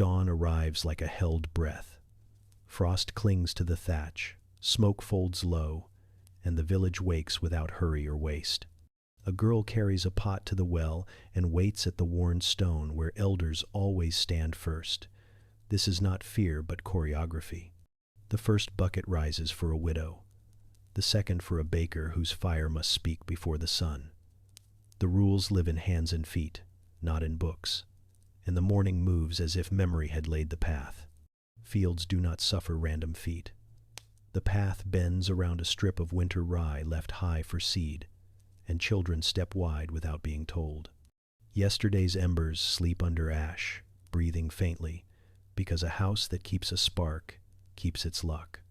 Dawn arrives like a held breath. Frost clings to the thatch, smoke folds low, and the village wakes without hurry or waste. A girl carries a pot to the well and waits at the worn stone where elders always stand first. This is not fear but choreography. The first bucket rises for a widow, the second for a baker whose fire must speak before the sun. The rules live in hands and feet, not in books, and the morning moves as if memory had laid the path. Fields do not suffer random feet. The path bends around a strip of winter rye left high for seed, and children step wide without being told. Yesterday's embers sleep under ash, breathing faintly, because a house that keeps a spark keeps its luck.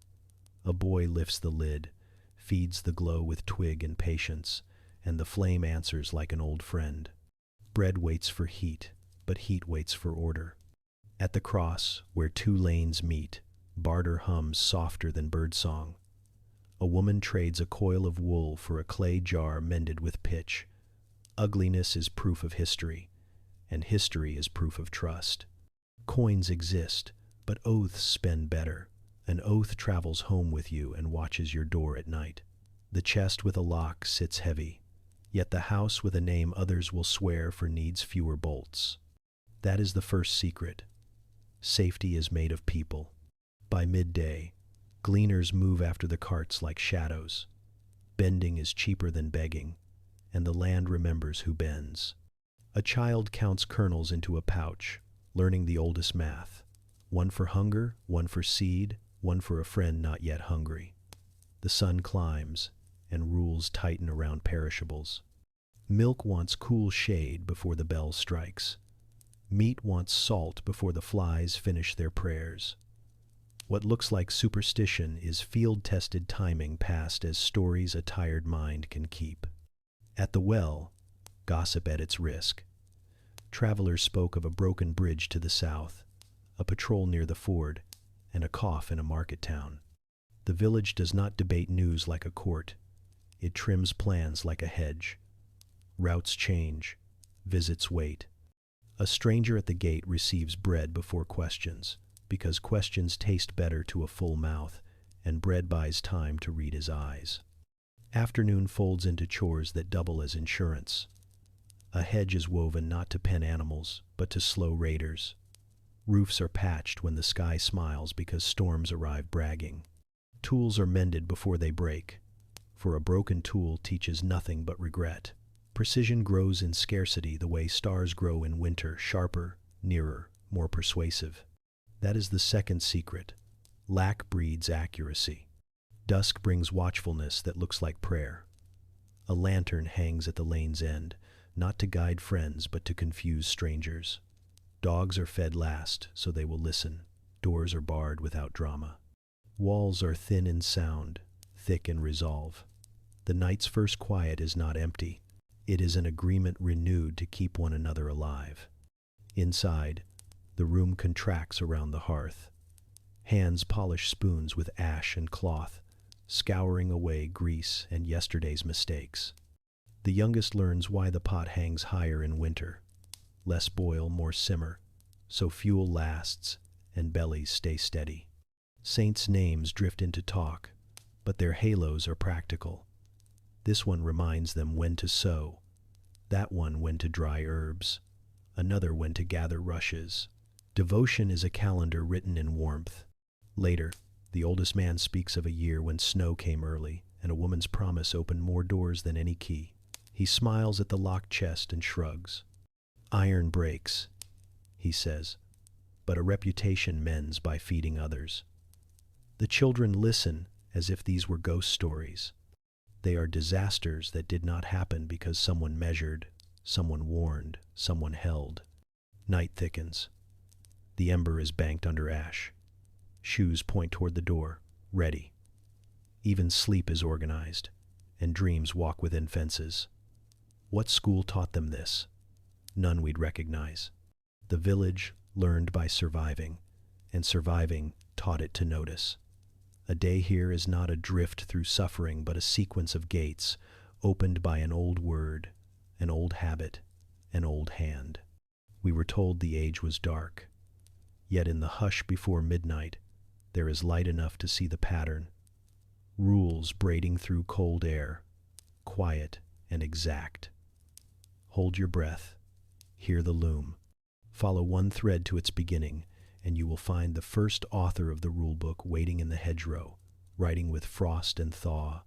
A boy lifts the lid, feeds the glow with twig and patience, and the flame answers like an old friend. Bread waits for heat, but heat waits for order. At the cross, where two lanes meet, barter hums softer than birdsong. A woman trades a coil of wool for a clay jar mended with pitch. Ugliness is proof of history, and history is proof of trust. Coins exist, but oaths spend better. An oath travels home with you and watches your door at night. The chest with a lock sits heavy, yet the house with a name others will swear for needs fewer bolts. That is the first secret. Safety is made of people. By midday, gleaners move after the carts like shadows. Bending is cheaper than begging, and the land remembers who bends. A child counts kernels into a pouch, learning the oldest math. One for hunger, one for seed, one for a friend not yet hungry. The sun climbs, and rules tighten around perishables. Milk wants cool shade before the bell strikes. Meat wants salt before the flies finish their prayers. What looks like superstition is field-tested timing passed as stories a tired mind can keep. At the well, gossip at its risk. Travelers spoke of a broken bridge to the south, a patrol near the ford, and a cough in a market town. The village does not debate news like a court. It trims plans like a hedge. Routes change, visits wait. A stranger at the gate receives bread before questions, because questions taste better to a full mouth, and bread buys time to read his eyes. Afternoon folds into chores that double as insurance. A hedge is woven not to pen animals, but to slow raiders. Roofs are patched when the sky smiles because storms arrive bragging. Tools are mended before they break, for a broken tool teaches nothing but regret. Precision grows in scarcity the way stars grow in winter, sharper, nearer, more persuasive. That is the second secret. Lack breeds accuracy. Dusk brings watchfulness that looks like prayer. A lantern hangs at the lane's end, not to guide friends but to confuse strangers. Dogs are fed last, so they will listen. Doors are barred without drama. Walls are thin in sound, thick in resolve. The night's first quiet is not empty. It is an agreement renewed to keep one another alive. Inside, the room contracts around the hearth. Hands polish spoons with ash and cloth, scouring away grease and yesterday's mistakes. The youngest learns why the pot hangs higher in winter. Less boil, more simmer, so fuel lasts and bellies stay steady. Saints' names drift into talk, but their halos are practical. This one reminds them when to sow, that one when to dry herbs, another when to gather rushes. Devotion is a calendar written in warmth. Later, the oldest man speaks of a year when snow came early and a woman's promise opened more doors than any key. He smiles at the locked chest and shrugs. Iron breaks, he says, but a reputation mends by feeding others. The children listen as if these were ghost stories. They are disasters that did not happen because someone measured, someone warned, someone held. Night thickens. The ember is banked under ash. Shoes point toward the door, ready. Even sleep is organized, and dreams walk within fences. What school taught them this? None we'd recognize. The village learned by surviving, and surviving taught it to notice. A day here is not a drift through suffering, but a sequence of gates opened by an old word, an old habit, an old hand. We were told the age was dark. Yet in the hush before midnight, there is light enough to see the pattern. Rules braiding through cold air, quiet and exact. Hold your breath. Hear the loom. Follow one thread to its beginning, and you will find the first author of the rulebook waiting in the hedgerow, writing with frost and thaw,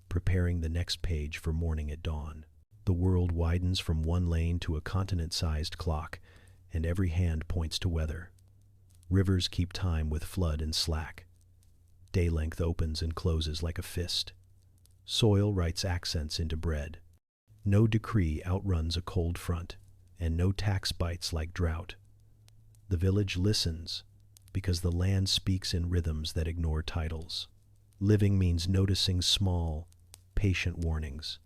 preparing the next page for morning at dawn. The world widens from one lane to a continent-sized clock, and every hand points to weather. Rivers keep time with flood and slack. Day length opens and closes like a fist. Soil writes accents into bread. No decree outruns a cold front, and no tax bites like drought. The village listens, because the land speaks in rhythms that ignore titles. Living means noticing small, patient warnings.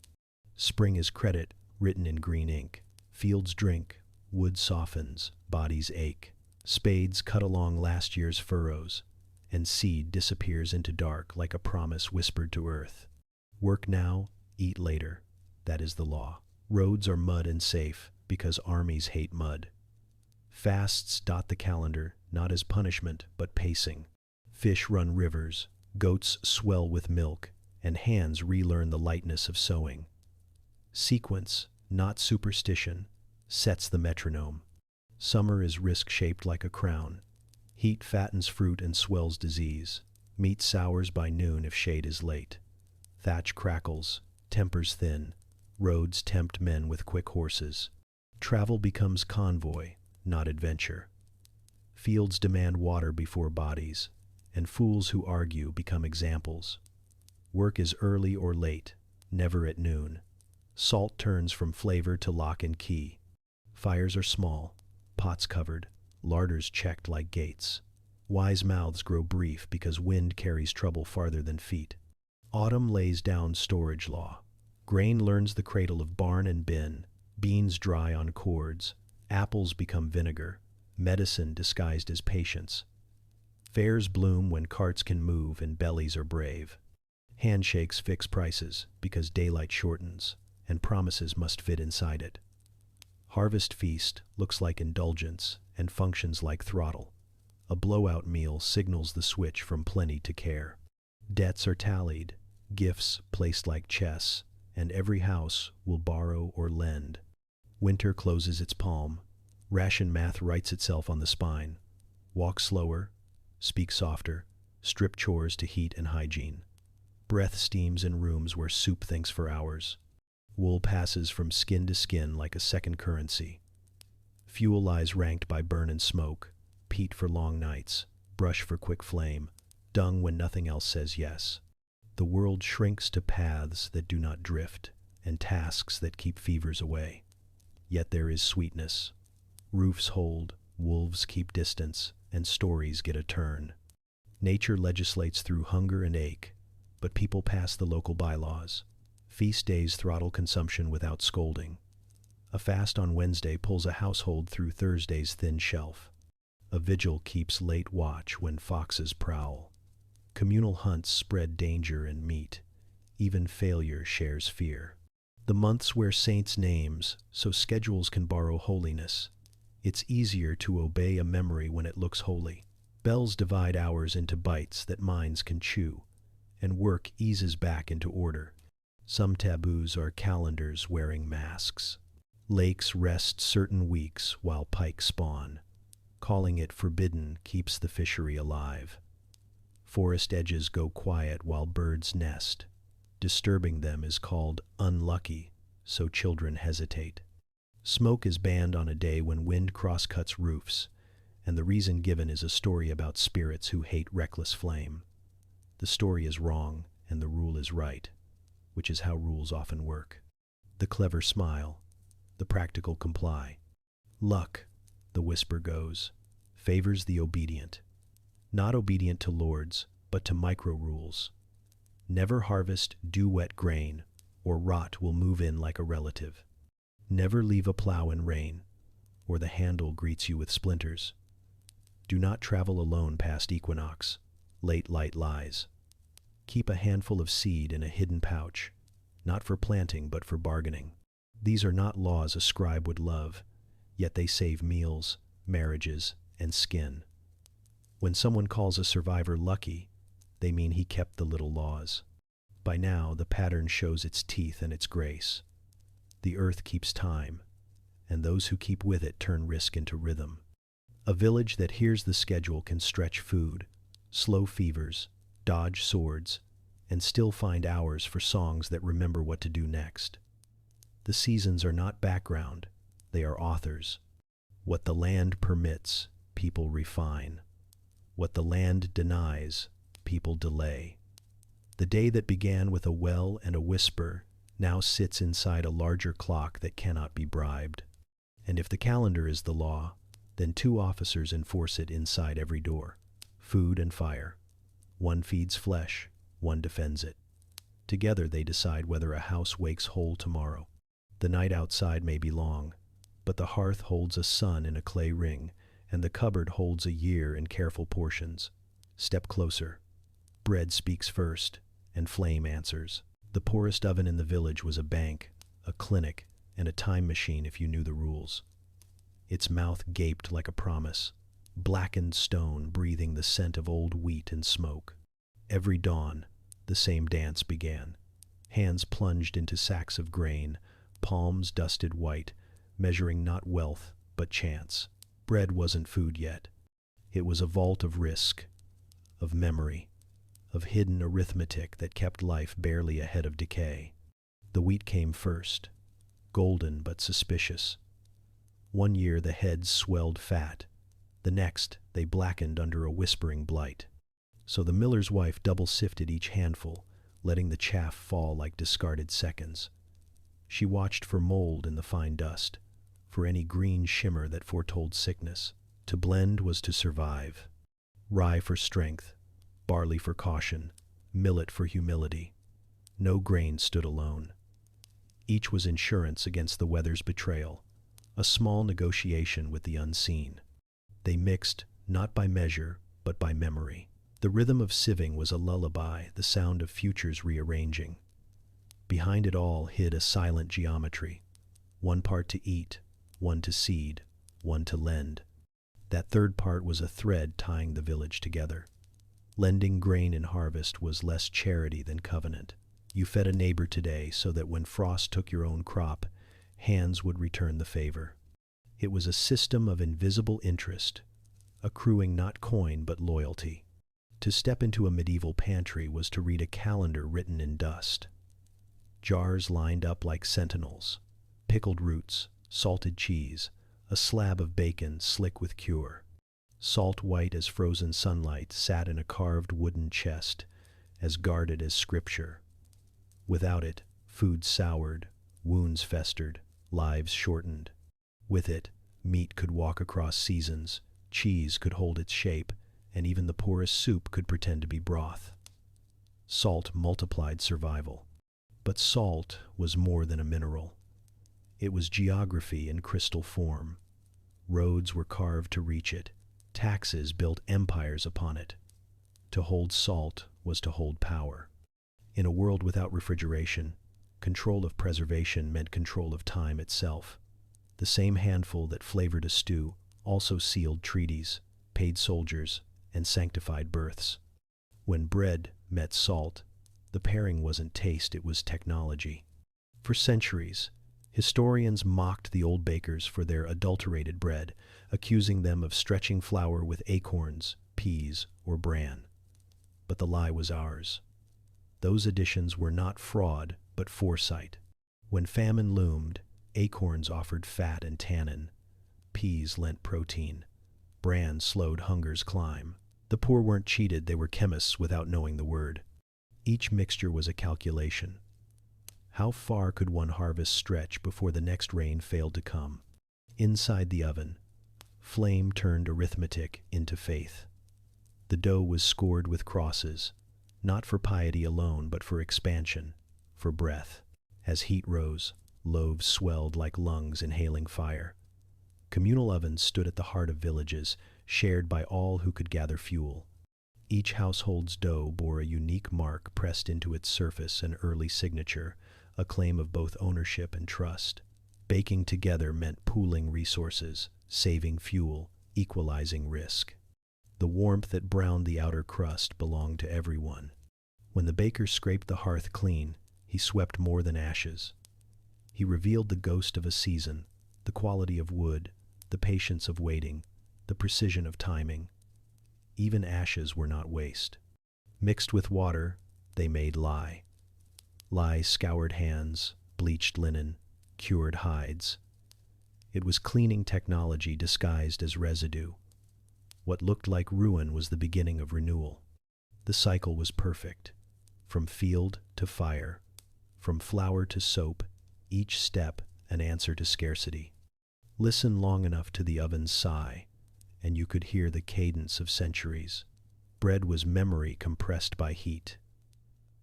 Spring is credit written in green ink. Fields drink, wood softens, bodies ache. Spades cut along last year's furrows, and seed disappears into dark like a promise whispered to earth. Work now, eat later. That is the law. Roads are mud and safe because armies hate mud. Fasts dot the calendar, not as punishment, but pacing. Fish run rivers, goats swell with milk, and hands relearn the lightness of sewing. Sequence, not superstition, sets the metronome. Summer is risk-shaped like a crown. Heat fattens fruit and swells disease. Meat sours by noon if shade is late. Thatch crackles, tempers thin. Roads tempt men with quick horses. Travel becomes convoy, not adventure. Fields demand water before bodies, and fools who argue become examples. Work is early or late, never at noon. Salt turns from flavor to lock and key. Fires are small, pots covered, larders checked like gates. Wise mouths grow brief because wind carries trouble farther than feet. Autumn lays down storage law. Grain learns the cradle of barn and bin. Beans dry on cords. Apples become vinegar. Medicine disguised as patience. Fairs bloom when carts can move and bellies are brave. Handshakes fix prices because daylight shortens, and promises must fit inside it. Harvest feast looks like indulgence and functions like throttle. A blowout meal signals the switch from plenty to care. Debts are tallied, gifts placed like chess, and every house will borrow or lend. Winter closes its palm. Ration math writes itself on the spine. Walk slower, speak softer, strip chores to heat and hygiene. Breath steams in rooms where soup thinks for hours. Wool passes from skin to skin like a second currency. Fuel lies ranked by burn and smoke, peat for long nights, brush for quick flame, dung when nothing else says yes. The world shrinks to paths that do not drift, and tasks that keep fevers away. Yet there is sweetness. Roofs hold, wolves keep distance, and stories get a turn. Nature legislates through hunger and ache, but people pass the local bylaws. Feast days throttle consumption without scolding. A fast on Wednesday pulls a household through Thursday's thin shelf. A vigil keeps late watch when foxes prowl. Communal hunts spread danger and meat. Even failure shares fear. The months wear saints' names, so schedules can borrow holiness. It's easier to obey a memory when it looks holy. Bells divide hours into bites that minds can chew, and work eases back into order. Some taboos are calendars wearing masks. Lakes rest certain weeks while pike spawn. Calling it forbidden keeps the fishery alive. Forest edges go quiet while birds nest. Disturbing them is called unlucky, so children hesitate. Smoke is banned on a day when wind cross-cuts roofs, and the reason given is a story about spirits who hate reckless flame. The story is wrong, and the rule is right, which is how rules often work. The clever smile, the practical comply. Luck, the whisper goes, favors the obedient. Not obedient to lords, but to micro-rules. Never harvest dew-wet grain, or rot will move in like a relative. Never leave a plow in rain, or the handle greets you with splinters. Do not travel alone past equinox. Late light lies. Keep a handful of seed in a hidden pouch, not for planting but for bargaining. These are not laws a scribe would love, yet they save meals, marriages, and skin. When someone calls a survivor lucky, they mean he kept the little laws. By now, the pattern shows its teeth and its grace. The earth keeps time, and those who keep with it turn risk into rhythm. A village that hears the schedule can stretch food, slow fevers, dodge swords, and still find hours for songs that remember what to do next. The seasons are not background, they are authors. What the land permits, people refine. What the land denies, people delay. The day that began with a well and a whisper now sits inside a larger clock that cannot be bribed. And if the calendar is the law, then two officers enforce it inside every door. Food and fire. One feeds flesh, one defends it. Together they decide whether a house wakes whole tomorrow. The night outside may be long, but the hearth holds a sun in a clay ring, and the cupboard holds a year in careful portions. Step closer. Bread speaks first, and flame answers. The poorest oven in the village was a bank, a clinic, and a time machine if you knew the rules. Its mouth gaped like a promise, blackened stone breathing the scent of old wheat and smoke. Every dawn, the same dance began. Hands plunged into sacks of grain, palms dusted white, measuring not wealth, but chance. Bread wasn't food yet. It was a vault of risk, of memory, of hidden arithmetic that kept life barely ahead of decay. The wheat came first, golden but suspicious. One year the heads swelled fat, the next they blackened under a whispering blight. So the miller's wife double-sifted each handful, letting the chaff fall like discarded seconds. She watched for mold in the fine dust, for any green shimmer that foretold sickness. To blend was to survive. Rye for strength, barley for caution, millet for humility. No grain stood alone. Each was insurance against the weather's betrayal, a small negotiation with the unseen. They mixed, not by measure, but by memory. The rhythm of sieving was a lullaby, the sound of futures rearranging. Behind it all hid a silent geometry, one part to eat, one to seed, one to lend. That third part was a thread tying the village together. Lending grain in harvest was less charity than covenant. You fed a neighbor today so that when frost took your own crop, hands would return the favor. It was a system of invisible interest, accruing not coin but loyalty. To step into a medieval pantry was to read a calendar written in dust. Jars lined up like sentinels, pickled roots, salted cheese, a slab of bacon slick with cure. Salt white as frozen sunlight sat in a carved wooden chest, as guarded as scripture. Without it, food soured, wounds festered, lives shortened. With it, meat could walk across seasons, cheese could hold its shape, and even the poorest soup could pretend to be broth. Salt multiplied survival. But salt was more than a mineral. It was geography in crystal form. Roads were carved to reach it. Taxes built empires upon it. To hold salt was to hold power. In a world without refrigeration, control of preservation meant control of time itself. The same handful that flavored a stew also sealed treaties, paid soldiers, and sanctified births. When bread met salt, the pairing wasn't taste, it was technology. For centuries, historians mocked the old bakers for their adulterated bread, accusing them of stretching flour with acorns, peas, or bran. But the lie was ours. Those additions were not fraud, but foresight. When famine loomed, acorns offered fat and tannin. Peas lent protein. Bran slowed hunger's climb. The poor weren't cheated, they were chemists without knowing the word. Each mixture was a calculation. How far could one harvest stretch before the next rain failed to come? Inside the oven, flame turned arithmetic into faith. The dough was scored with crosses, not for piety alone, but for expansion, for breath. As heat rose, loaves swelled like lungs inhaling fire. Communal ovens stood at the heart of villages, shared by all who could gather fuel. Each household's dough bore a unique mark pressed into its surface, an early signature, a claim of both ownership and trust. Baking together meant pooling resources, saving fuel, equalizing risk. The warmth that browned the outer crust belonged to everyone. When the baker scraped the hearth clean, he swept more than ashes. He revealed the ghost of a season, the quality of wood, the patience of waiting, the precision of timing. Even ashes were not waste. Mixed with water, they made lye. Lye scoured hands, bleached linen, cured hides. It was cleaning technology disguised as residue. What looked like ruin was the beginning of renewal. The cycle was perfect. From field to fire, from flour to soap, each step an answer to scarcity. Listen long enough to the oven's sigh, and you could hear the cadence of centuries. Bread was memory compressed by heat.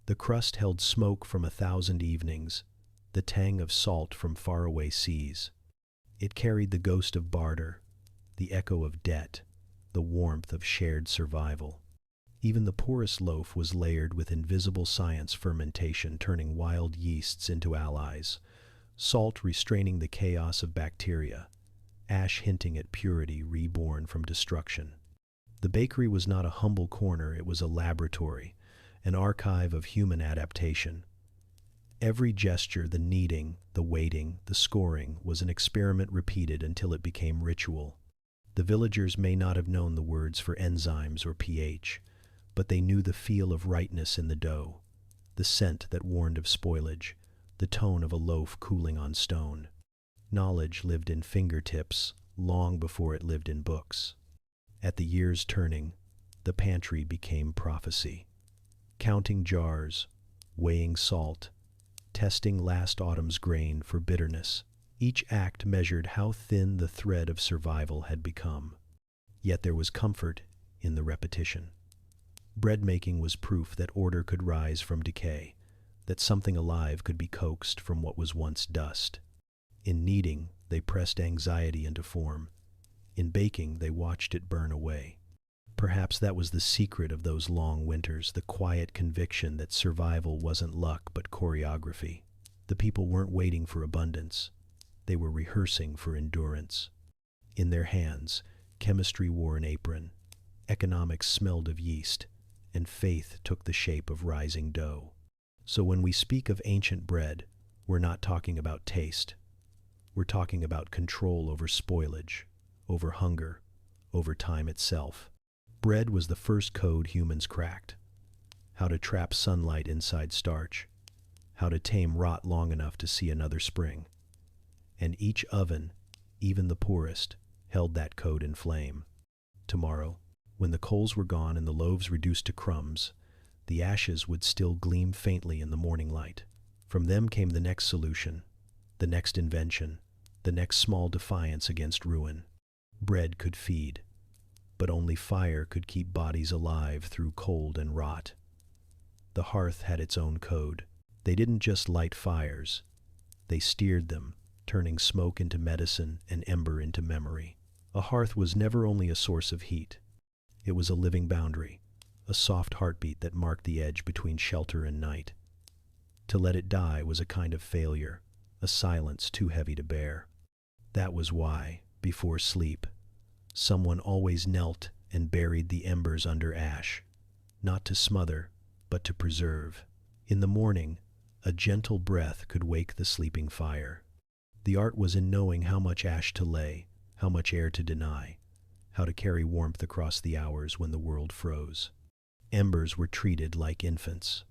The crust held smoke from 1,000 evenings, the tang of salt from faraway seas. It carried the ghost of barter, the echo of debt, the warmth of shared survival. Even the poorest loaf was layered with invisible science, fermentation turning wild yeasts into allies, salt restraining the chaos of bacteria, ash hinting at purity reborn from destruction. The bakery was not a humble corner, it was a laboratory, an archive of human adaptation. Every gesture, the kneading, the waiting, the scoring, was an experiment repeated until it became ritual. The villagers may not have known the words for enzymes or pH, but they knew the feel of rightness in the dough, the scent that warned of spoilage, the tone of a loaf cooling on stone. Knowledge lived in fingertips long before it lived in books. At the year's turning, the pantry became prophecy. Counting jars, weighing salt, testing last autumn's grain for bitterness, each act measured how thin the thread of survival had become. Yet there was comfort in the repetition. Bread making was proof that order could rise from decay, that something alive could be coaxed from what was once dust. In kneading, they pressed anxiety into form. In baking, they watched it burn away. Perhaps that was the secret of those long winters, the quiet conviction that survival wasn't luck but choreography. The people weren't waiting for abundance. They were rehearsing for endurance. In their hands, chemistry wore an apron, economics smelled of yeast, and faith took the shape of rising dough. So when we speak of ancient bread, we're not talking about taste. We're talking about control over spoilage, over hunger, over time itself. Bread was the first code humans cracked. How to trap sunlight inside starch, how to tame rot long enough to see another spring. And each oven, even the poorest, held that code in flame. Tomorrow, when the coals were gone and the loaves reduced to crumbs, the ashes would still gleam faintly in the morning light. From them came the next solution, the next invention, the next small defiance against ruin. Bread could feed, but only fire could keep bodies alive through cold and rot. The hearth had its own code. They didn't just light fires, they steered them, turning smoke into medicine and ember into memory. A hearth was never only a source of heat. It was a living boundary, a soft heartbeat that marked the edge between shelter and night. To let it die was a kind of failure, a silence too heavy to bear. That was why, before sleep, someone always knelt and buried the embers under ash, not to smother, but to preserve. In the morning, a gentle breath could wake the sleeping fire. The art was in knowing how much ash to lay, how much air to deny, how to carry warmth across the hours when the world froze. Embers were treated like infants.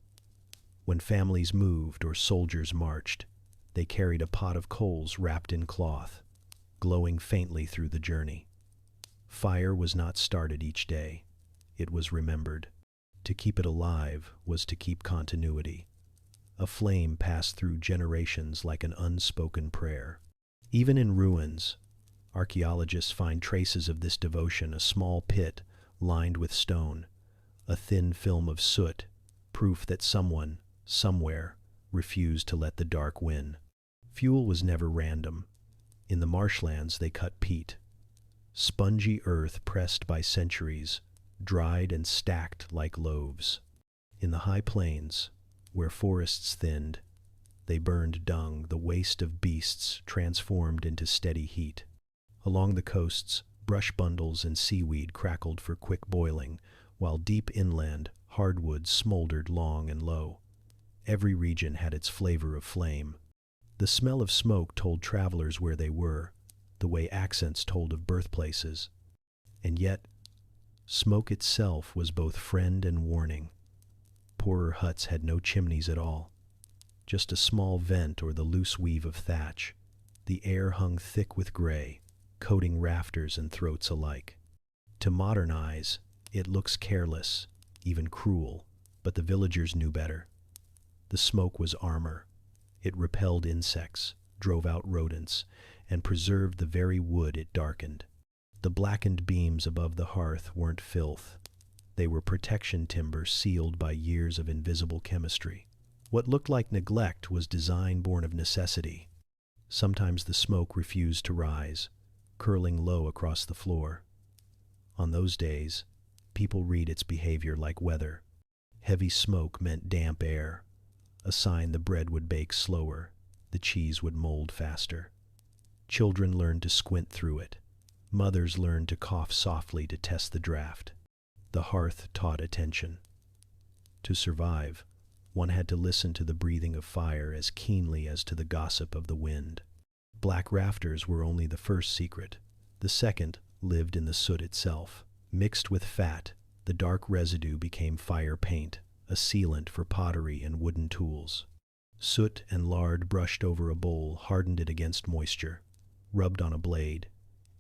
When families moved or soldiers marched, they carried a pot of coals wrapped in cloth, glowing faintly through the journey. Fire was not started each day, it was remembered. To keep it alive was to keep continuity. A flame passed through generations like an unspoken prayer. Even in ruins, archaeologists find traces of this devotion, a small pit lined with stone, a thin film of soot, proof that someone, somewhere, refused to let the dark win. Fuel was never random. In the marshlands they cut peat. Spongy earth pressed by centuries, dried and stacked like loaves. In the high plains, where forests thinned, they burned dung, the waste of beasts transformed into steady heat. Along the coasts, Brush bundles and seaweed crackled for quick boiling, while deep inland, hardwoods smoldered long and low. Every region had its flavor of flame. The smell of smoke told travelers where they were, the way accents told of birthplaces. And yet, smoke itself was both friend and warning. Poorer huts had no chimneys at all, just a small vent or the loose weave of thatch. The air hung thick with gray, coating rafters and throats alike. To modern eyes, it looks careless, even cruel, but the villagers knew better. The smoke was armor. It repelled insects, drove out rodents, and preserved the very wood it darkened. The blackened beams above the hearth weren't filth. They were protection timber sealed by years of invisible chemistry. What looked like neglect was design born of necessity. Sometimes the smoke refused to rise, curling low across the floor. On those days, people read its behavior like weather. Heavy smoke meant damp air, a sign the bread would bake slower, the cheese would mold faster. Children learned to squint through it. Mothers learned to cough softly to test the draft. The hearth taught attention. To survive, one had to listen to the breathing of fire as keenly as to the gossip of the wind. Black rafters were only the first secret. The second lived in the soot itself. Mixed with fat, the dark residue became fire paint, a sealant for pottery and wooden tools. Soot and lard brushed over a bowl hardened it against moisture. Rubbed on a blade,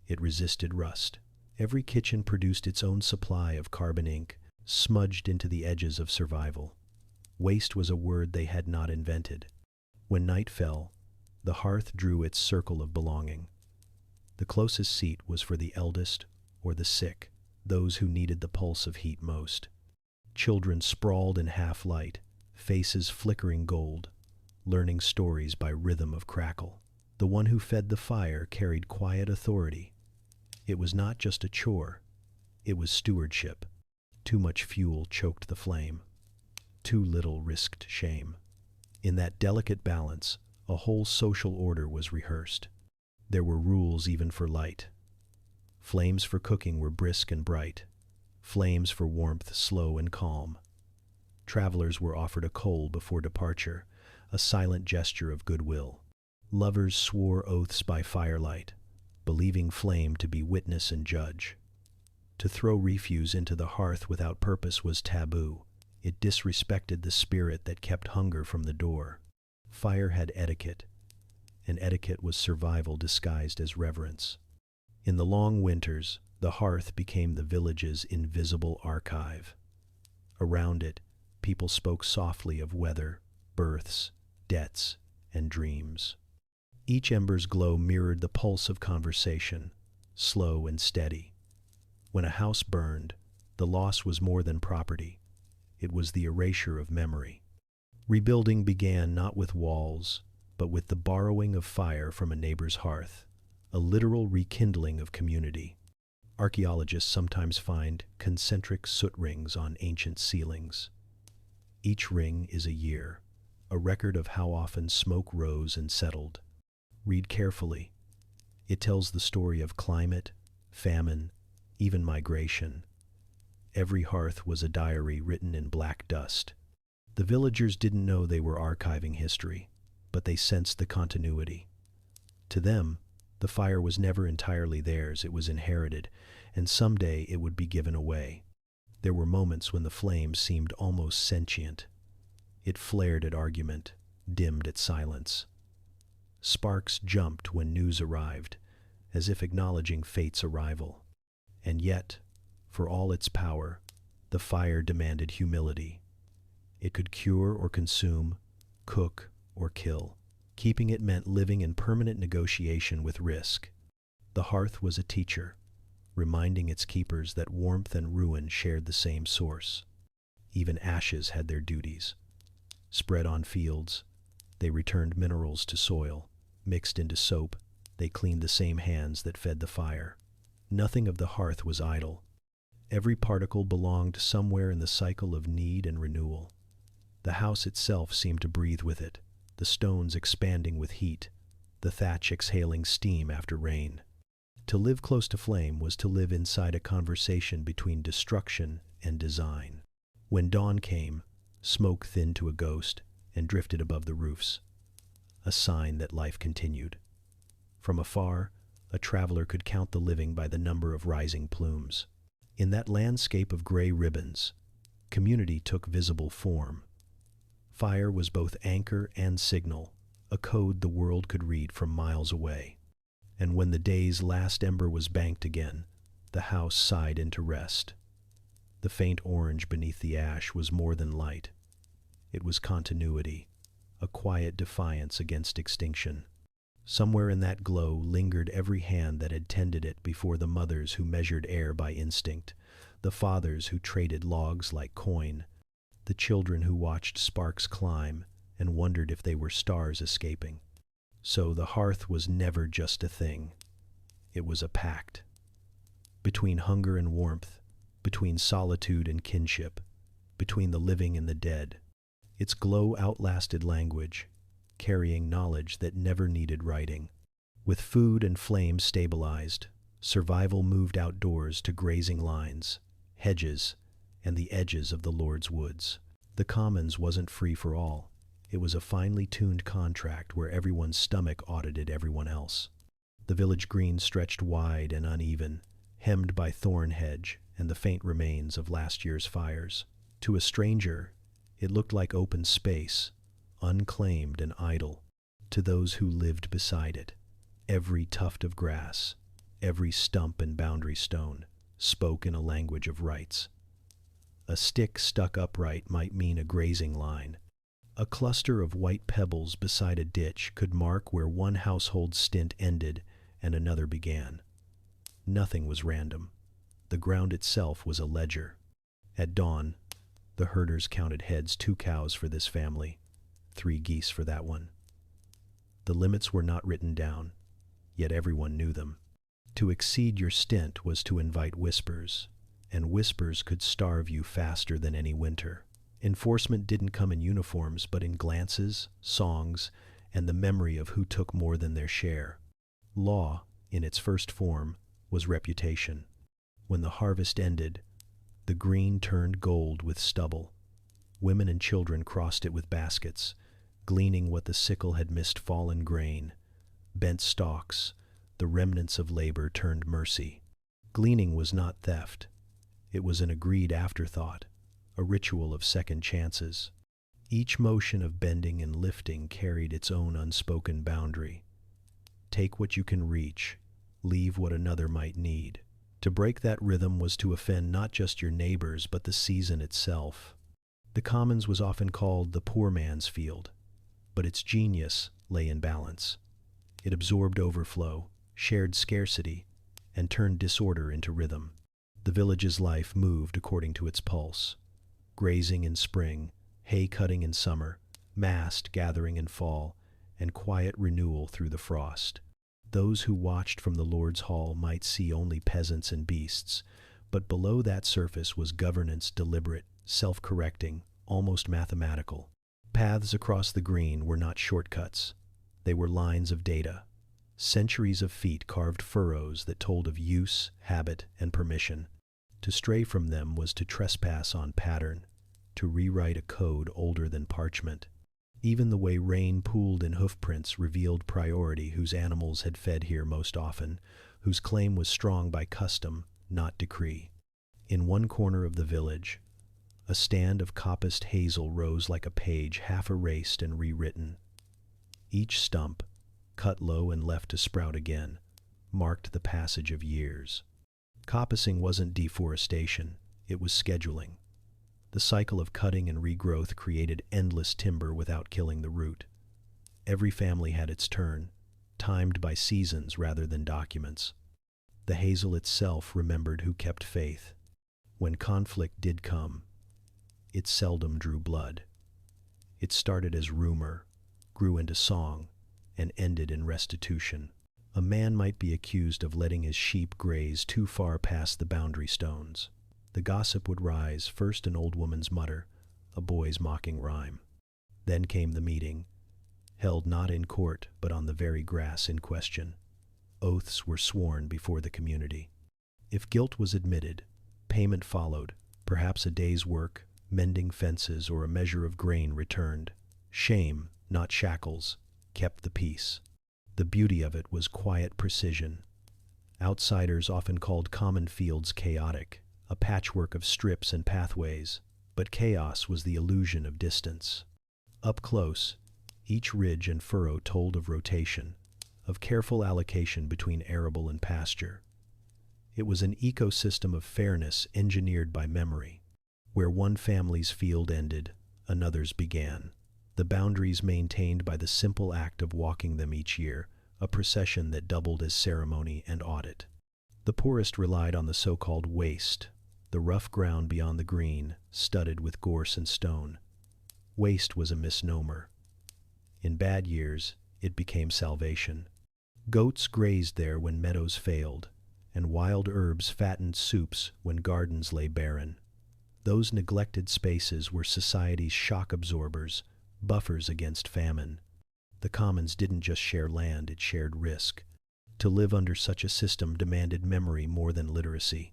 it resisted rust. Every kitchen produced its own supply of carbon ink, smudged into the edges of survival. Waste was a word they had not invented. When night fell, the hearth drew its circle of belonging. The closest seat was for the eldest or the sick, those who needed the pulse of heat most. Children sprawled in half-light, faces flickering gold, learning stories by rhythm of crackle. The one who fed the fire carried quiet authority. It was not just a chore, it was stewardship. Too much fuel choked the flame. Too little risked shame. In that delicate balance, a whole social order was rehearsed. There were rules even for light. Flames for cooking were brisk and bright. Flames for warmth slow and calm. Travelers were offered a coal before departure, a silent gesture of goodwill. Lovers swore oaths by firelight, believing flame to be witness and judge. To throw refuse into the hearth without purpose was taboo. It disrespected the spirit that kept hunger from the door. Fire had etiquette, and etiquette was survival disguised as reverence. In the long winters, the hearth became the village's invisible archive. Around it, people spoke softly of weather, births, debts, and dreams. Each ember's glow mirrored the pulse of conversation, slow and steady. When a house burned, the loss was more than property. It was the erasure of memory. Rebuilding began not with walls, but with the borrowing of fire from a neighbor's hearth, a literal rekindling of community. Archaeologists sometimes find concentric soot rings on ancient ceilings. Each ring is a year, a record of how often smoke rose and settled. Read carefully. It tells the story of climate, famine, even migration. Every hearth was a diary written in black dust. The villagers didn't know they were archiving history, but they sensed the continuity. To them, the fire was never entirely theirs, it was inherited, and someday it would be given away. There were moments when the flame seemed almost sentient. It flared at argument, dimmed at silence. Sparks jumped when news arrived, as if acknowledging fate's arrival. And yet, for all its power, the fire demanded humility. It could cure or consume, cook or kill. Keeping it meant living in permanent negotiation with risk. The hearth was a teacher, reminding its keepers that warmth and ruin shared the same source. Even ashes had their duties. Spread on fields, they returned minerals to soil. Mixed into soap, they cleaned the same hands that fed the fire. Nothing of the hearth was idle. Every particle belonged somewhere in the cycle of need and renewal. The house itself seemed to breathe with it, the stones expanding with heat, the thatch exhaling steam after rain. To live close to flame was to live inside a conversation between destruction and design. When dawn came, smoke thinned to a ghost and drifted above the roofs, a sign that life continued. From afar, a traveler could count the living by the number of rising plumes. In that landscape of gray ribbons, community took visible form. Fire was both anchor and signal, a code the world could read from miles away. And when the day's last ember was banked again, the house sighed into rest. The faint orange beneath the ash was more than light. It was continuity, a quiet defiance against extinction. Somewhere in that glow lingered every hand that had tended it before, the mothers who measured air by instinct, the fathers who traded logs like coin, the children who watched sparks climb and wondered if they were stars escaping. So the hearth was never just a thing. It was a pact. Between hunger and warmth, between solitude and kinship, between the living and the dead. Its glow outlasted language, carrying knowledge that never needed writing. With food and flame stabilized, survival moved outdoors to grazing lines, hedges, and the edges of the Lord's woods. The commons wasn't free for all. It was a finely tuned contract where everyone's stomach audited everyone else. The village green stretched wide and uneven, hemmed by thorn hedge and the faint remains of last year's fires. To a stranger, it looked like open space, unclaimed and idle. To those who lived beside it, every tuft of grass, every stump and boundary stone, spoke in a language of rights. A stick stuck upright might mean a grazing line. A cluster of white pebbles beside a ditch could mark where one household stint ended and another began. Nothing was random. The ground itself was a ledger. At dawn, the herders counted heads: 2 cows for this family, 3 geese for that one. The limits were not written down, yet everyone knew them. To exceed your stint was to invite whispers, and whispers could starve you faster than any winter. Enforcement didn't come in uniforms, but in glances, songs, and the memory of who took more than their share. Law, in its first form, was reputation. When the harvest ended, the green turned gold with stubble. Women and children crossed it with baskets, gleaning what the sickle had missed: fallen grain, bent stalks, the remnants of labor turned mercy. Gleaning was not theft. It was an agreed afterthought, a ritual of second chances. Each motion of bending and lifting carried its own unspoken boundary. Take what you can reach, leave what another might need. To break that rhythm was to offend not just your neighbors, but the season itself. The commons was often called the poor man's field, but its genius lay in balance. It absorbed overflow, shared scarcity, and turned disorder into rhythm. The village's life moved according to its pulse. Grazing in spring, hay cutting in summer, mast gathering in fall, and quiet renewal through the frost. Those who watched from the Lord's hall might see only peasants and beasts, but below that surface was governance, deliberate, self-correcting, almost mathematical. Paths across the green were not shortcuts. They were lines of data. Centuries of feet carved furrows that told of use, habit, and permission. To stray from them was to trespass on pattern, to rewrite a code older than parchment. Even the way rain pooled in hoofprints revealed priority: whose animals had fed here most often, whose claim was strong by custom, not decree. In one corner of the village, a stand of coppiced hazel rose like a page half erased and rewritten. Each stump, cut low and left to sprout again, marked the passage of years. Coppicing wasn't deforestation, it was scheduling. The cycle of cutting and regrowth created endless timber without killing the root. Every family had its turn, timed by seasons rather than documents. The hazel itself remembered who kept faith. When conflict did come, it seldom drew blood. It started as rumor, grew into song, and ended in restitution. A man might be accused of letting his sheep graze too far past the boundary stones. The gossip would rise: first an old woman's mutter, a boy's mocking rhyme. Then came the meeting, held not in court but on the very grass in question. Oaths were sworn before the community. If guilt was admitted, payment followed, perhaps a day's work, mending fences, or a measure of grain returned. Shame, not shackles, kept the peace. The beauty of it was quiet precision. Outsiders often called common fields chaotic, a patchwork of strips and pathways, but chaos was the illusion of distance. Up close, each ridge and furrow told of rotation, of careful allocation between arable and pasture. It was an ecosystem of fairness engineered by memory. Where one family's field ended, another's began. The boundaries maintained by the simple act of walking them each year, a procession that doubled as ceremony and audit. The poorest relied on the so-called waste, the rough ground beyond the green, studded with gorse and stone. Waste was a misnomer. In bad years, it became salvation. Goats grazed there when meadows failed, and wild herbs fattened soups when gardens lay barren. Those neglected spaces were society's shock absorbers, buffers against famine. The commons didn't just share land, it shared risk. To live under such a system demanded memory more than literacy.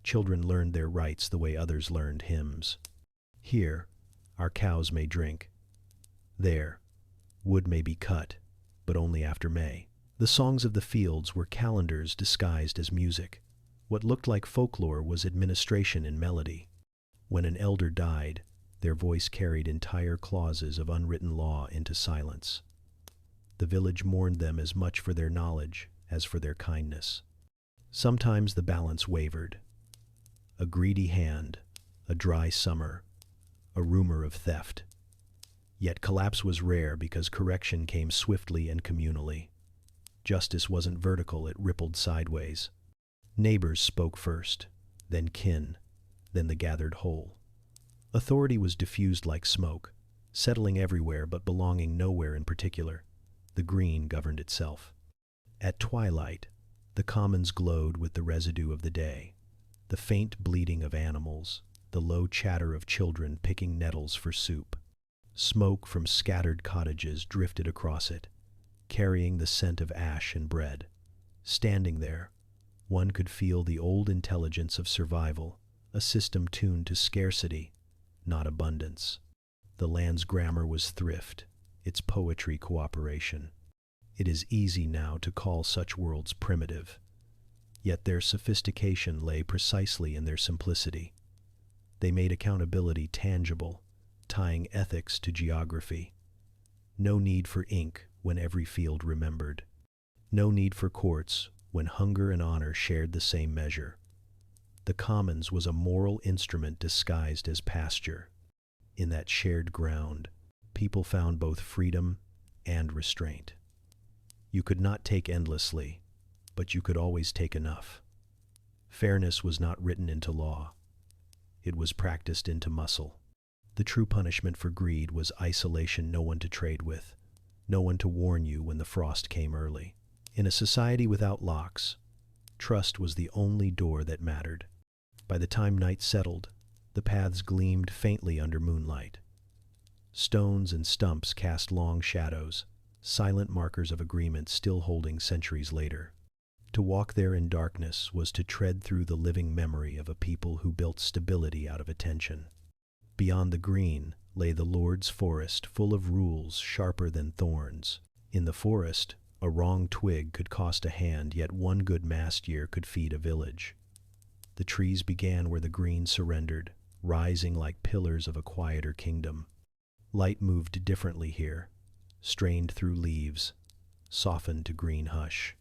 Children learned their rights the way others learned hymns. Here, our cows may drink. There, wood may be cut, but only after May. The songs of the fields were calendars disguised as music. What looked like folklore was administration in melody. When an elder died, their voice carried entire clauses of unwritten law into silence. The village mourned them as much for their knowledge as for their kindness. Sometimes the balance wavered. A greedy hand, a dry summer, a rumor of theft. Yet collapse was rare because correction came swiftly and communally. Justice wasn't vertical, it rippled sideways. Neighbors spoke first, then kin, then the gathered whole. Authority was diffused like smoke, settling everywhere but belonging nowhere in particular. The green governed itself. At twilight, the commons glowed with the residue of the day. The faint bleating of animals, the low chatter of children picking nettles for soup. Smoke from scattered cottages drifted across it, carrying the scent of ash and bread. Standing there, one could feel the old intelligence of survival, a system tuned to scarcity, not abundance. The land's grammar was thrift, its poetry cooperation. It is easy now to call such worlds primitive, yet their sophistication lay precisely in their simplicity. They made accountability tangible, tying ethics to geography. No need for ink when every field remembered. No need for courts when hunger and honor shared the same measure. The commons was a moral instrument disguised as pasture. In that shared ground, people found both freedom and restraint. You could not take endlessly, but you could always take enough. Fairness was not written into law. It was practiced into muscle. The true punishment for greed was isolation, no one to trade with, no one to warn you when the frost came early. In a society without locks, trust was the only door that mattered. By the time night settled, the paths gleamed faintly under moonlight. Stones and stumps cast long shadows, silent markers of agreement still holding centuries later. To walk there in darkness was to tread through the living memory of a people who built stability out of attention. Beyond the green lay the Lord's forest, full of rules sharper than thorns. In the forest, a wrong twig could cost a hand, yet one good mast year could feed a village. The trees began where the green surrendered, rising like pillars of a quieter kingdom. Light moved differently here, strained through leaves, softened to green hush.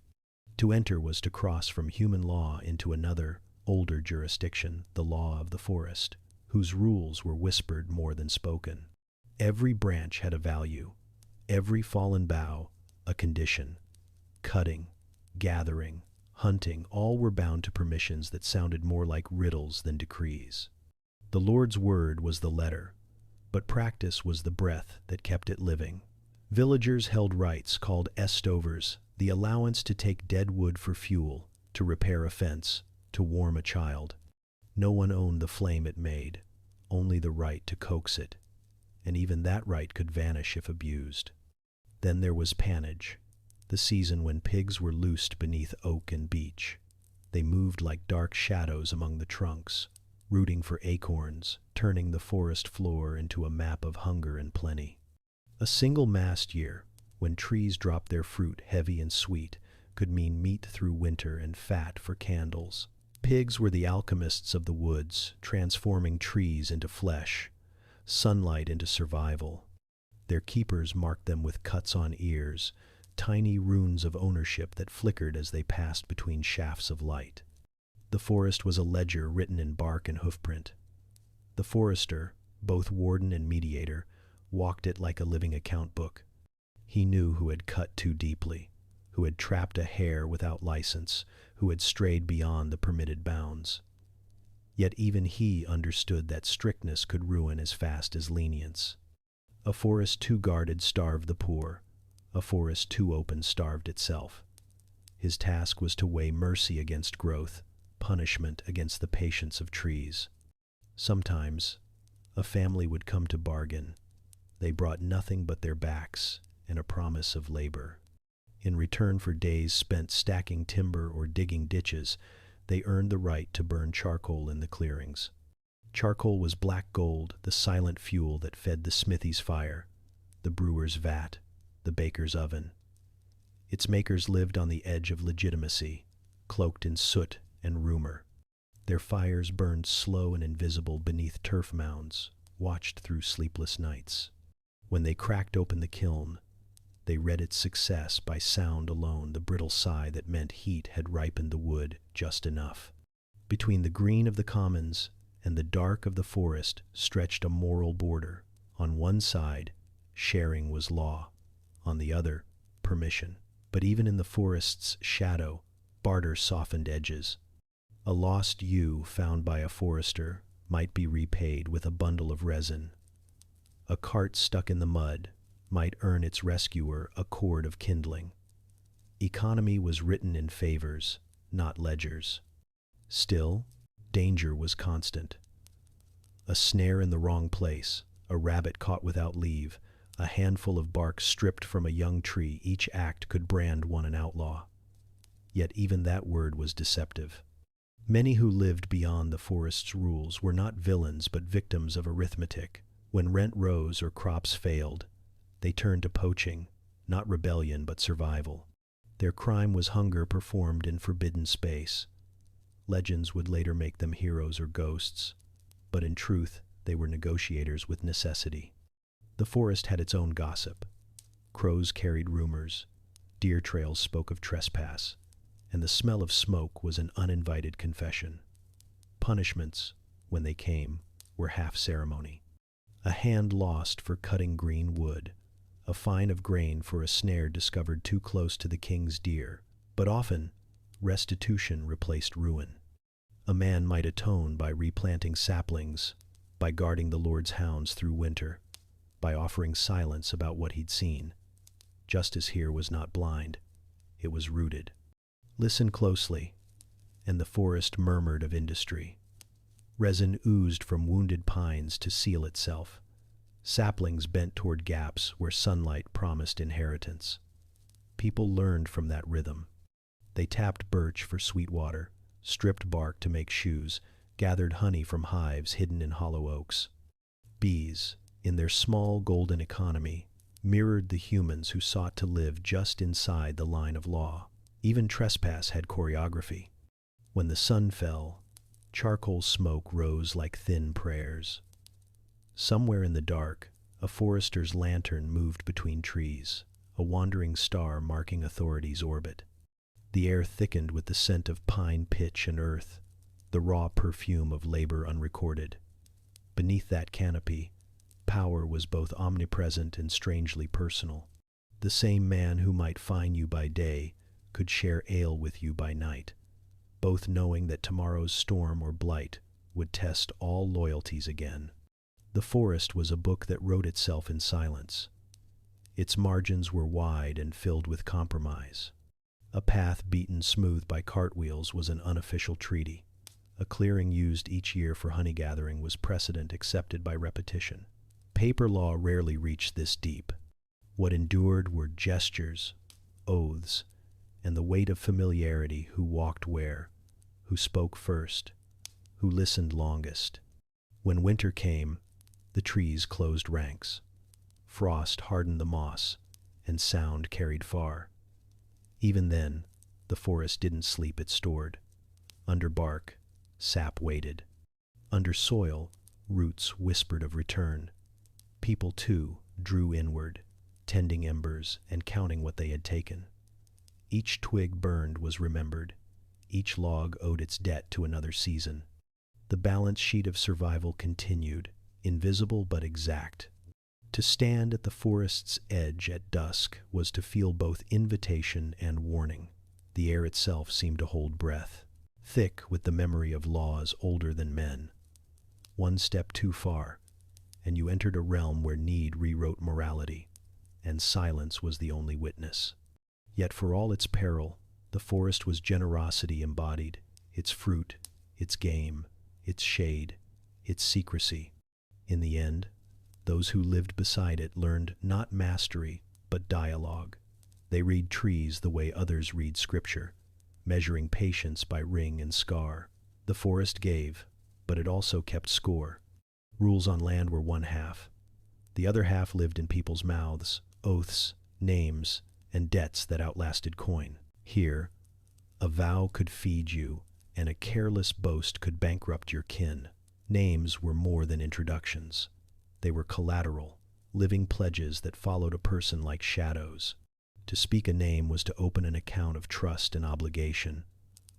To enter was to cross from human law into another, older jurisdiction, the law of the forest, whose rules were whispered more than spoken. Every branch had a value, every fallen bough a condition. Cutting, gathering, hunting, all were bound to permissions that sounded more like riddles than decrees. The Lord's word was the letter, but practice was the breath that kept it living. Villagers held rights called estovers, the allowance to take dead wood for fuel, to repair a fence, to warm a child. No one owned the flame it made, only the right to coax it, and even that right could vanish if abused. Then there was pannage, the season when pigs were loosed beneath oak and beech. They moved like dark shadows among the trunks, rooting for acorns, turning the forest floor into a map of hunger and plenty. A single mast year, when trees dropped their fruit heavy and sweet, could mean meat through winter and fat for candles. Pigs were the alchemists of the woods, transforming trees into flesh, sunlight into survival. Their keepers marked them with cuts on ears, tiny runes of ownership that flickered as they passed between shafts of light. The forest was a ledger written in bark and hoofprint. The forester, both warden and mediator, walked it like a living account book. He knew who had cut too deeply, who had trapped a hare without license, who had strayed beyond the permitted bounds. Yet even he understood that strictness could ruin as fast as lenience. A forest too guarded starved the poor. A forest too open starved itself. His task was to weigh mercy against growth, punishment against the patience of trees. Sometimes, a family would come to bargain. They brought nothing but their backs and a promise of labor. In return for days spent stacking timber or digging ditches, they earned the right to burn charcoal in the clearings. Charcoal was black gold, the silent fuel that fed the smithy's fire, the brewer's vat, the baker's oven. Its makers lived on the edge of legitimacy, cloaked in soot and rumor. Their fires burned slow and invisible beneath turf mounds, watched through sleepless nights. When they cracked open the kiln, they read its success by sound alone, the brittle sigh that meant heat had ripened the wood just enough. Between the green of the commons and the dark of the forest stretched a moral border. On one side, sharing was law. On the other, permission. But even in the forest's shadow, barter softened edges. A lost ewe found by a forester might be repaid with a bundle of resin. A cart stuck in the mud might earn its rescuer a cord of kindling. Economy was written in favors, not ledgers. Still, danger was constant. A snare in the wrong place, a rabbit caught without leave, a handful of bark stripped from a young tree, each act could brand one an outlaw. Yet even that word was deceptive. Many who lived beyond the forest's rules were not villains but victims of arithmetic. When rent rose or crops failed, they turned to poaching, not rebellion but survival. Their crime was hunger performed in forbidden space. Legends would later make them heroes or ghosts, but in truth they were negotiators with necessity. The forest had its own gossip. Crows carried rumors, deer trails spoke of trespass, and the smell of smoke was an uninvited confession. Punishments, when they came, were half ceremony. A hand lost for cutting green wood, a fine of grain for a snare discovered too close to the king's deer, but often restitution replaced ruin. A man might atone by replanting saplings, by guarding the Lord's hounds through winter, by offering silence about what he'd seen. Justice here was not blind, it was rooted. Listen closely, and the forest murmured of industry. Resin oozed from wounded pines to seal itself. Saplings bent toward gaps where sunlight promised inheritance. People learned from that rhythm. They tapped birch for sweet water, stripped bark to make shoes, gathered honey from hives hidden in hollow oaks. Bees, in their small golden economy, mirrored the humans who sought to live just inside the line of law. Even trespass had choreography. When the sun fell, charcoal smoke rose like thin prayers. Somewhere in the dark, a forester's lantern moved between trees, a wandering star marking authority's orbit. The air thickened with the scent of pine, pitch, and earth, the raw perfume of labor unrecorded. Beneath that canopy, power was both omnipresent and strangely personal. The same man who might fine you by day could share ale with you by night, both knowing that tomorrow's storm or blight would test all loyalties again. The forest was a book that wrote itself in silence. Its margins were wide and filled with compromise. A path beaten smooth by cartwheels was an unofficial treaty. A clearing used each year for honey gathering was precedent accepted by repetition. Paper law rarely reached this deep. What endured were gestures, oaths, and the weight of familiarity, who walked where, who spoke first, who listened longest. When winter came, the trees closed ranks. Frost hardened the moss, and sound carried far. Even then, the forest didn't sleep, it stored. Under bark, sap waited. Under soil, roots whispered of return. People, too, drew inward, tending embers and counting what they had taken. Each twig burned was remembered. Each log owed its debt to another season. The balance sheet of survival continued, invisible but exact. To stand at the forest's edge at dusk was to feel both invitation and warning. The air itself seemed to hold breath, thick with the memory of laws older than men. One step too far, and you entered a realm where need rewrote morality, and silence was the only witness. Yet for all its peril, the forest was generosity embodied, its fruit, its game, its shade, its secrecy. In the end, those who lived beside it learned not mastery, but dialogue. They read trees the way others read scripture, measuring patience by ring and scar. The forest gave, but it also kept score. Rules on land were one half. The other half lived in people's mouths, oaths, names, and debts that outlasted coin. Here, a vow could feed you, and a careless boast could bankrupt your kin. Names were more than introductions. They were collateral, living pledges that followed a person like shadows. To speak a name was to open an account of trust and obligation,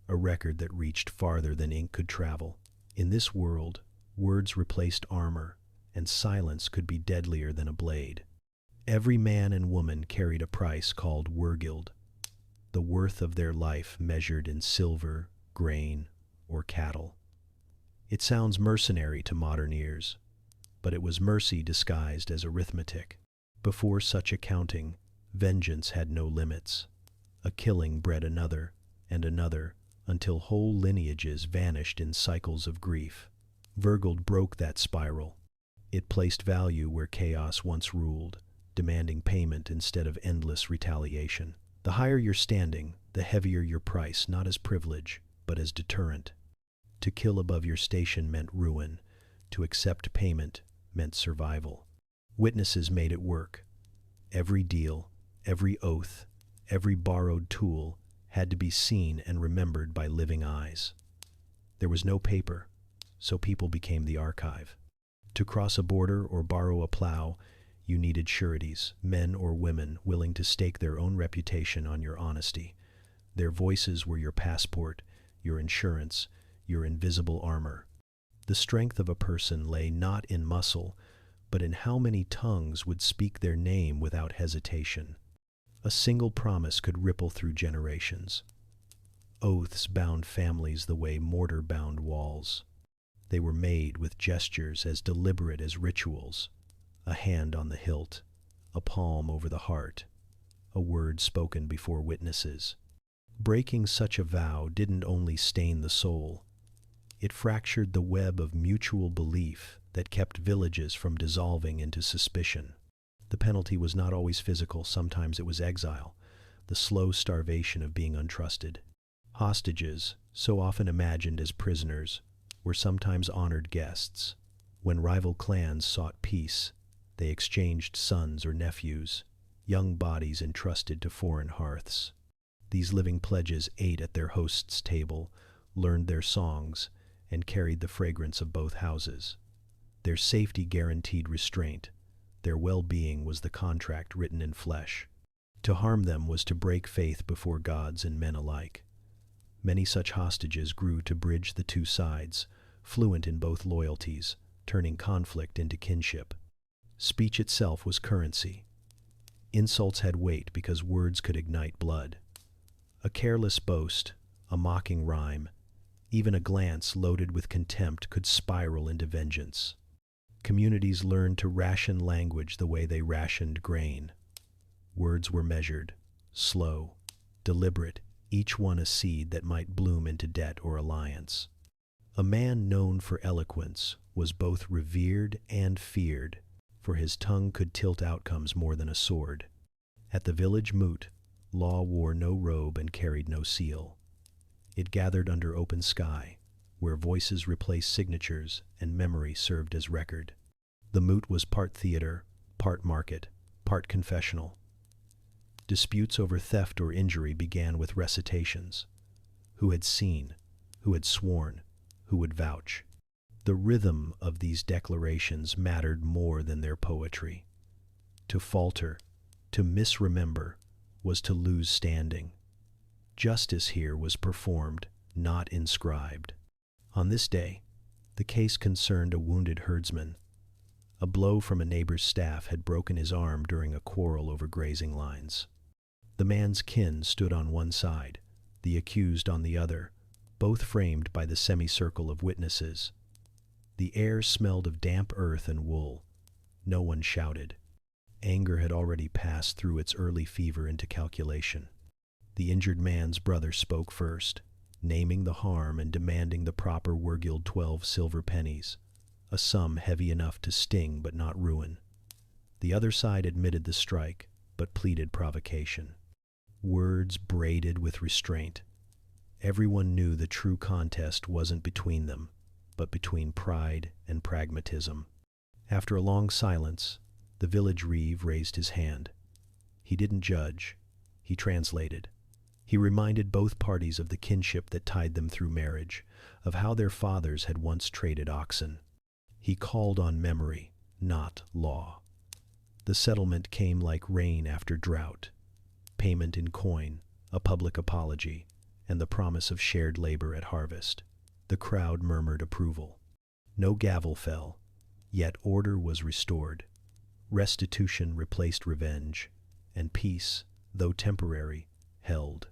a record that reached farther than ink could travel. In this world, words replaced armor, and silence could be deadlier than a blade. Every man and woman carried a price called wergild, the worth of their life measured in silver, grain, or cattle. It sounds mercenary to modern ears, but it was mercy disguised as arithmetic. Before such accounting, vengeance had no limits. A killing bred another, and another, until whole lineages vanished in cycles of grief. Wergild broke that spiral. It placed value where chaos once ruled, demanding payment instead of endless retaliation. The higher your standing, the heavier your price, not as privilege, but as deterrent. To kill above your station meant ruin. To accept payment meant survival. Witnesses made it work. Every deal, every oath, every borrowed tool had to be seen and remembered by living eyes. There was no paper, so people became the archive. To cross a border or borrow a plow, you needed sureties, men or women willing to stake their own reputation on your honesty. Their voices were your passport, your insurance, your invisible armor. The strength of a person lay not in muscle, but in how many tongues would speak their name without hesitation. A single promise could ripple through generations. Oaths bound families the way mortar bound walls. They were made with gestures as deliberate as rituals. A hand on the hilt, a palm over the heart, a word spoken before witnesses. Breaking such a vow didn't only stain the soul, it fractured the web of mutual belief that kept villages from dissolving into suspicion. The penalty was not always physical, sometimes it was exile, the slow starvation of being untrusted. Hostages, so often imagined as prisoners, were sometimes honored guests. When rival clans sought peace, they exchanged sons or nephews, young bodies entrusted to foreign hearths. These living pledges ate at their host's table, learned their songs, and carried the fragrance of both houses. Their safety guaranteed restraint. Their well-being was the contract written in flesh. To harm them was to break faith before gods and men alike. Many such hostages grew to bridge the two sides, fluent in both loyalties, turning conflict into kinship. Speech itself was currency. Insults had weight because words could ignite blood. A careless boast, a mocking rhyme, even a glance loaded with contempt could spiral into vengeance. Communities learned to ration language the way they rationed grain. Words were measured, slow, deliberate, each one a seed that might bloom into debt or alliance. A man known for eloquence was both revered and feared, for his tongue could tilt outcomes more than a sword. At the village moot, Law wore no robe and carried no seal. It gathered under open sky, where voices replaced signatures and memory served as record. The moot was part theater, part market, part confessional. Disputes over theft or injury began with recitations. Who had seen? Who had sworn? Who would vouch? The rhythm of these declarations mattered more than their poetry. To falter, to misremember, was to lose standing. Justice here was performed, not inscribed. On this day, the case concerned a wounded herdsman. A blow from a neighbor's staff had broken his arm during a quarrel over grazing lines. The man's kin stood on one side, the accused on the other, both framed by the semicircle of witnesses. The air smelled of damp earth and wool. No one shouted. Anger had already passed through its early fever into calculation. The injured man's brother spoke first, naming the harm and demanding the proper Wergild 12 silver pennies, a sum heavy enough to sting but not ruin. The other side admitted the strike, but pleaded provocation. Words braided with restraint. Everyone knew the true contest wasn't between them, but between pride and pragmatism. After a long silence, the village reeve raised his hand. He didn't judge. He translated. He reminded both parties of the kinship that tied them through marriage, of how their fathers had once traded oxen. He called on memory, not law. The settlement came like rain after drought. Payment in coin, a public apology, and the promise of shared labor at harvest. The crowd murmured approval. No gavel fell, yet order was restored. Restitution replaced revenge, and peace, though temporary, held.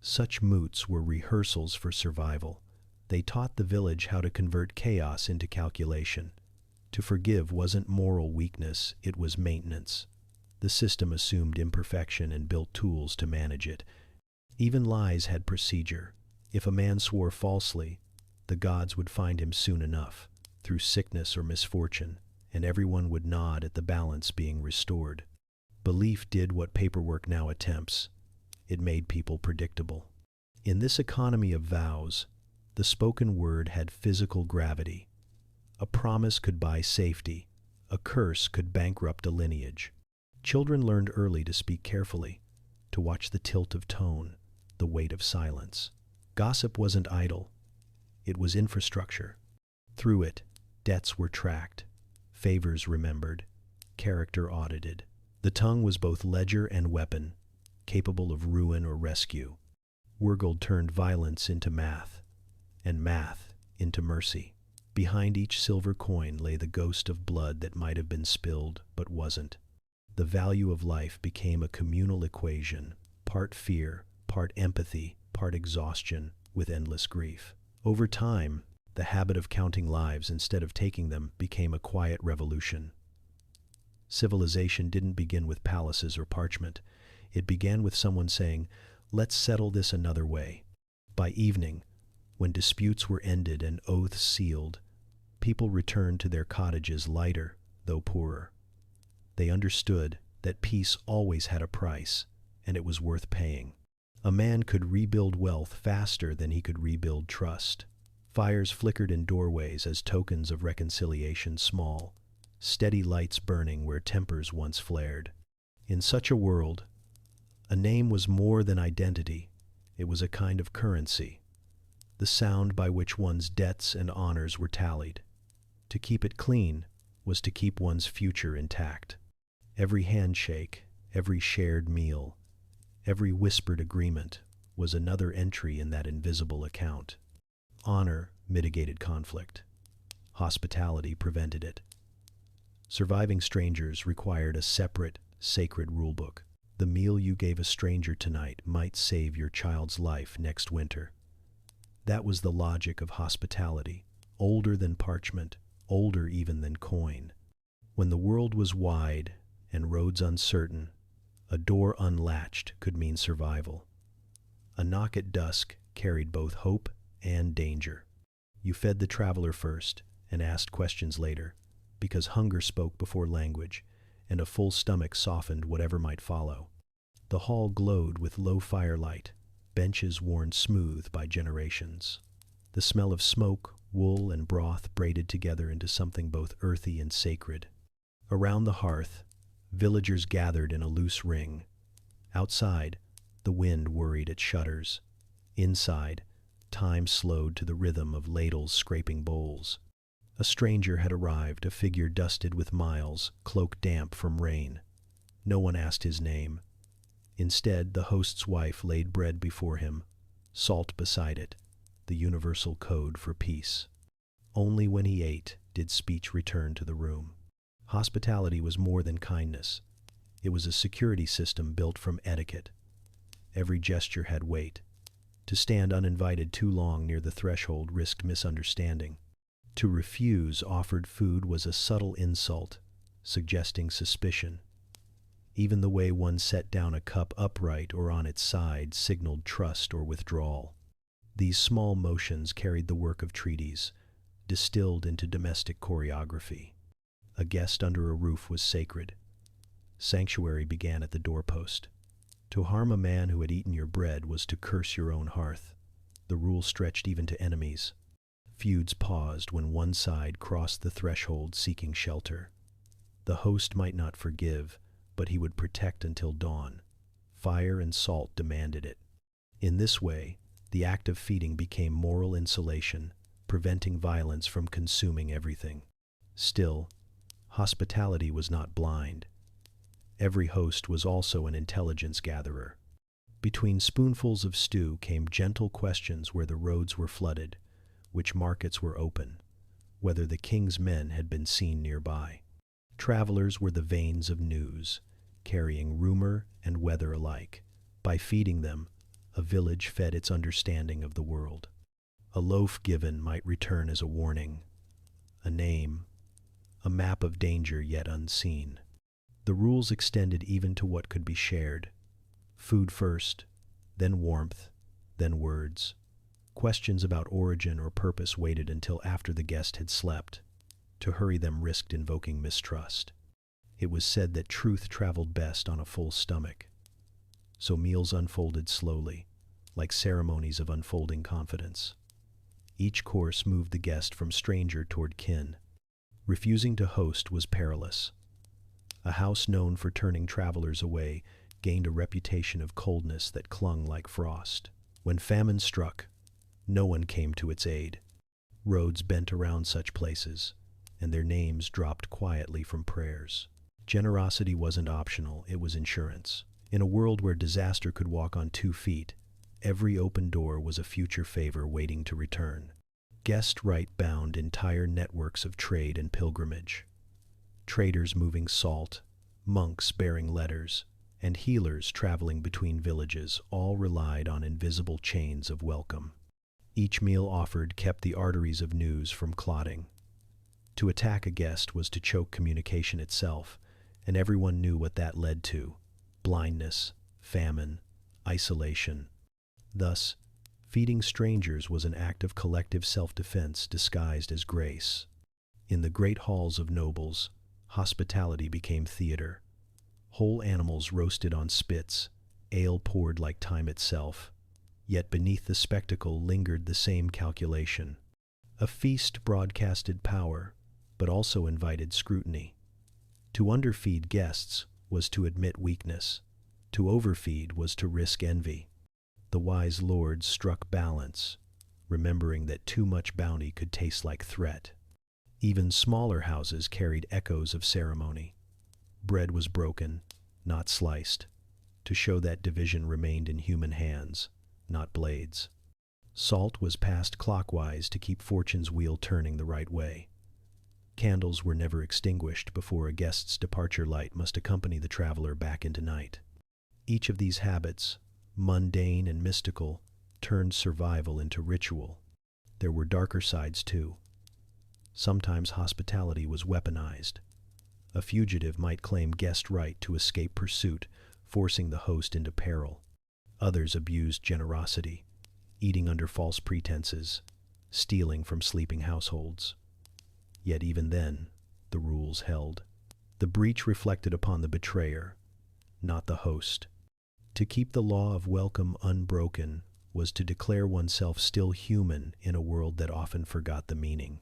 Such moots were rehearsals for survival. They taught the village how to convert chaos into calculation. To forgive wasn't moral weakness, it was maintenance. The system assumed imperfection and built tools to manage it. Even lies had procedure. If a man swore falsely, the gods would find him soon enough, through sickness or misfortune, and everyone would nod at the balance being restored. Belief did what paperwork now attempts. It made people predictable. In this economy of vows, the spoken word had physical gravity. A promise could buy safety. A curse could bankrupt a lineage. Children learned early to speak carefully, to watch the tilt of tone, the weight of silence. Gossip wasn't idle. It was infrastructure. Through it, debts were tracked, favors remembered, character audited. The tongue was both ledger and weapon, capable of ruin or rescue. Wergild turned violence into math, and math into mercy. Behind each silver coin lay the ghost of blood that might have been spilled but wasn't. The value of life became a communal equation, part fear, part empathy, part exhaustion, with endless grief. Over time, the habit of counting lives instead of taking them became a quiet revolution. Civilization didn't begin with palaces or parchment. It began with someone saying, "Let's settle this another way." By evening, when disputes were ended and oaths sealed, people returned to their cottages lighter, though poorer. They understood that peace always had a price, and it was worth paying. A man could rebuild wealth faster than he could rebuild trust. Fires flickered in doorways as tokens of reconciliation small, steady lights burning where tempers once flared. In such a world, a name was more than identity. It was a kind of currency, the sound by which one's debts and honors were tallied. To keep it clean was to keep one's future intact. Every handshake, every shared meal, every whispered agreement was another entry in that invisible account. Honor mitigated conflict. Hospitality prevented it. Surviving strangers required a separate, sacred rulebook. The meal you gave a stranger tonight might save your child's life next winter. That was the logic of hospitality, older than parchment, older even than coin. When the world was wide and roads uncertain, a door unlatched could mean survival. A knock at dusk carried both hope and danger. You fed the traveler first and asked questions later, because hunger spoke before language, and a full stomach softened whatever might follow. The hall glowed with low firelight, benches worn smooth by generations. The smell of smoke, wool, and broth braided together into something both earthy and sacred. Around the hearth, villagers gathered in a loose ring. Outside, the wind worried at shutters. Inside, time slowed to the rhythm of ladles scraping bowls. A stranger had arrived, a figure dusted with miles, cloak damp from rain. No one asked his name. Instead, the host's wife laid bread before him, salt beside it, the universal code for peace. Only when he ate did speech return to the room. Hospitality was more than kindness. It was a security system built from etiquette. Every gesture had weight. To stand uninvited too long near the threshold risked misunderstanding. To refuse offered food was a subtle insult, suggesting suspicion. Even the way one set down a cup upright or on its side signaled trust or withdrawal. These small motions carried the work of treaties, distilled into domestic choreography. A guest under a roof was sacred. Sanctuary began at the doorpost. To harm a man who had eaten your bread was to curse your own hearth. The rule stretched even to enemies. Feuds paused when one side crossed the threshold seeking shelter. The host might not forgive, but he would protect until dawn. Fire and salt demanded it. In this way, the act of feeding became moral insulation, preventing violence from consuming everything. Still, hospitality was not blind. Every host was also an intelligence gatherer. Between spoonfuls of stew came gentle questions where the roads were flooded, which markets were open, whether the king's men had been seen nearby. Travelers were the veins of news, carrying rumor and weather alike. By feeding them, a village fed its understanding of the world. A loaf given might return as a warning, a name, a map of danger yet unseen. The rules extended even to what could be shared. Food first, then warmth, then words. Questions about origin or purpose waited until after the guest had slept. To hurry them risked invoking mistrust. It was said that truth traveled best on a full stomach. So meals unfolded slowly, like ceremonies of unfolding confidence. Each course moved the guest from stranger toward kin. Refusing to host was perilous. A house known for turning travelers away gained a reputation of coldness that clung like frost. When famine struck, no one came to its aid. Roads bent around such places, and their names dropped quietly from prayers. Generosity wasn't optional, it was insurance. In a world where disaster could walk on 2 feet, every open door was a future favor waiting to return. Guest right bound entire networks of trade and pilgrimage. Traders moving salt, monks bearing letters, and healers traveling between villages all relied on invisible chains of welcome. Each meal offered kept the arteries of news from clotting. To attack a guest was to choke communication itself, and everyone knew what that led to: blindness, famine, isolation. Thus, feeding strangers was an act of collective self-defense disguised as grace. In the great halls of nobles, hospitality became theater. Whole animals roasted on spits, ale poured like time itself. Yet beneath the spectacle lingered the same calculation. A feast broadcasted power, but also invited scrutiny. To underfeed guests was to admit weakness. To overfeed was to risk envy. The wise lords struck balance, remembering that too much bounty could taste like threat. Even smaller houses carried echoes of ceremony. Bread was broken, not sliced, to show that division remained in human hands, not blades. Salt was passed clockwise to keep fortune's wheel turning the right way. Candles were never extinguished before a guest's departure. Light must accompany the traveler back into night. Each of these habits, mundane and mystical, turned survival into ritual. There were darker sides too. Sometimes hospitality was weaponized. A fugitive might claim guest right to escape pursuit, forcing the host into peril. Others abused generosity, eating under false pretenses, stealing from sleeping households. Yet even then, the rules held. The breach reflected upon the betrayer, not the host. To keep the law of welcome unbroken was to declare oneself still human in a world that often forgot the meaning.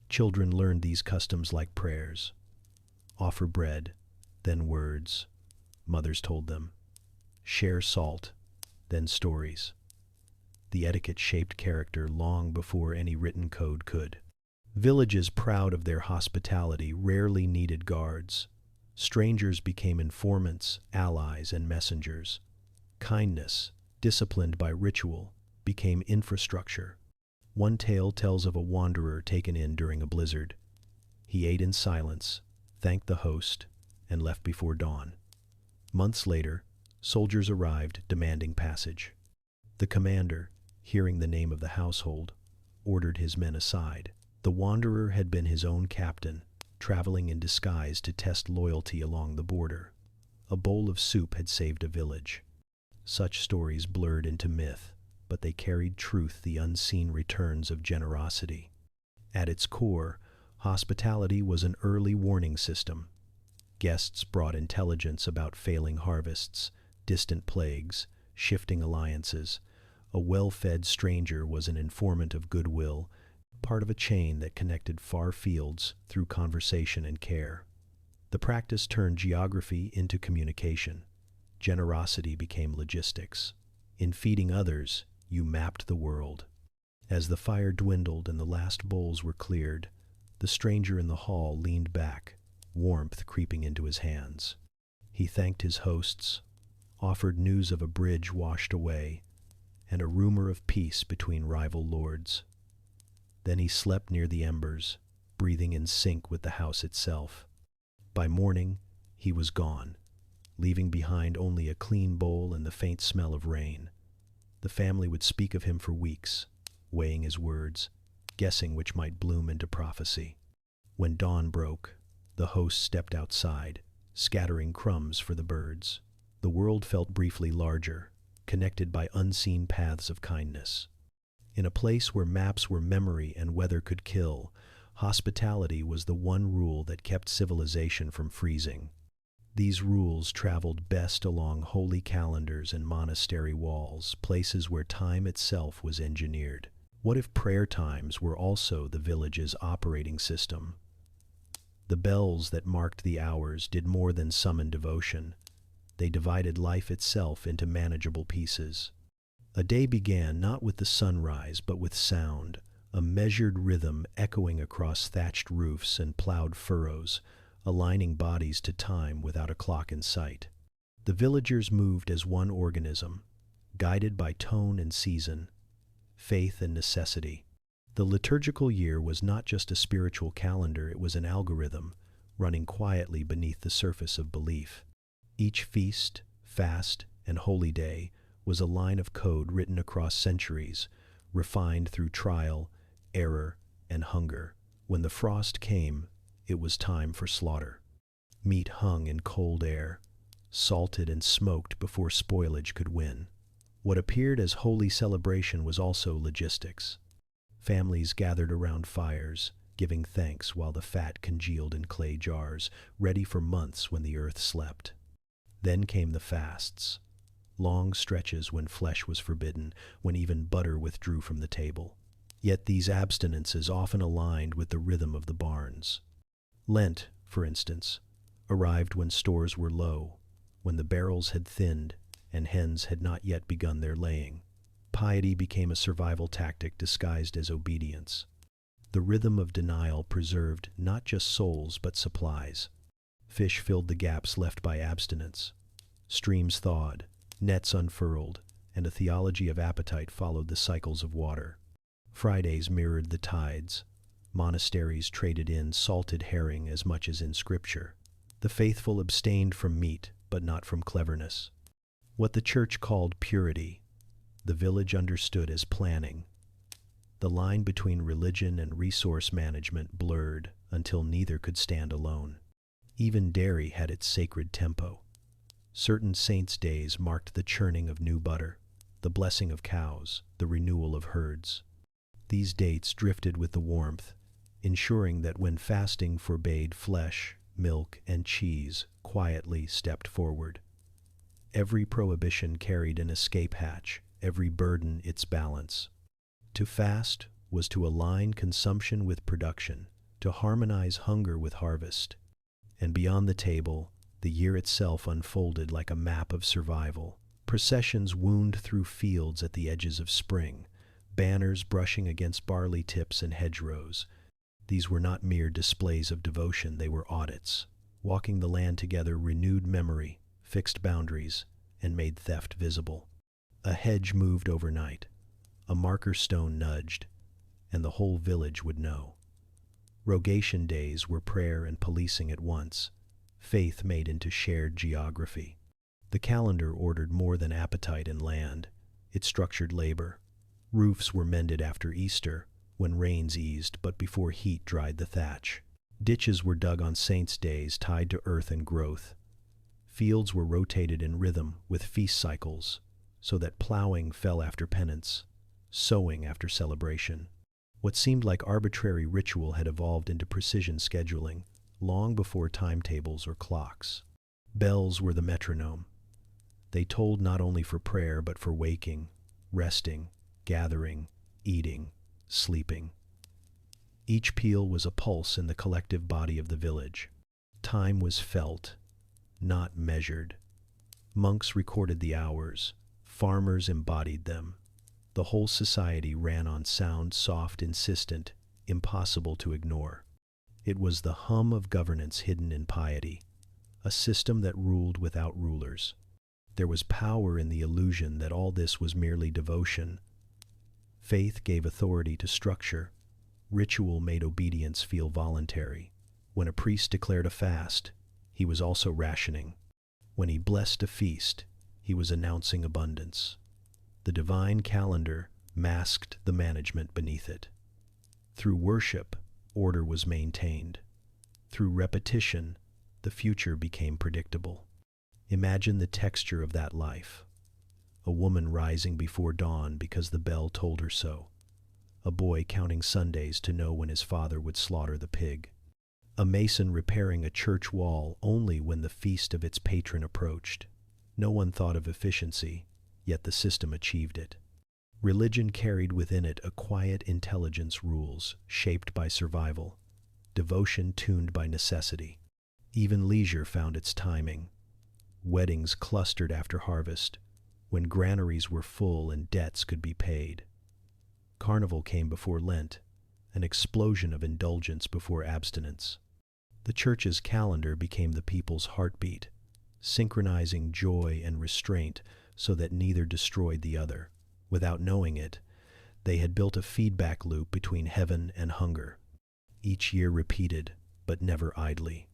Children learned these customs like prayers. Offer bread, then words, mothers told them. Share salt, then stories. The etiquette shaped character long before any written code could. Villages proud of their hospitality rarely needed guards. Strangers became informants, allies, and messengers. Kindness, disciplined by ritual, became infrastructure. One tale tells of a wanderer taken in during a blizzard. He ate in silence, thanked the host, and left before dawn. Months later, soldiers arrived demanding passage. The commander, hearing the name of the household, ordered his men aside. The wanderer had been his own captain, traveling in disguise to test loyalty along the border. A bowl of soup had saved a village. Such stories blurred into myth, but they carried truth, the unseen returns of generosity. At its core, hospitality was an early warning system. Guests brought intelligence about failing harvests, distant plagues, shifting alliances. A well-fed stranger was an informant of goodwill, part of a chain that connected far fields through conversation and care. The practice turned geography into communication. Generosity became logistics. In feeding others, you mapped the world. As the fire dwindled and the last bowls were cleared, the stranger in the hall leaned back, warmth creeping into his hands. He thanked his hosts, offered news of a bridge washed away, and a rumor of peace between rival lords. Then he slept near the embers, breathing in sync with the house itself. By morning, he was gone, leaving behind only a clean bowl and the faint smell of rain. The family would speak of him for weeks, weighing his words, guessing which might bloom into prophecy. When dawn broke, the host stepped outside, scattering crumbs for the birds. The world felt briefly larger, connected by unseen paths of kindness. In a place where maps were memory and weather could kill, hospitality was the one rule that kept civilization from freezing. These rules traveled best along holy calendars and monastery walls, places where time itself was engineered. What if prayer times were also the village's operating system? The bells that marked the hours did more than summon devotion. They divided life itself into manageable pieces. A day began not with the sunrise but with sound, a measured rhythm echoing across thatched roofs and plowed furrows, aligning bodies to time without a clock in sight. The villagers moved as one organism, guided by tone and season, faith and necessity. The liturgical year was not just a spiritual calendar, it was an algorithm, running quietly beneath the surface of belief. Each feast, fast, and holy day was a line of code written across centuries, refined through trial, error, and hunger. When the frost came, it was time for slaughter. Meat hung in cold air, salted and smoked before spoilage could win. What appeared as holy celebration was also logistics. Families gathered around fires, giving thanks while the fat congealed in clay jars, ready for months when the earth slept. Then came the fasts, long stretches when flesh was forbidden, when even butter withdrew from the table. Yet these abstinences often aligned with the rhythm of the barns. Lent, for instance, arrived when stores were low, when the barrels had thinned and hens had not yet begun their laying. Piety became a survival tactic disguised as obedience. The rhythm of denial preserved not just souls but supplies. Fish filled the gaps left by abstinence. Streams thawed, nets unfurled, and a theology of appetite followed the cycles of water. Fridays mirrored the tides. Monasteries traded in salted herring as much as in scripture. The faithful abstained from meat, but not from cleverness. What the church called purity, the village understood as planning. The line between religion and resource management blurred until neither could stand alone. Even dairy had its sacred tempo. Certain saints' days marked the churning of new butter, the blessing of cows, the renewal of herds. These dates drifted with the warmth, ensuring that when fasting forbade flesh, milk, and cheese quietly stepped forward. Every prohibition carried an escape hatch, every burden its balance. To fast was to align consumption with production, to harmonize hunger with harvest. And beyond the table, the year itself unfolded like a map of survival. Processions wound through fields at the edges of spring, banners brushing against barley tips and hedgerows. These were not mere displays of devotion, they were audits. Walking the land together renewed memory, fixed boundaries, and made theft visible. A hedge moved overnight, a marker stone nudged, and the whole village would know. Rogation days were prayer and policing at once, faith made into shared geography. The calendar ordered more than appetite and land. It structured labor. Roofs were mended after Easter, when rains eased but before heat dried the thatch. Ditches were dug on saints' days tied to earth and growth. Fields were rotated in rhythm with feast cycles, so that plowing fell after penance, sowing after celebration. What seemed like arbitrary ritual had evolved into precision scheduling, long before timetables or clocks. Bells were the metronome. They tolled not only for prayer but for waking, resting, gathering, eating, sleeping. Each peal was a pulse in the collective body of the village. Time was felt, not measured. Monks recorded the hours, farmers embodied them. The whole society ran on sound, soft, insistent, impossible to ignore. It was the hum of governance hidden in piety, a system that ruled without rulers. There was power in the illusion that all this was merely devotion. Faith gave authority to structure. Ritual made obedience feel voluntary. When a priest declared a fast, he was also rationing. When he blessed a feast, he was announcing abundance. The divine calendar masked the management beneath it. Through worship, order was maintained. Through repetition, the future became predictable. Imagine the texture of that life. A woman rising before dawn because the bell told her so. A boy counting Sundays to know when his father would slaughter the pig. A mason repairing a church wall only when the feast of its patron approached. No one thought of efficiency, yet the system achieved it. Religion carried within it a quiet intelligence, rules shaped by survival, devotion tuned by necessity. Even leisure found its timing. Weddings clustered after harvest, when granaries were full and debts could be paid. Carnival came before Lent, an explosion of indulgence before abstinence. The church's calendar became the people's heartbeat, synchronizing joy and restraint so that neither destroyed the other. Without knowing it, they had built a feedback loop between heaven and hunger. Each year repeated, but never idly.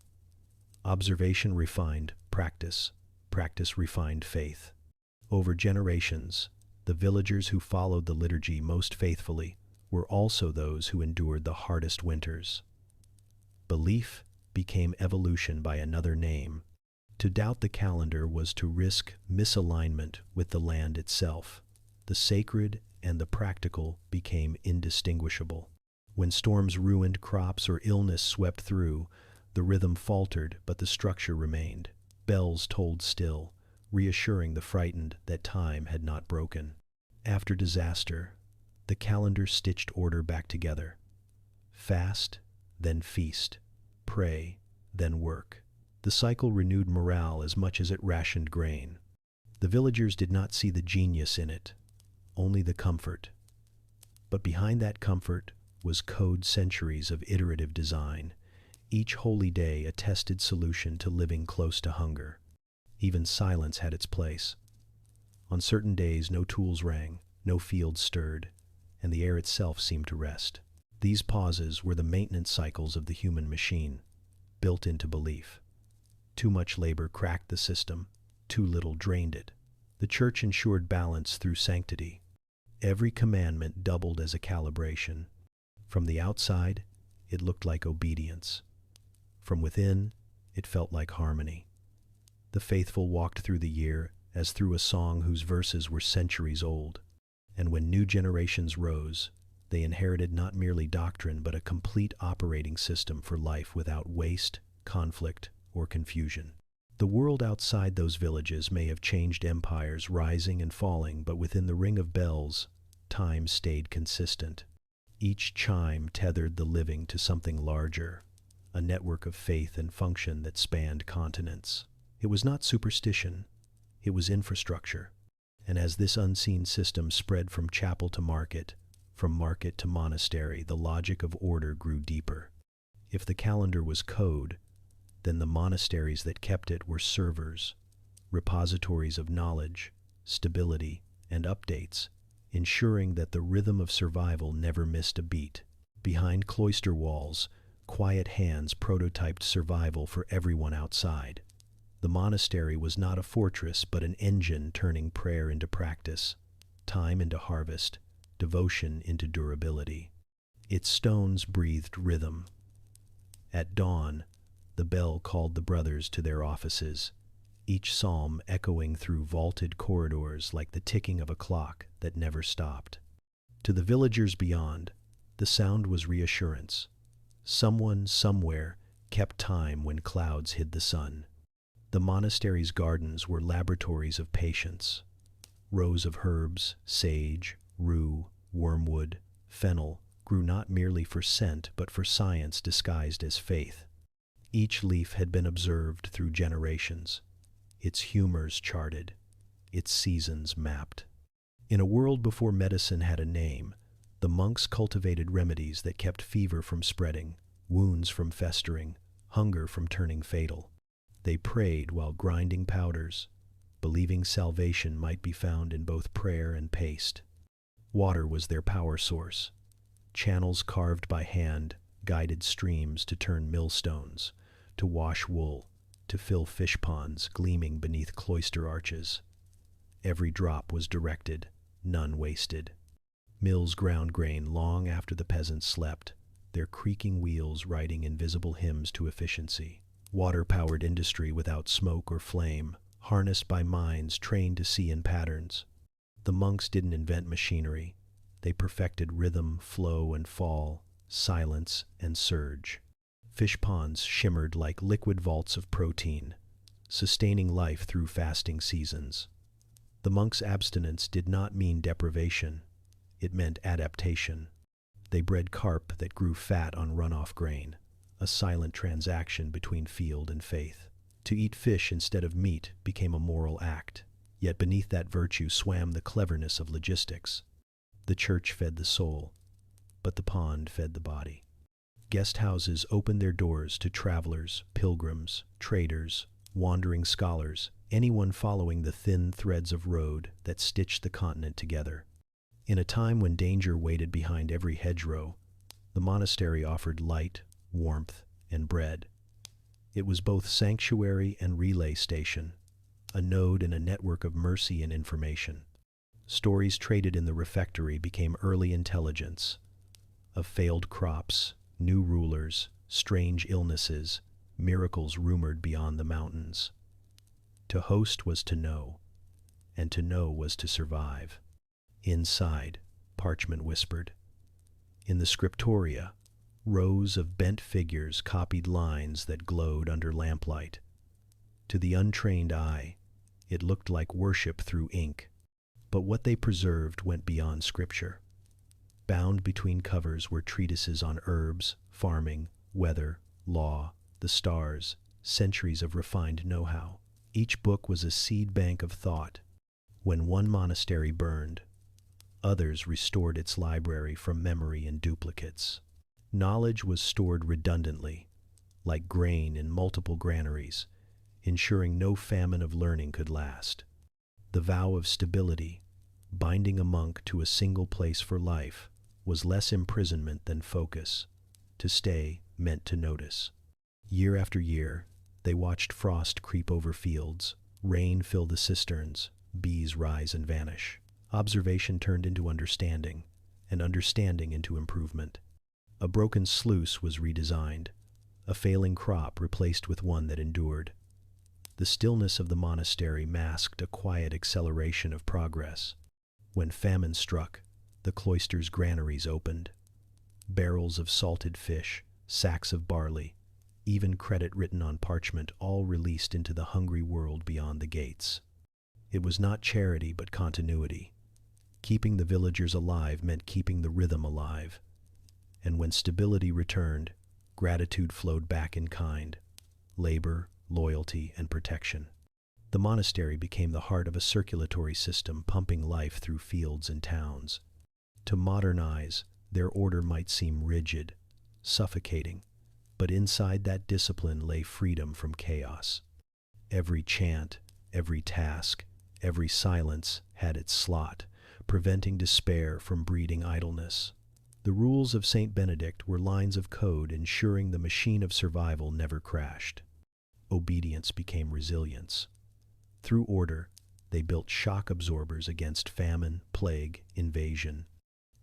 Observation refined practice, practice refined faith. Over generations, the villagers who followed the liturgy most faithfully were also those who endured the hardest winters. Belief became evolution by another name. To doubt the calendar was to risk misalignment with the land itself. The sacred and the practical became indistinguishable. When storms ruined crops or illness swept through, the rhythm faltered, but the structure remained. Bells tolled still, reassuring the frightened that time had not broken. After disaster, the calendar stitched order back together. Fast, then feast. Pray, then work. The cycle renewed morale as much as it rationed grain. The villagers did not see the genius in it, only the comfort. But behind that comfort was code centuries of iterative design. Each holy day a tested solution to living close to hunger. Even silence had its place. On certain days no tools rang, no fields stirred, and the air itself seemed to rest. These pauses were the maintenance cycles of the human machine, built into belief. Too much labor cracked the system, too little drained it. The church ensured balance through sanctity. Every commandment doubled as a calibration. From the outside, it looked like obedience. From within, it felt like harmony. The faithful walked through the year as through a song whose verses were centuries old. And when new generations rose, they inherited not merely doctrine but a complete operating system for life without waste, conflict, or confusion. The world outside those villages may have changed, empires rising and falling, but within the ring of bells, time stayed consistent. Each chime tethered the living to something larger, a network of faith and function that spanned continents. It was not superstition, it was infrastructure. And as this unseen system spread from chapel to market, from market to monastery, the logic of order grew deeper. If the calendar was code, then the monasteries that kept it were servers, repositories of knowledge, stability, and updates, ensuring that the rhythm of survival never missed a beat. Behind cloister walls, quiet hands prototyped survival for everyone outside. The monastery was not a fortress, but an engine turning prayer into practice, time into harvest, devotion into durability. Its stones breathed rhythm. At dawn, the bell called the brothers to their offices, each psalm echoing through vaulted corridors like the ticking of a clock that never stopped. To the villagers beyond, the sound was reassurance. Someone, somewhere, kept time when clouds hid the sun. The monastery's gardens were laboratories of patience. Rows of herbs, sage, rue, wormwood, fennel, grew not merely for scent but for science disguised as faith. Each leaf had been observed through generations, its humors charted, its seasons mapped. In a world before medicine had a name, the monks cultivated remedies that kept fever from spreading, wounds from festering, hunger from turning fatal. They prayed while grinding powders, believing salvation might be found in both prayer and paste. Water was their power source. Channels carved by hand guided streams to turn millstones, to wash wool, to fill fish ponds gleaming beneath cloister arches. Every drop was directed, none wasted. Mills ground grain long after the peasants slept, their creaking wheels writing invisible hymns to efficiency. Water-powered industry without smoke or flame, harnessed by minds trained to see in patterns. The monks didn't invent machinery. They perfected rhythm, flow and fall, silence and surge. Fish ponds shimmered like liquid vaults of protein, sustaining life through fasting seasons. The monks' abstinence did not mean deprivation. It meant adaptation. They bred carp that grew fat on runoff grain, a silent transaction between field and faith. To eat fish instead of meat became a moral act, yet beneath that virtue swam the cleverness of logistics. The church fed the soul, but the pond fed the body. Guest houses opened their doors to travelers, pilgrims, traders, wandering scholars, anyone following the thin threads of road that stitched the continent together. In a time when danger waited behind every hedgerow, the monastery offered light, warmth, and bread. It was both sanctuary and relay station, a node in a network of mercy and information. Stories traded in the refectory became early intelligence of failed crops, new rulers, strange illnesses, miracles rumored beyond the mountains. To host was to know, and to know was to survive. Inside, parchment whispered. In the scriptoria, rows of bent figures copied lines that glowed under lamplight. To the untrained eye, it looked like worship through ink. But what they preserved went beyond scripture. Bound between covers were treatises on herbs, farming, weather, law, the stars, centuries of refined know-how. Each book was a seed bank of thought. When one monastery burned, others restored its library from memory and duplicates. Knowledge was stored redundantly, like grain in multiple granaries, ensuring no famine of learning could last. The vow of stability, binding a monk to a single place for life, was less imprisonment than focus. To stay meant to notice. Year after year, they watched frost creep over fields, rain fill the cisterns, bees rise and vanish. Observation turned into understanding, and understanding into improvement. A broken sluice was redesigned, a failing crop replaced with one that endured. The stillness of the monastery masked a quiet acceleration of progress. When famine struck, the cloister's granaries opened. Barrels of salted fish, sacks of barley, even credit written on parchment, all released into the hungry world beyond the gates. It was not charity but continuity. Keeping the villagers alive meant keeping the rhythm alive. And when stability returned, gratitude flowed back in kind, labor, loyalty, and protection. The monastery became the heart of a circulatory system pumping life through fields and towns. To modernize, their order might seem rigid, suffocating, but inside that discipline lay freedom from chaos. Every chant, every task, every silence had its slot, preventing despair from breeding idleness. The rules of Saint Benedict were lines of code ensuring the machine of survival never crashed. Obedience became resilience. Through order, they built shock absorbers against famine, plague, invasion.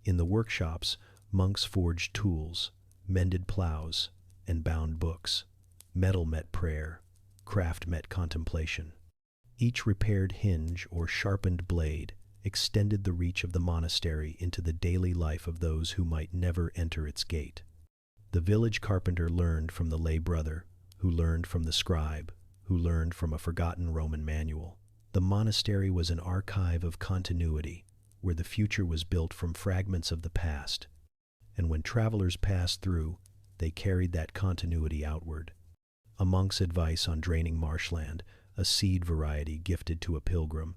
In the workshops, monks forged tools, mended plows, and bound books. Metal met prayer, craft met contemplation. Each repaired hinge or sharpened blade extended the reach of the monastery into the daily life of those who might never enter its gate. The village carpenter learned from the lay brother, who learned from the scribe, who learned from a forgotten Roman manual. The monastery was an archive of continuity, where the future was built from fragments of the past. And when travelers passed through, they carried that continuity outward. A monk's advice on draining marshland, a seed variety gifted to a pilgrim,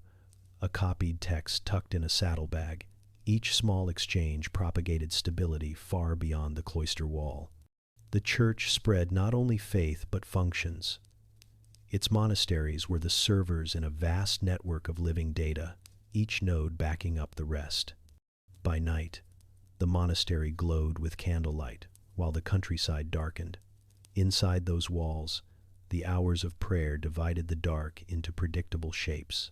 a copied text tucked in a saddlebag, each small exchange propagated stability far beyond the cloister wall. The church spread not only faith but functions. Its monasteries were the servers in a vast network of living data, each node backing up the rest. By night, the monastery glowed with candlelight, while the countryside darkened. Inside those walls, the hours of prayer divided the dark into predictable shapes.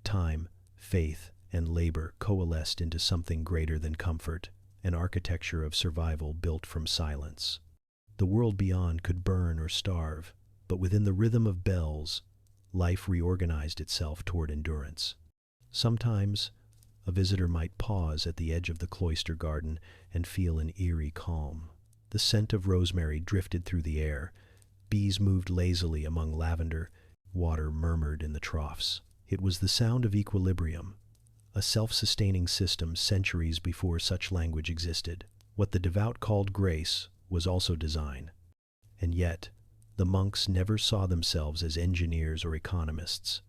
Time, faith, and labor coalesced into something greater than comfort, an architecture of survival built from silence. The world beyond could burn or starve, but within the rhythm of bells, life reorganized itself toward endurance. Sometimes, a visitor might pause at the edge of the cloister garden and feel an eerie calm. The scent of rosemary drifted through the air, bees moved lazily among lavender, water murmured in the troughs. It was the sound of equilibrium, a self-sustaining system centuries before such language existed. What the devout called grace was also design. And yet, the monks never saw themselves as engineers or economists.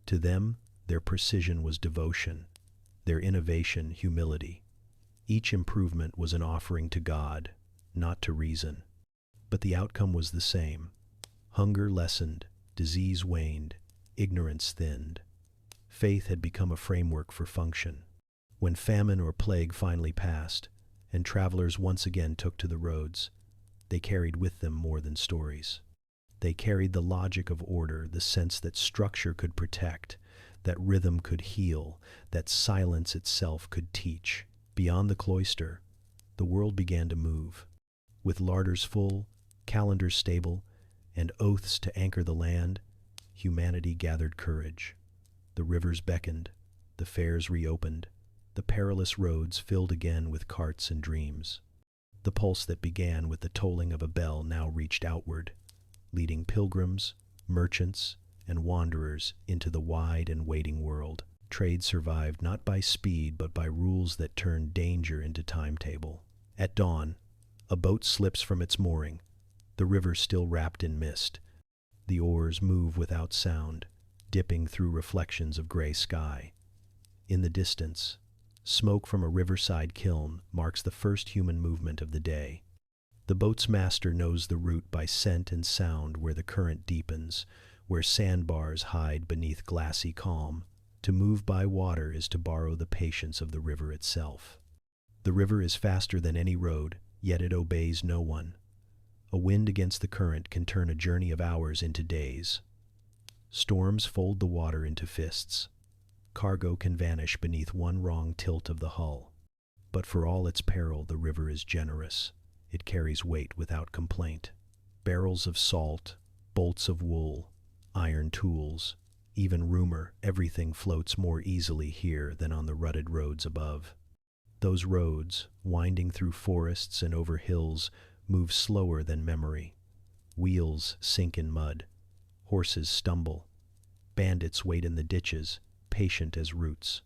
To them, their precision was devotion, their innovation humility. Each improvement was an offering to God, not to reason. But the outcome was the same. Hunger lessened, disease waned, ignorance thinned. Faith had become a framework for function. When famine or plague finally passed, and travelers once again took to the roads, they carried with them more than stories. They carried the logic of order, the sense that structure could protect, that rhythm could heal, that silence itself could teach. Beyond the cloister, the world began to move. With larders full, calendars stable, and oaths to anchor the land, humanity gathered courage. The rivers beckoned, the fairs reopened, the perilous roads filled again with carts and dreams. The pulse that began with the tolling of a bell now reached outward, leading pilgrims, merchants, and wanderers into the wide and waiting world. Trade survived not by speed but by rules that turned danger into timetable. At dawn, a boat slips from its mooring, the river still wrapped in mist. The oars move without sound, dipping through reflections of gray sky. In the distance, smoke from a riverside kiln marks the first human movement of the day. The boat's master knows the route by scent and sound where the current deepens, where sandbars hide beneath glassy calm. To move by water is to borrow the patience of the river itself. The river is faster than any road, yet it obeys no one. A wind against the current can turn a journey of hours into days. Storms fold the water into fists. Cargo can vanish beneath one wrong tilt of the hull. But for all its peril, the river is generous. It carries weight without complaint. Barrels of salt, bolts of wool, iron tools, even rumor, everything floats more easily here than on the rutted roads above. Those roads, winding through forests and over hills, move slower than memory. Wheels sink in mud. Horses stumble. Bandits wait in the ditches, patient as roots.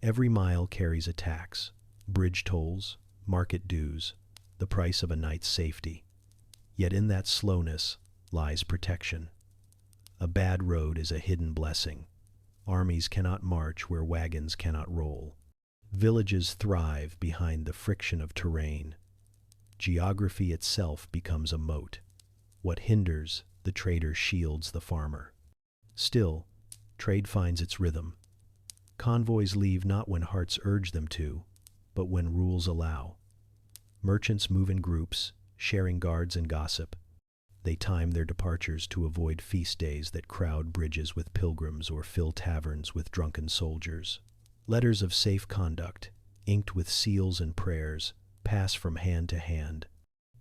Every mile carries a tax, bridge tolls, market dues, the price of a night's safety. Yet in that slowness lies protection. A bad road is a hidden blessing. Armies cannot march where wagons cannot roll. Villages thrive behind the friction of terrain. Geography itself becomes a moat. What hinders the trader shields the farmer. Still, trade finds its rhythm. Convoys leave not when hearts urge them to, but when rules allow. Merchants move in groups, sharing guards and gossip. They time their departures to avoid feast days that crowd bridges with pilgrims or fill taverns with drunken soldiers. Letters of safe conduct, inked with seals and prayers, pass from hand to hand.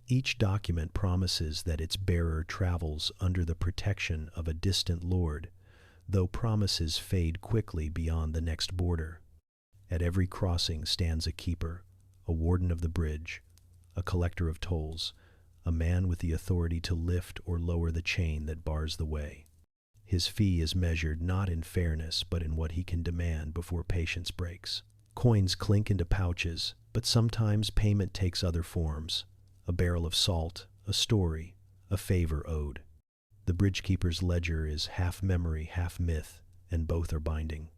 Each document promises that its bearer travels under the protection of a distant lord, though promises fade quickly beyond the next border. At every crossing stands a keeper, a warden of the bridge, a collector of tolls, a man with the authority to lift or lower the chain that bars the way. His fee is measured not in fairness but in what he can demand before patience breaks. Coins clink into pouches, but sometimes payment takes other forms. A barrel of salt, a story, a favor owed. The bridgekeeper's ledger is half memory, half myth, and both are binding.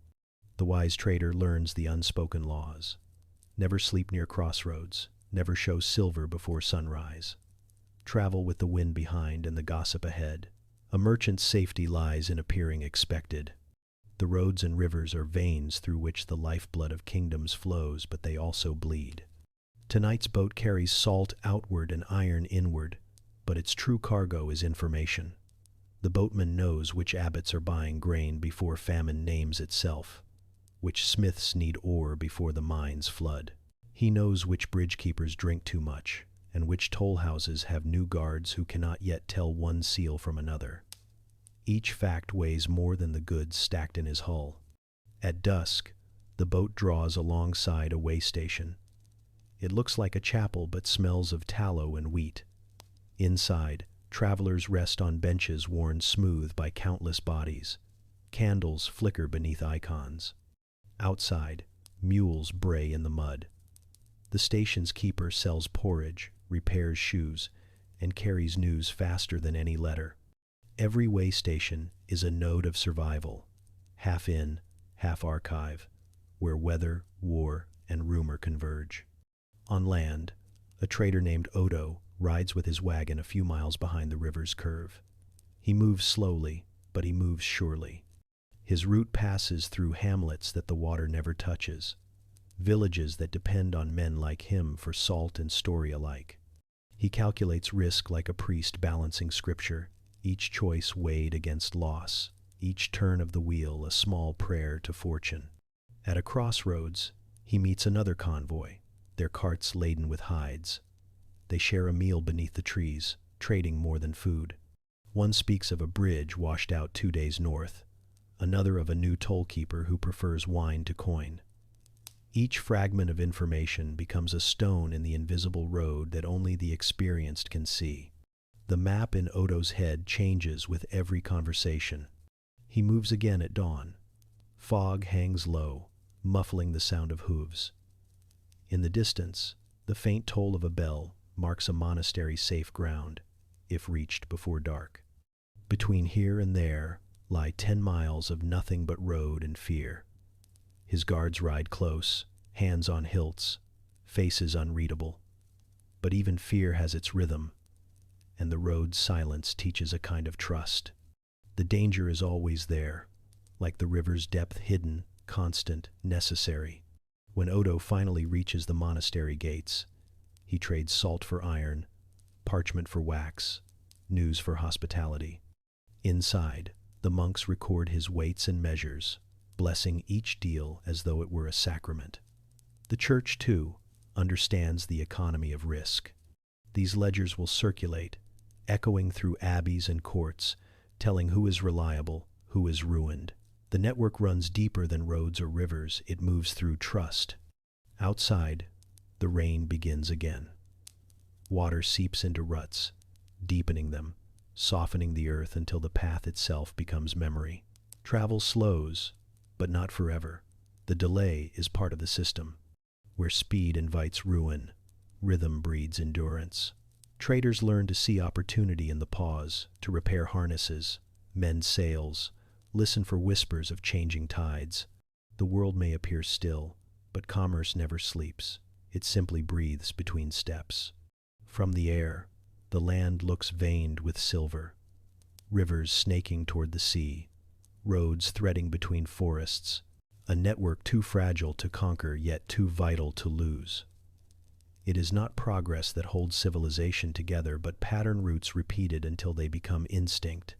The wise trader learns the unspoken laws. Never sleep near crossroads, never show silver before sunrise. Travel with the wind behind and the gossip ahead. A merchant's safety lies in appearing expected. The roads and rivers are veins through which the lifeblood of kingdoms flows, but they also bleed. Tonight's boat carries salt outward and iron inward, but its true cargo is information. The boatman knows which abbots are buying grain before famine names itself, which smiths need ore before the mines flood. He knows which bridgekeepers drink too much, and which toll houses have new guards who cannot yet tell one seal from another. Each fact weighs more than the goods stacked in his hull. At dusk, the boat draws alongside a way station. It looks like a chapel but smells of tallow and wheat. Inside, travelers rest on benches worn smooth by countless bodies. Candles flicker beneath icons. Outside, mules bray in the mud. The station's keeper sells porridge, repairs shoes, and carries news faster than any letter. Every way station is a node of survival, half inn, half archive, where weather, war, and rumor converge. On land, a trader named Odo rides with his wagon a few miles behind the river's curve. He moves slowly, but he moves surely. His route passes through hamlets that the water never touches, villages that depend on men like him for salt and story alike. He calculates risk like a priest balancing scripture, each choice weighed against loss, each turn of the wheel a small prayer to fortune. At a crossroads, he meets another convoy, their carts laden with hides. They share a meal beneath the trees, trading more than food. One speaks of a bridge washed out 2 days north, another of a new tollkeeper who prefers wine to coin. Each fragment of information becomes a stone in the invisible road that only the experienced can see. The map in Odo's head changes with every conversation. He moves again at dawn. Fog hangs low, muffling the sound of hooves. In the distance, the faint toll of a bell marks a monastery's safe ground, if reached before dark. Between here and there lie 10 miles of nothing but road and fear. His guards ride close, hands on hilts, faces unreadable. But even fear has its rhythm, and the road's silence teaches a kind of trust. The danger is always there, like the river's depth, hidden, constant, necessary. When Odo finally reaches the monastery gates, he trades salt for iron, parchment for wax, news for hospitality. Inside, the monks record his weights and measures, blessing each deal as though it were a sacrament. The church, too, understands the economy of risk. These ledgers will circulate, echoing through abbeys and courts, telling who is reliable, who is ruined. The network runs deeper than roads or rivers. It moves through trust. Outside, the rain begins again. Water seeps into ruts, deepening them, softening the earth until the path itself becomes memory. Travel slows, but not forever. The delay is part of the system. Where speed invites ruin, rhythm breeds endurance. Traders learn to see opportunity in the pause, to repair harnesses, mend sails, listen for whispers of changing tides. The world may appear still, but commerce never sleeps. It simply breathes between steps. From the air, the land looks veined with silver. Rivers snaking toward the sea, roads threading between forests, a network too fragile to conquer yet too vital to lose. It is not progress that holds civilization together, but pattern routes repeated until they become instinct.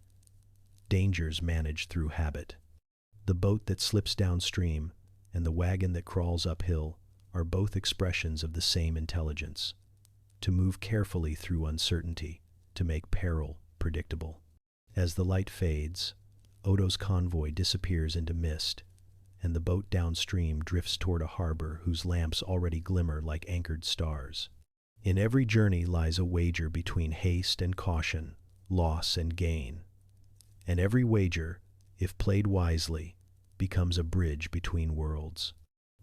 Dangers managed through habit. The boat that slips downstream and the wagon that crawls uphill are both expressions of the same intelligence. To move carefully through uncertainty, to make peril predictable. As the light fades, Odo's convoy disappears into mist, and the boat downstream drifts toward a harbor whose lamps already glimmer like anchored stars. In every journey lies a wager between haste and caution, loss and gain. And every wager, if played wisely, becomes a bridge between worlds.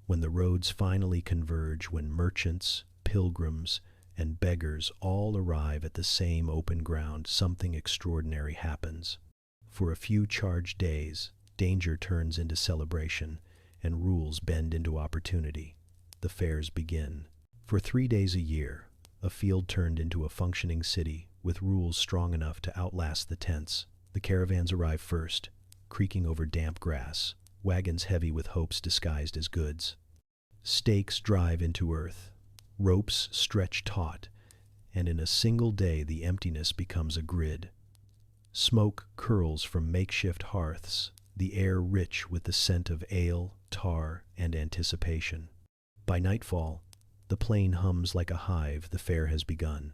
When the roads finally converge, when merchants, pilgrims, and beggars all arrive at the same open ground, something extraordinary happens. For a few charged days, danger turns into celebration, and rules bend into opportunity. The fairs begin. For 3 days a year, a field turned into a functioning city with rules strong enough to outlast the tents. The caravans arrive first, creaking over damp grass, wagons heavy with hopes disguised as goods. Stakes drive into earth, ropes stretch taut, and in a single day the emptiness becomes a grid. Smoke curls from makeshift hearths, the air rich with the scent of ale, tar, and anticipation. By nightfall, the plain hums like a hive. The fair has begun.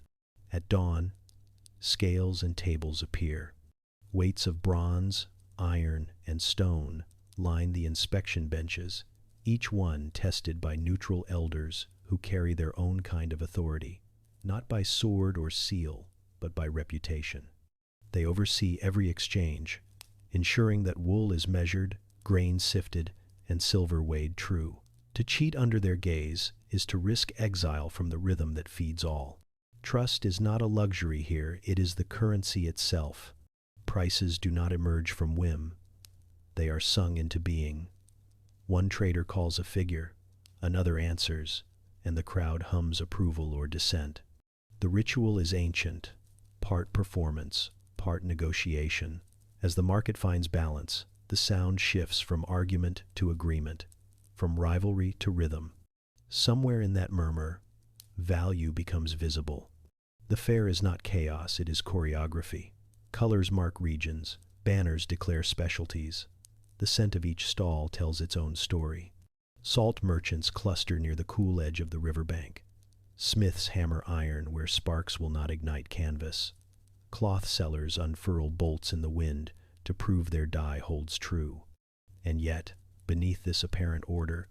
At dawn, scales and tables appear. Weights of bronze, iron, and stone line the inspection benches, each one tested by neutral elders who carry their own kind of authority, not by sword or seal, but by reputation. They oversee every exchange, ensuring that wool is measured, grain sifted, and silver weighed true. To cheat under their gaze is to risk exile from the rhythm that feeds all. Trust is not a luxury here, it is the currency itself. Prices do not emerge from whim. They are sung into being. One trader calls a figure, another answers, and the crowd hums approval or dissent. The ritual is ancient, part performance, part negotiation. As the market finds balance, the sound shifts from argument to agreement, from rivalry to rhythm. Somewhere in that murmur, value becomes visible. The fair is not chaos, it is choreography. Colors mark regions, banners declare specialties. The scent of each stall tells its own story. Salt merchants cluster near the cool edge of the riverbank. Smiths hammer iron where sparks will not ignite canvas. Cloth sellers unfurl bolts in the wind to prove their die holds true. And yet, beneath this apparent order,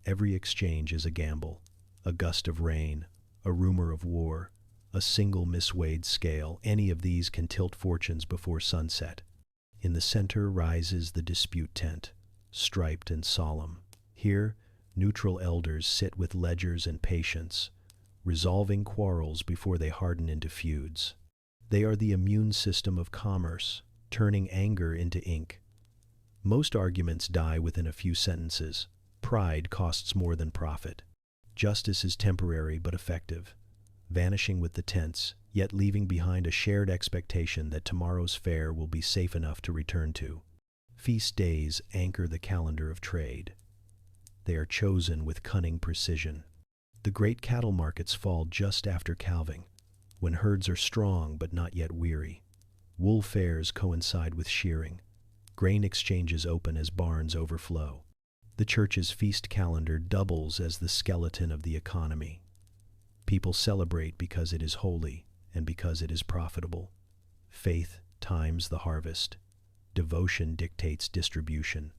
every exchange is a gamble. A gust of rain, a rumor of war, a single misweighed scale, any of these can tilt fortunes before sunset. In the center rises the dispute tent, striped and solemn. Here, neutral elders sit with ledgers and patience, resolving quarrels before they harden into feuds. They are the immune system of commerce, turning anger into ink. Most arguments die within a few sentences. Pride costs more than profit. Justice is temporary but effective, vanishing with the tents, yet leaving behind a shared expectation that tomorrow's fare will be safe enough to return to. Feast days anchor the calendar of trade. They are chosen with cunning precision. The great cattle markets fall just after calving, when herds are strong but not yet weary. Wool fairs coincide with shearing. Grain exchanges open as barns overflow. The church's feast calendar doubles as the skeleton of the economy. People celebrate because it is holy and because it is profitable. Faith times the harvest. Devotion dictates distribution.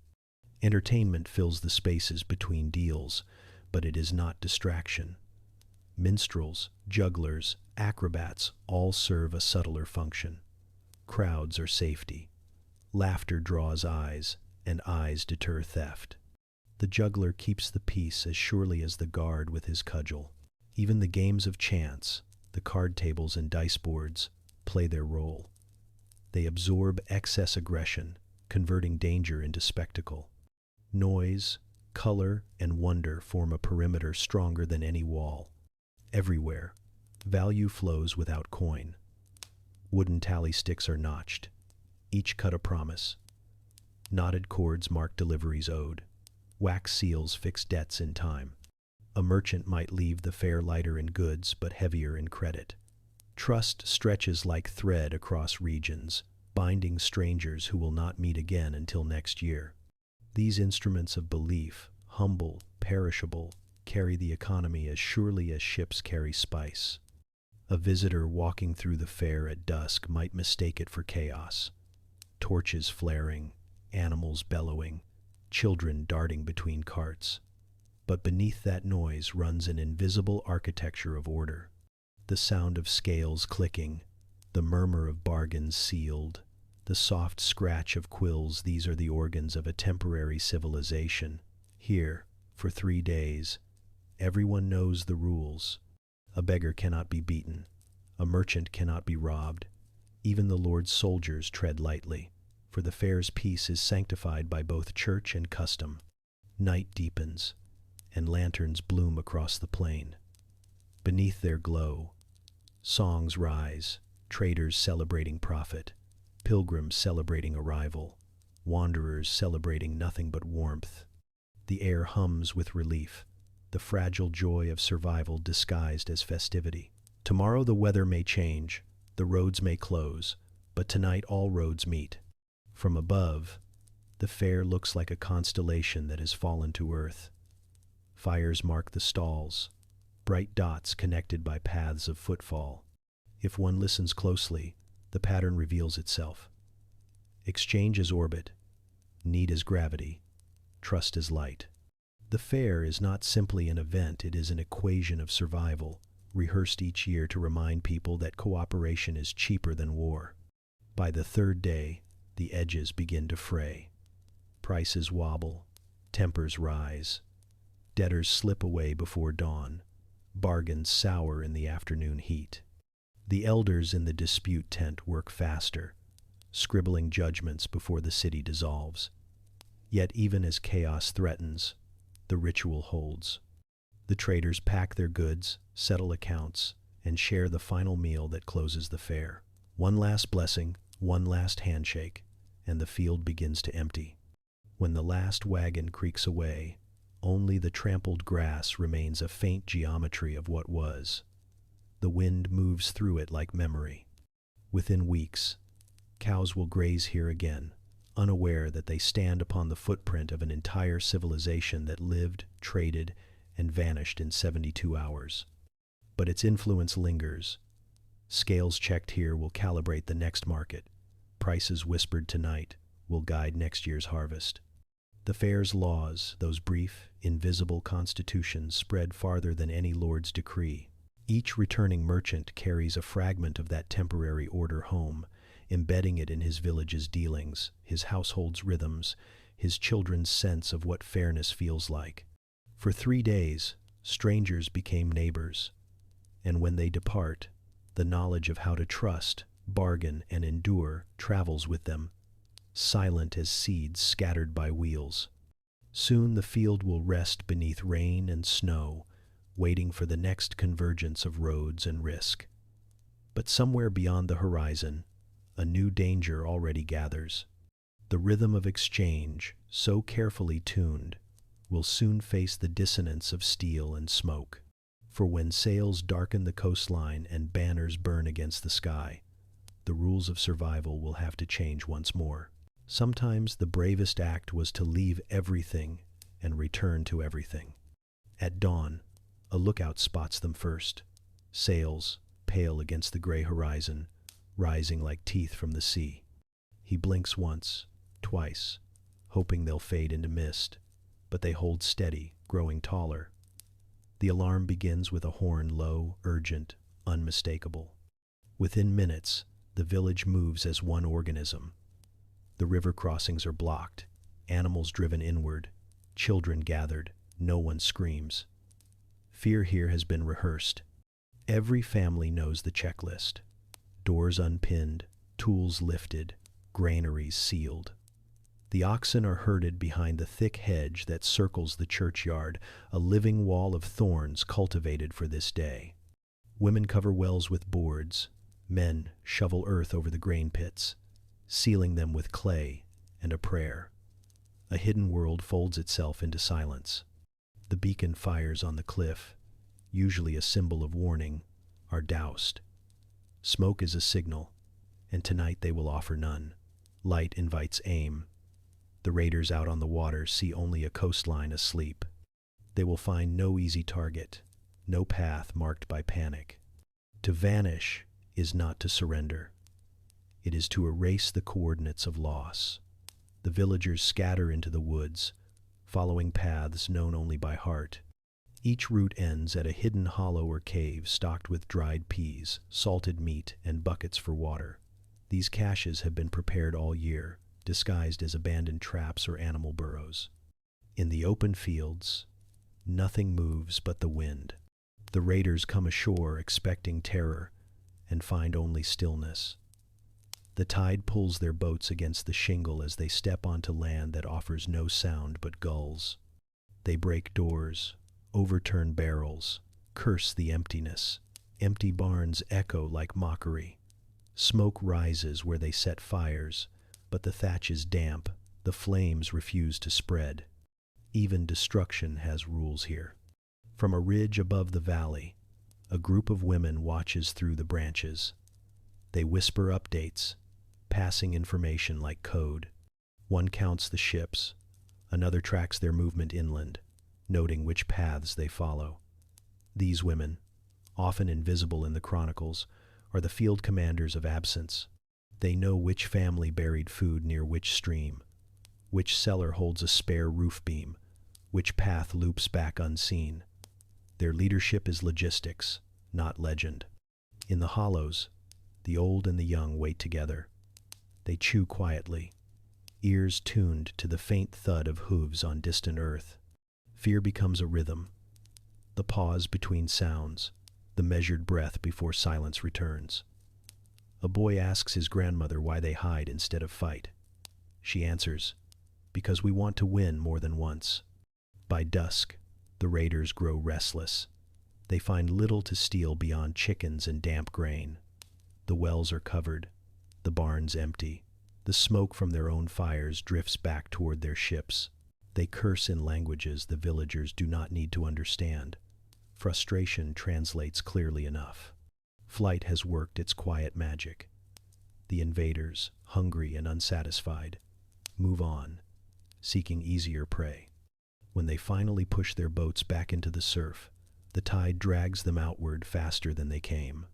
Entertainment fills the spaces between deals, but it is not distraction. Minstrels, jugglers, acrobats all serve a subtler function. crowds are safety. Laughter draws eyes, and eyes deter theft. The juggler keeps the peace as surely as the guard with his cudgel. Even the games of chance, the card tables and dice boards, play their role. They absorb excess aggression, converting danger into spectacle. Noise, color, and wonder form a perimeter stronger than any wall. Everywhere, value flows without coin. Wooden tally sticks are notched, each cut a promise. Knotted cords mark deliveries owed. Wax seals fix debts in time. A merchant might leave the fair lighter in goods but heavier in credit. Trust stretches like thread across regions, binding strangers who will not meet again until next year. These instruments of belief, humble, perishable, carry the economy as surely as ships carry spice. A visitor walking through the fair at dusk might mistake it for chaos. Torches flaring, animals bellowing, children darting between carts. But beneath that noise runs an invisible architecture of order. The sound of scales clicking, the murmur of bargains sealed, the soft scratch of quills, these are the organs of a temporary civilization. Here, for 3 days, everyone knows the rules. A beggar cannot be beaten. A merchant cannot be robbed. Even the Lord's soldiers tread lightly, for the fair's peace is sanctified by both church and custom. Night deepens, and lanterns bloom across the plain. Beneath their glow, songs rise, traders celebrating profit, pilgrims celebrating arrival, wanderers celebrating nothing but warmth. The air hums with relief, the fragile joy of survival disguised as festivity. Tomorrow the weather may change, the roads may close, but tonight all roads meet. From above, the fair looks like a constellation that has fallen to earth. Fires mark the stalls, bright dots connected by paths of footfall. If one listens closely, the pattern reveals itself. Exchange is orbit, need is gravity, trust is light. The fair is not simply an event, it is an equation of survival, rehearsed each year to remind people that cooperation is cheaper than war. By the 3rd day, the edges begin to fray. Prices wobble, tempers rise. Debtors slip away before dawn, bargains sour in the afternoon heat. The elders in the dispute tent work faster, scribbling judgments before the city dissolves. Yet even as chaos threatens, the ritual holds. The traders pack their goods, settle accounts, and share the final meal that closes the fair. One last blessing, one last handshake, and the field begins to empty. When the last wagon creaks away, only the trampled grass remains a faint geometry of what was. The wind moves through it like memory. Within weeks, cows will graze here again, unaware that they stand upon the footprint of an entire civilization that lived, traded, and vanished in 72 hours. But its influence lingers. Scales checked here will calibrate the next market. Prices whispered tonight will guide next year's harvest. The fair's laws, those brief, invisible constitutions, spread farther than any lord's decree. Each returning merchant carries a fragment of that temporary order home, embedding it in his village's dealings, his household's rhythms, his children's sense of what fairness feels like. For 3 days, strangers became neighbors, and when they depart, the knowledge of how to trust, bargain, and endure travels with them, silent as seeds scattered by wheels. Soon the field will rest beneath rain and snow, waiting for the next convergence of roads and risk. But somewhere beyond the horizon, a new danger already gathers. The rhythm of exchange, so carefully tuned, will soon face the dissonance of steel and smoke. For when sails darken the coastline and banners burn against the sky, the rules of survival will have to change once more. Sometimes the bravest act was to leave everything and return to everything. At dawn, a lookout spots them first, sails, pale against the gray horizon, rising like teeth from the sea. He blinks once, twice, hoping they'll fade into mist, but they hold steady, growing taller. The alarm begins with a horn low, urgent, unmistakable. Within minutes, The village moves as one organism. The river crossings are blocked, animals driven inward, children gathered, no one screams. Fear here has been rehearsed. Every family knows the checklist. Doors unpinned, tools lifted, granaries sealed. The oxen are herded behind the thick hedge that circles the churchyard, a living wall of thorns cultivated for this day. Women cover wells with boards. Men shovel earth over the grain pits, sealing them with clay and a prayer. A hidden world folds itself into silence. The beacon fires on the cliff, usually a symbol of warning, are doused. Smoke is a signal, and tonight they will offer none. Light invites aim. The raiders out on the water see only a coastline asleep. They will find no easy target, no path marked by panic. To vanish is not to surrender. It is to erase the coordinates of loss. The villagers scatter into the woods, following paths known only by heart. Each route ends at a hidden hollow or cave stocked with dried peas, salted meat, and buckets for water. These caches have been prepared all year, disguised as abandoned traps or animal burrows. In the open fields, nothing moves but the wind. The raiders come ashore expecting terror, and find only stillness. The tide pulls their boats against the shingle as they step onto land that offers no sound but gulls. They break doors, overturn barrels, curse the emptiness. Empty barns echo like mockery. Smoke rises where they set fires, but the thatch is damp, the flames refuse to spread. Even destruction has rules here. From a ridge above the valley, a group of women watches through the branches. They whisper updates, passing information like code. One counts the ships, another tracks their movement inland, noting which paths they follow. These women, often invisible in the chronicles, are the field commanders of absence. They know which family buried food near which stream, which cellar holds a spare roof beam, which path loops back unseen. Their leadership is logistics, not legend. In the hollows, the old and the young wait together. They chew quietly, ears tuned to the faint thud of hooves on distant earth. Fear becomes a rhythm, the pause between sounds, the measured breath before silence returns. A boy asks his grandmother why they hide instead of fight. She answers, "Because we want to win more than once." By dusk, the raiders grow restless. They find little to steal beyond chickens and damp grain. The wells are covered, the barns empty. The smoke from their own fires drifts back toward their ships. They curse in languages the villagers do not need to understand. Frustration translates clearly enough. Flight has worked its quiet magic. The invaders, hungry and unsatisfied, move on, seeking easier prey. When they finally push their boats back into the surf, the tide drags them outward faster than they came.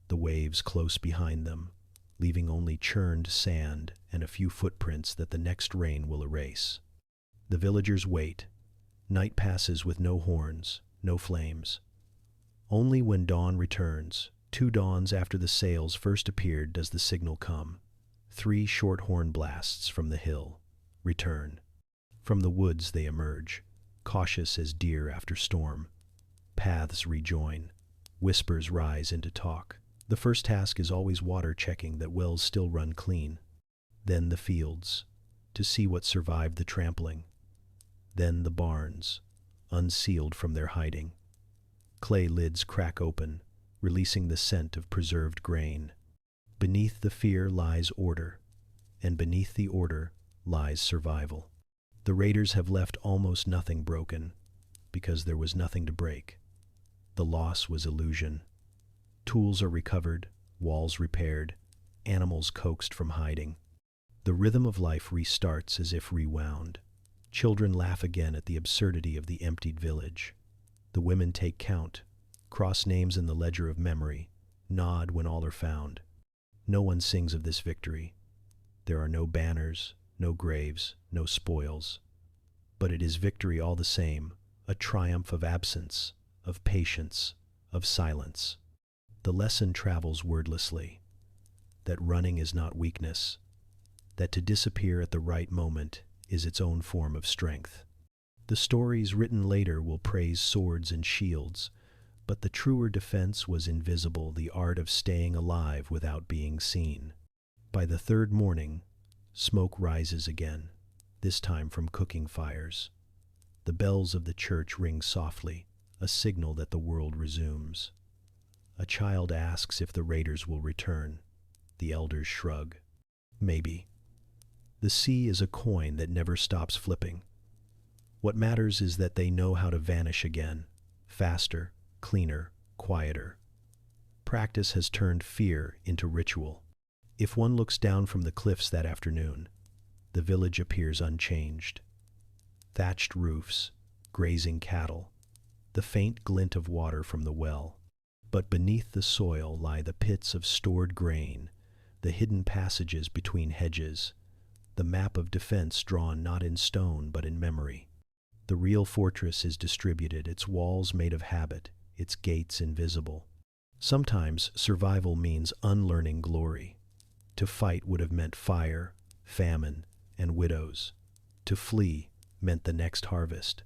The waves close behind them, leaving only churned sand and a few footprints that the next rain will erase. The villagers wait. Night passes with no horns, no flames. Only when dawn returns, 2 dawns after the sails first appeared, does the signal come. 3 short horn blasts from the hill. Return. From the woods they emerge, cautious as deer after storm. Paths rejoin. Whispers rise into talk. The first task is always water checking that wells still run clean. Then the fields, to see what survived the trampling. Then the barns, unsealed from their hiding. Clay lids crack open, releasing the scent of preserved grain. Beneath the fear lies order, and beneath the order lies survival. The raiders have left almost nothing broken, because there was nothing to break. The loss was illusion. Tools are recovered, walls repaired, animals coaxed from hiding. The rhythm of life restarts as if rewound. Children laugh again at the absurdity of the emptied village. The women take count, cross names in the ledger of memory, nod when all are found. No one sings of this victory. There are no banners, no graves, no spoils. But it is victory all the same, a triumph of absence, of patience, of silence. The lesson travels wordlessly. that running is not weakness, that to disappear at the right moment is its own form of strength. The stories written later will praise swords and shields, but the truer defense was invisible, the art of staying alive without being seen. By the third morning, smoke rises again, this time from cooking fires. The bells of the church ring softly, a signal that the world resumes. A child asks if the raiders will return. The elders shrug. Maybe. The sea is a coin that never stops flipping. What matters is that they know how to vanish again, faster, cleaner, quieter. Practice has turned fear into ritual. If one looks down from the cliffs that afternoon, the village appears unchanged. Thatched roofs, grazing cattle, the faint glint of water from the well. But beneath the soil lie the pits of stored grain, the hidden passages between hedges, the map of defense drawn not in stone but in memory. The real fortress is distributed, its walls made of habit, its gates invisible. Sometimes survival means unlearning glory. To fight would have meant fire, famine, and widows. To flee meant the next harvest.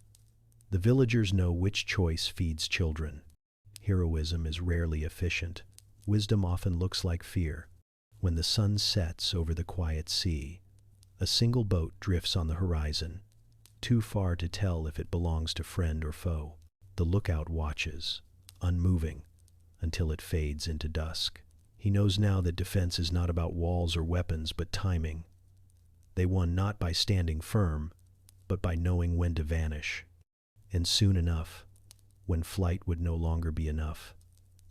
The villagers know which choice feeds children. Heroism is rarely efficient. Wisdom often looks like fear. When the sun sets over the quiet sea, a single boat drifts on the horizon, too far to tell if it belongs to friend or foe. The lookout watches, unmoving, until it fades into dusk. He knows now that defense is not about walls or weapons, but timing. They won not by standing firm, but by knowing when to vanish. And soon enough, when flight would no longer be enough,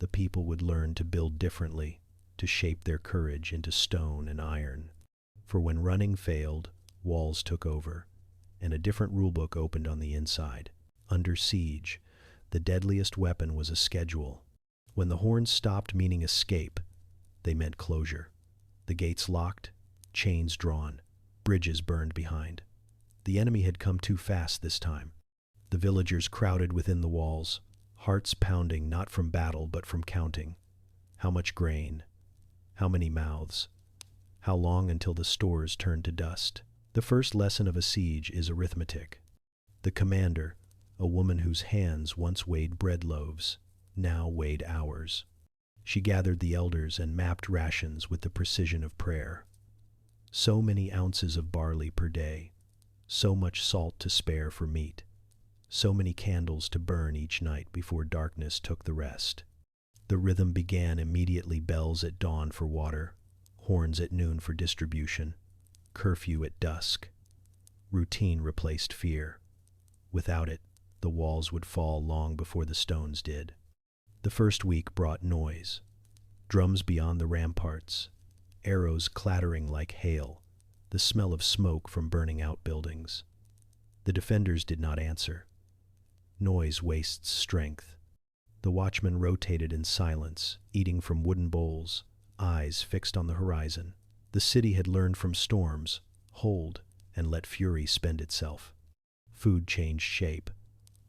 the people would learn to build differently, to shape their courage into stone and iron. For when running failed, walls took over, and a different rulebook opened on the inside. Under siege, the deadliest weapon was a schedule. When the horns stopped meaning escape, they meant closure. The gates locked, chains drawn, bridges burned behind. The enemy had come too fast this time. The villagers crowded within the walls, hearts pounding not from battle but from counting. How much grain? How many mouths? How long until the stores turned to dust? The first lesson of a siege is arithmetic. The commander, a woman whose hands once weighed bread loaves, now weighed hours. She gathered the elders and mapped rations with the precision of prayer. So many ounces of barley per day, so much salt to spare for meat, so many candles to burn each night before darkness took the rest. The rhythm began immediately: bells at dawn for water, horns at noon for distribution, curfew at dusk. Routine replaced fear. Without it, the walls would fall long before the stones did. The first week brought noise. Drums beyond the ramparts, arrows clattering like hail, the smell of smoke from burning out buildings. The defenders did not answer. Noise wastes strength. The watchmen rotated in silence, eating from wooden bowls, eyes fixed on the horizon. The city had learned from storms: hold and let fury spend itself. Food changed shape.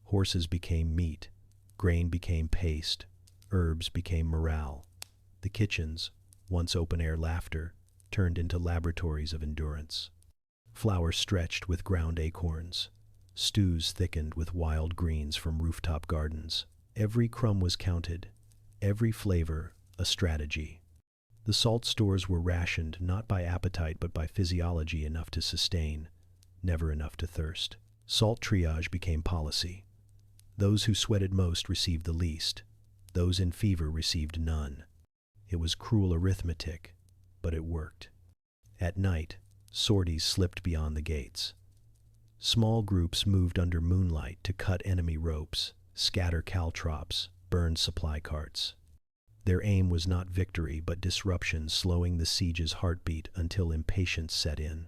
Horses became meat, grain became paste, herbs became morale. The kitchens, once open-air laughter, turned into laboratories of endurance. Flour stretched with ground acorns. Stews thickened with wild greens from rooftop gardens. Every crumb was counted, every flavor a strategy. The salt stores were rationed not by appetite but by physiology: enough to sustain, never enough to thirst. Salt triage became policy. Those who sweated most received the least. Those in fever received none. It was cruel arithmetic, but it worked. At night, sorties slipped beyond the gates. Small groups moved under moonlight to cut enemy ropes, scatter caltrops, burn supply carts. Their aim was not victory but disruption, slowing the siege's heartbeat until impatience set in.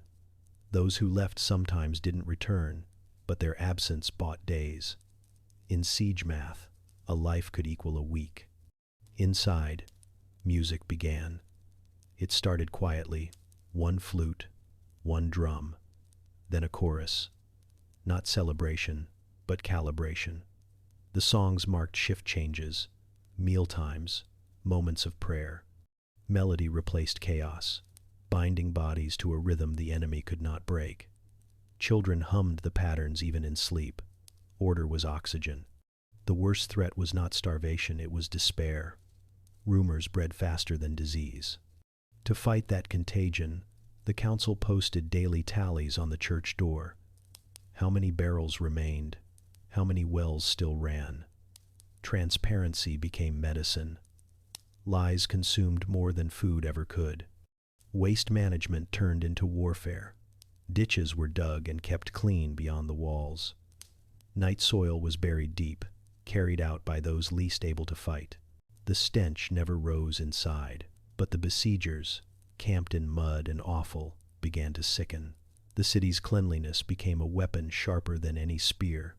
Those who left sometimes didn't return, but their absence bought days. In siege math, a life could equal a week. Inside, music began. It started quietly: one flute, one drum, then a chorus. Not celebration, but calibration. The songs marked shift changes, meal times, moments of prayer. Melody replaced chaos, binding bodies to a rhythm the enemy could not break. Children hummed the patterns even in sleep. Order was oxygen. The worst threat was not starvation, it was despair. Rumors bred faster than disease. To fight that contagion, the council posted daily tallies on the church door. How many barrels remained? How many wells still ran? Transparency became medicine. Lies consumed more than food ever could. Waste management turned into warfare. Ditches were dug and kept clean beyond the walls. Night soil was buried deep, carried out by those least able to fight. The stench never rose inside, but the besiegers, camped in mud and offal, began to sicken. The city's cleanliness became a weapon sharper than any spear.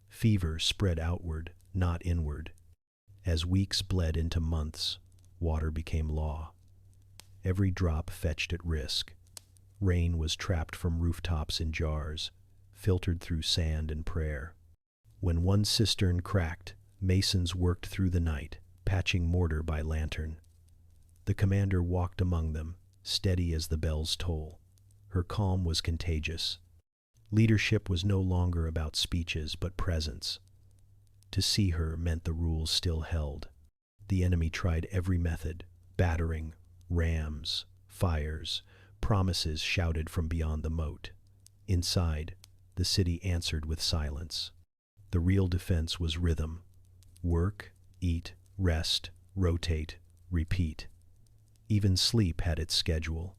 Fever spread outward, not inward. As weeks bled into months, water became law. Every drop fetched at risk. Rain was trapped from rooftops in jars, filtered through sand and prayer. When one cistern cracked, masons worked through the night, patching mortar by lantern. The commander walked among them, steady as the bell's toll. Her calm was contagious. Leadership was no longer about speeches, but presence. To see her meant the rules still held. The enemy tried every method: battering, rams, fires, promises shouted from beyond the moat. Inside, the city answered with silence. The real defense was rhythm. Work, eat, rest, rotate, repeat. Even sleep had its schedule.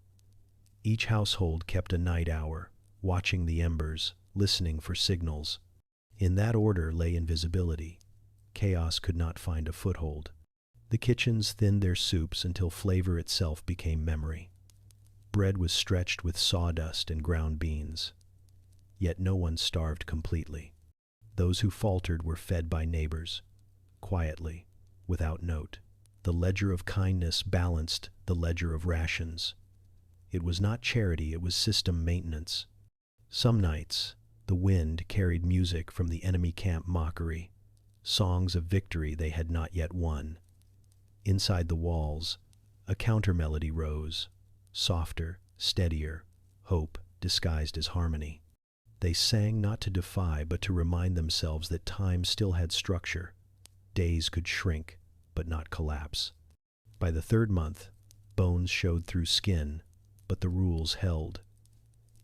Each household kept a night hour, watching the embers, listening for signals. In that order lay invisibility. Chaos could not find a foothold. The kitchens thinned their soups until flavor itself became memory. Bread was stretched with sawdust and ground beans. Yet no one starved completely. Those who faltered were fed by neighbors, quietly, without note. The ledger of kindness balanced the ledger of rations. It was not charity, it was system maintenance. Some nights, the wind carried music from the enemy camp mockery, songs of victory they had not yet won. Inside the walls, a counter-melody rose, softer, steadier, hope disguised as harmony. They sang not to defy, but to remind themselves that time still had structure. Days could shrink, but not collapse. By the third month, bones showed through skin, but the rules held.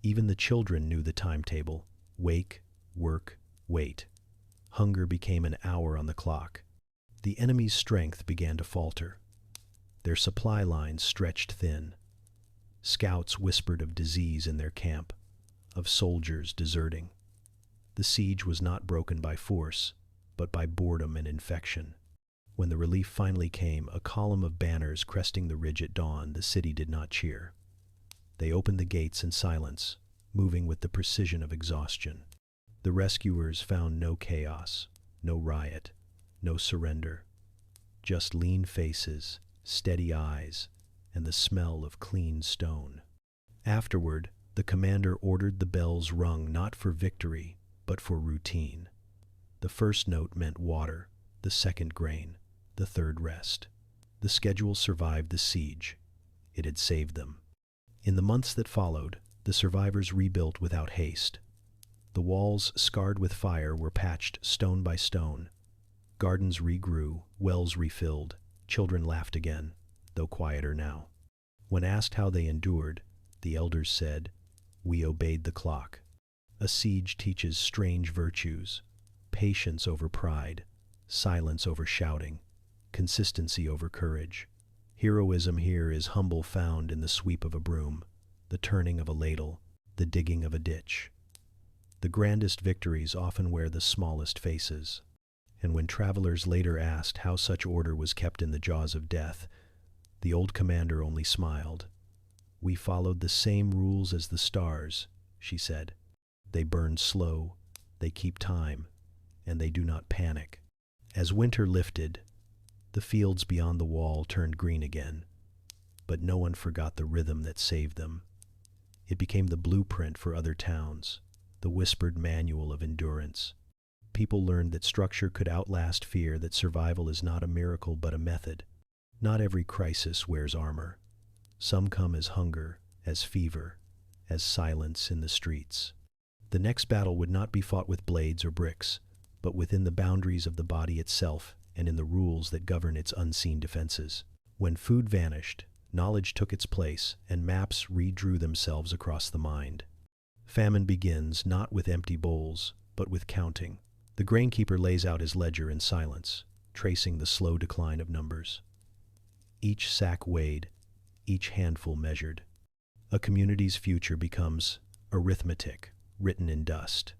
Even the children knew the timetable: wake, work, wait. Hunger became an hour on the clock. The enemy's strength began to falter. Their supply lines stretched thin. Scouts whispered of disease in their camp, of soldiers deserting. The siege was not broken by force, but by boredom and infection. When the relief finally came, a column of banners cresting the ridge at dawn, the city did not cheer. They opened the gates in silence, moving with the precision of exhaustion. The rescuers found no chaos, no riot, no surrender. Just lean faces, steady eyes, and the smell of clean stone. Afterward, the commander ordered the bells rung not for victory, but for routine. The first note meant water, the second grain, the third rest. The schedule survived the siege. It had saved them. In the months that followed, the survivors rebuilt without haste. The walls, scarred with fire, were patched stone by stone. Gardens regrew, wells refilled, children laughed again, though quieter now. When asked how they endured, the elders said, "We obeyed the clock." A siege teaches strange virtues: patience over pride, silence over shouting, consistency over courage. Heroism here is humble, found in the sweep of a broom, the turning of a ladle, the digging of a ditch. The grandest victories often wear the smallest faces. And when travelers later asked how such order was kept in the jaws of death, the old commander only smiled. "We followed the same rules as the stars," she said. "They burn slow, they keep time, and they do not panic." As winter lifted, the fields beyond the wall turned green again, but no one forgot the rhythm that saved them. It became the blueprint for other towns, the whispered manual of endurance. People learned that structure could outlast fear, that survival is not a miracle but a method. Not every crisis wears armor. Some come as hunger, as fever, as silence in the streets. The next battle would not be fought with blades or bricks, but within the boundaries of the body itself and in the rules that govern its unseen defenses. When food vanished, knowledge took its place, and maps redrew themselves across the mind. Famine begins not with empty bowls, but with counting. The grainkeeper lays out his ledger in silence, tracing the slow decline of numbers. Each sack weighed, each handful measured. A community's future becomes arithmetic, written in dust.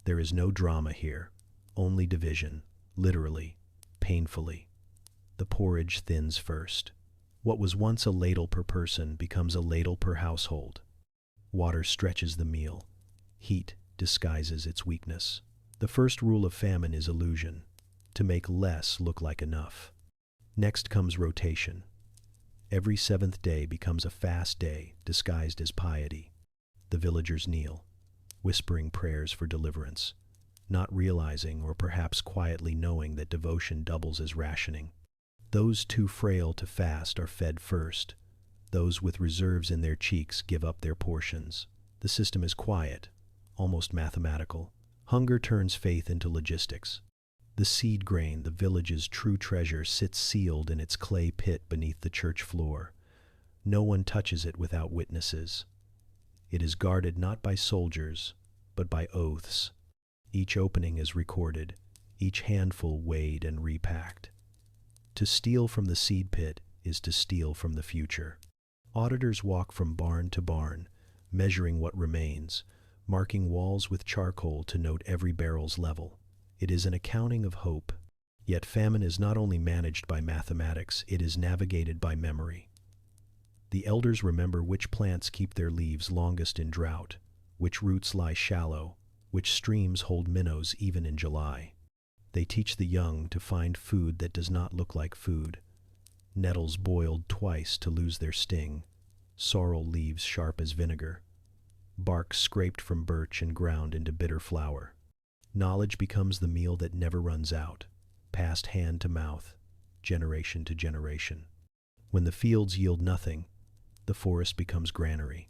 There is no drama here, only division, literally, painfully. The porridge thins first. What was once a ladle per person becomes a ladle per household. Water stretches the meal. Heat disguises its weakness. The first rule of famine is illusion, to make less look like enough. Next comes rotation. Every seventh day becomes a fast day disguised as piety. The villagers kneel, whispering prayers for deliverance, not realizing or perhaps quietly knowing that devotion doubles as rationing. Those too frail to fast are fed first. Those with reserves in their cheeks give up their portions. The system is quiet, almost mathematical. Hunger turns faith into logistics. The seed grain, the village's true treasure, sits sealed in its clay pit beneath the church floor. No one touches it without witnesses. It is guarded not by soldiers, but by oaths. Each opening is recorded, each handful weighed and repacked. To steal from the seed pit is to steal from the future. Auditors walk from barn to barn, measuring what remains, marking walls with charcoal to note every barrel's level. It is an accounting of hope. Yet famine is not only managed by mathematics, it is navigated by memory. The elders remember which plants keep their leaves longest in drought, which roots lie shallow, which streams hold minnows even in July. They teach the young to find food that does not look like food. Nettles boiled twice to lose their sting, sorrel leaves sharp as vinegar, bark scraped from birch and ground into bitter flour. Knowledge becomes the meal that never runs out, passed hand to mouth, generation to generation. When the fields yield nothing, the forest becomes granary.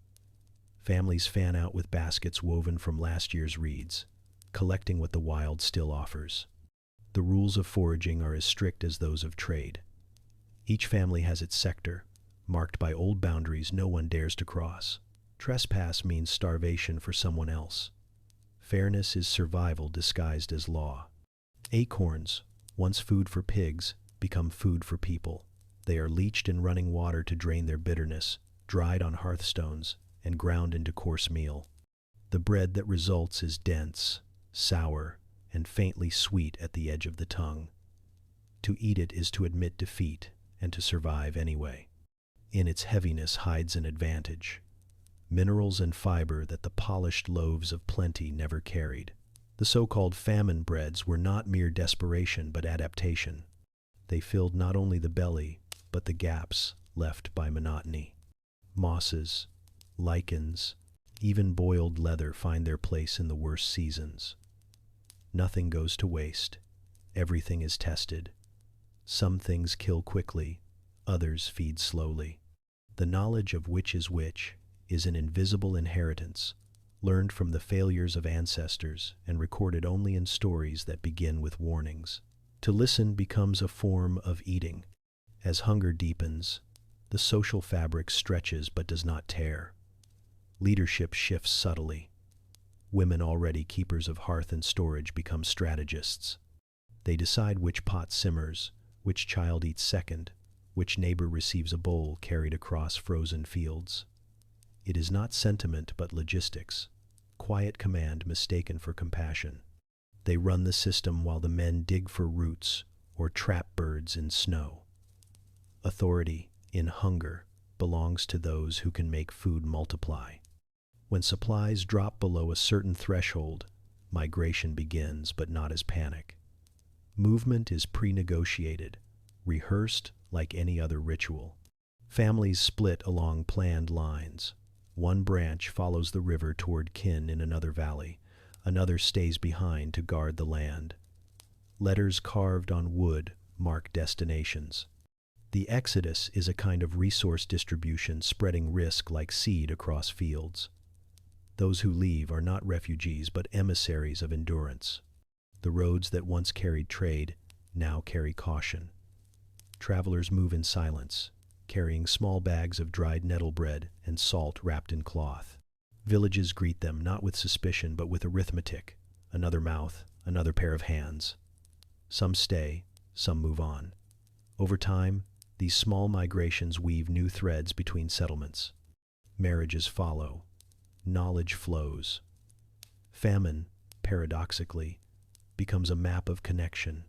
Families fan out with baskets woven from last year's reeds, collecting what the wild still offers. The rules of foraging are as strict as those of trade. Each family has its sector, marked by old boundaries no one dares to cross. Trespass means starvation for someone else. Fairness is survival disguised as law. Acorns, once food for pigs, become food for people. They are leached in running water to drain their bitterness, dried on hearthstones, and ground into coarse meal. The bread that results is dense, sour, and faintly sweet at the edge of the tongue. To eat it is to admit defeat and to survive anyway. In its heaviness hides an advantage, minerals and fiber that the polished loaves of plenty never carried. The so-called famine breads were not mere desperation but adaptation. They filled not only the belly, but the gaps left by monotony. Mosses, lichens, even boiled leather find their place in the worst seasons. Nothing goes to waste. Everything is tested. Some things kill quickly, others feed slowly. The knowledge of which is an invisible inheritance, learned from the failures of ancestors and recorded only in stories that begin with warnings. To listen becomes a form of eating. As hunger deepens, the social fabric stretches but does not tear. Leadership shifts subtly. Women already keepers of hearth and storage become strategists. They decide which pot simmers, which child eats second, which neighbor receives a bowl carried across frozen fields. It is not sentiment but logistics, quiet command mistaken for compassion. They run the system while the men dig for roots or trap birds in snow. Authority, in hunger, belongs to those who can make food multiply. When supplies drop below a certain threshold, migration begins, but not as panic. Movement is pre-negotiated, rehearsed like any other ritual. Families split along planned lines. One branch follows the river toward kin in another valley. Another stays behind to guard the land. Letters carved on wood mark destinations. The exodus is a kind of resource distribution spreading risk like seed across fields. Those who leave are not refugees but emissaries of endurance. The roads that once carried trade now carry caution. Travelers move in silence, carrying small bags of dried nettle bread and salt wrapped in cloth. Villages greet them not with suspicion but with arithmetic, another mouth, another pair of hands. Some stay, some move on. Over time, these small migrations weave new threads between settlements. Marriages follow. Knowledge flows. Famine, paradoxically, becomes a map of connection.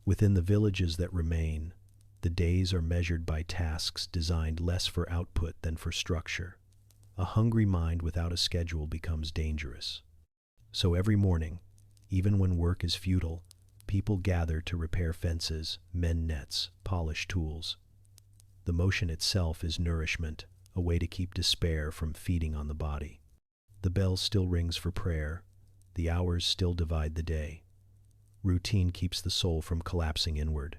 Within the villages that remain, the days are measured by tasks designed less for output than for structure. A hungry mind without a schedule becomes dangerous. So every morning, even when work is futile, people gather to repair fences, mend nets, polish tools. The motion itself is nourishment, a way to keep despair from feeding on the body. The bell still rings for prayer. The hours still divide the day. Routine keeps the soul from collapsing inward.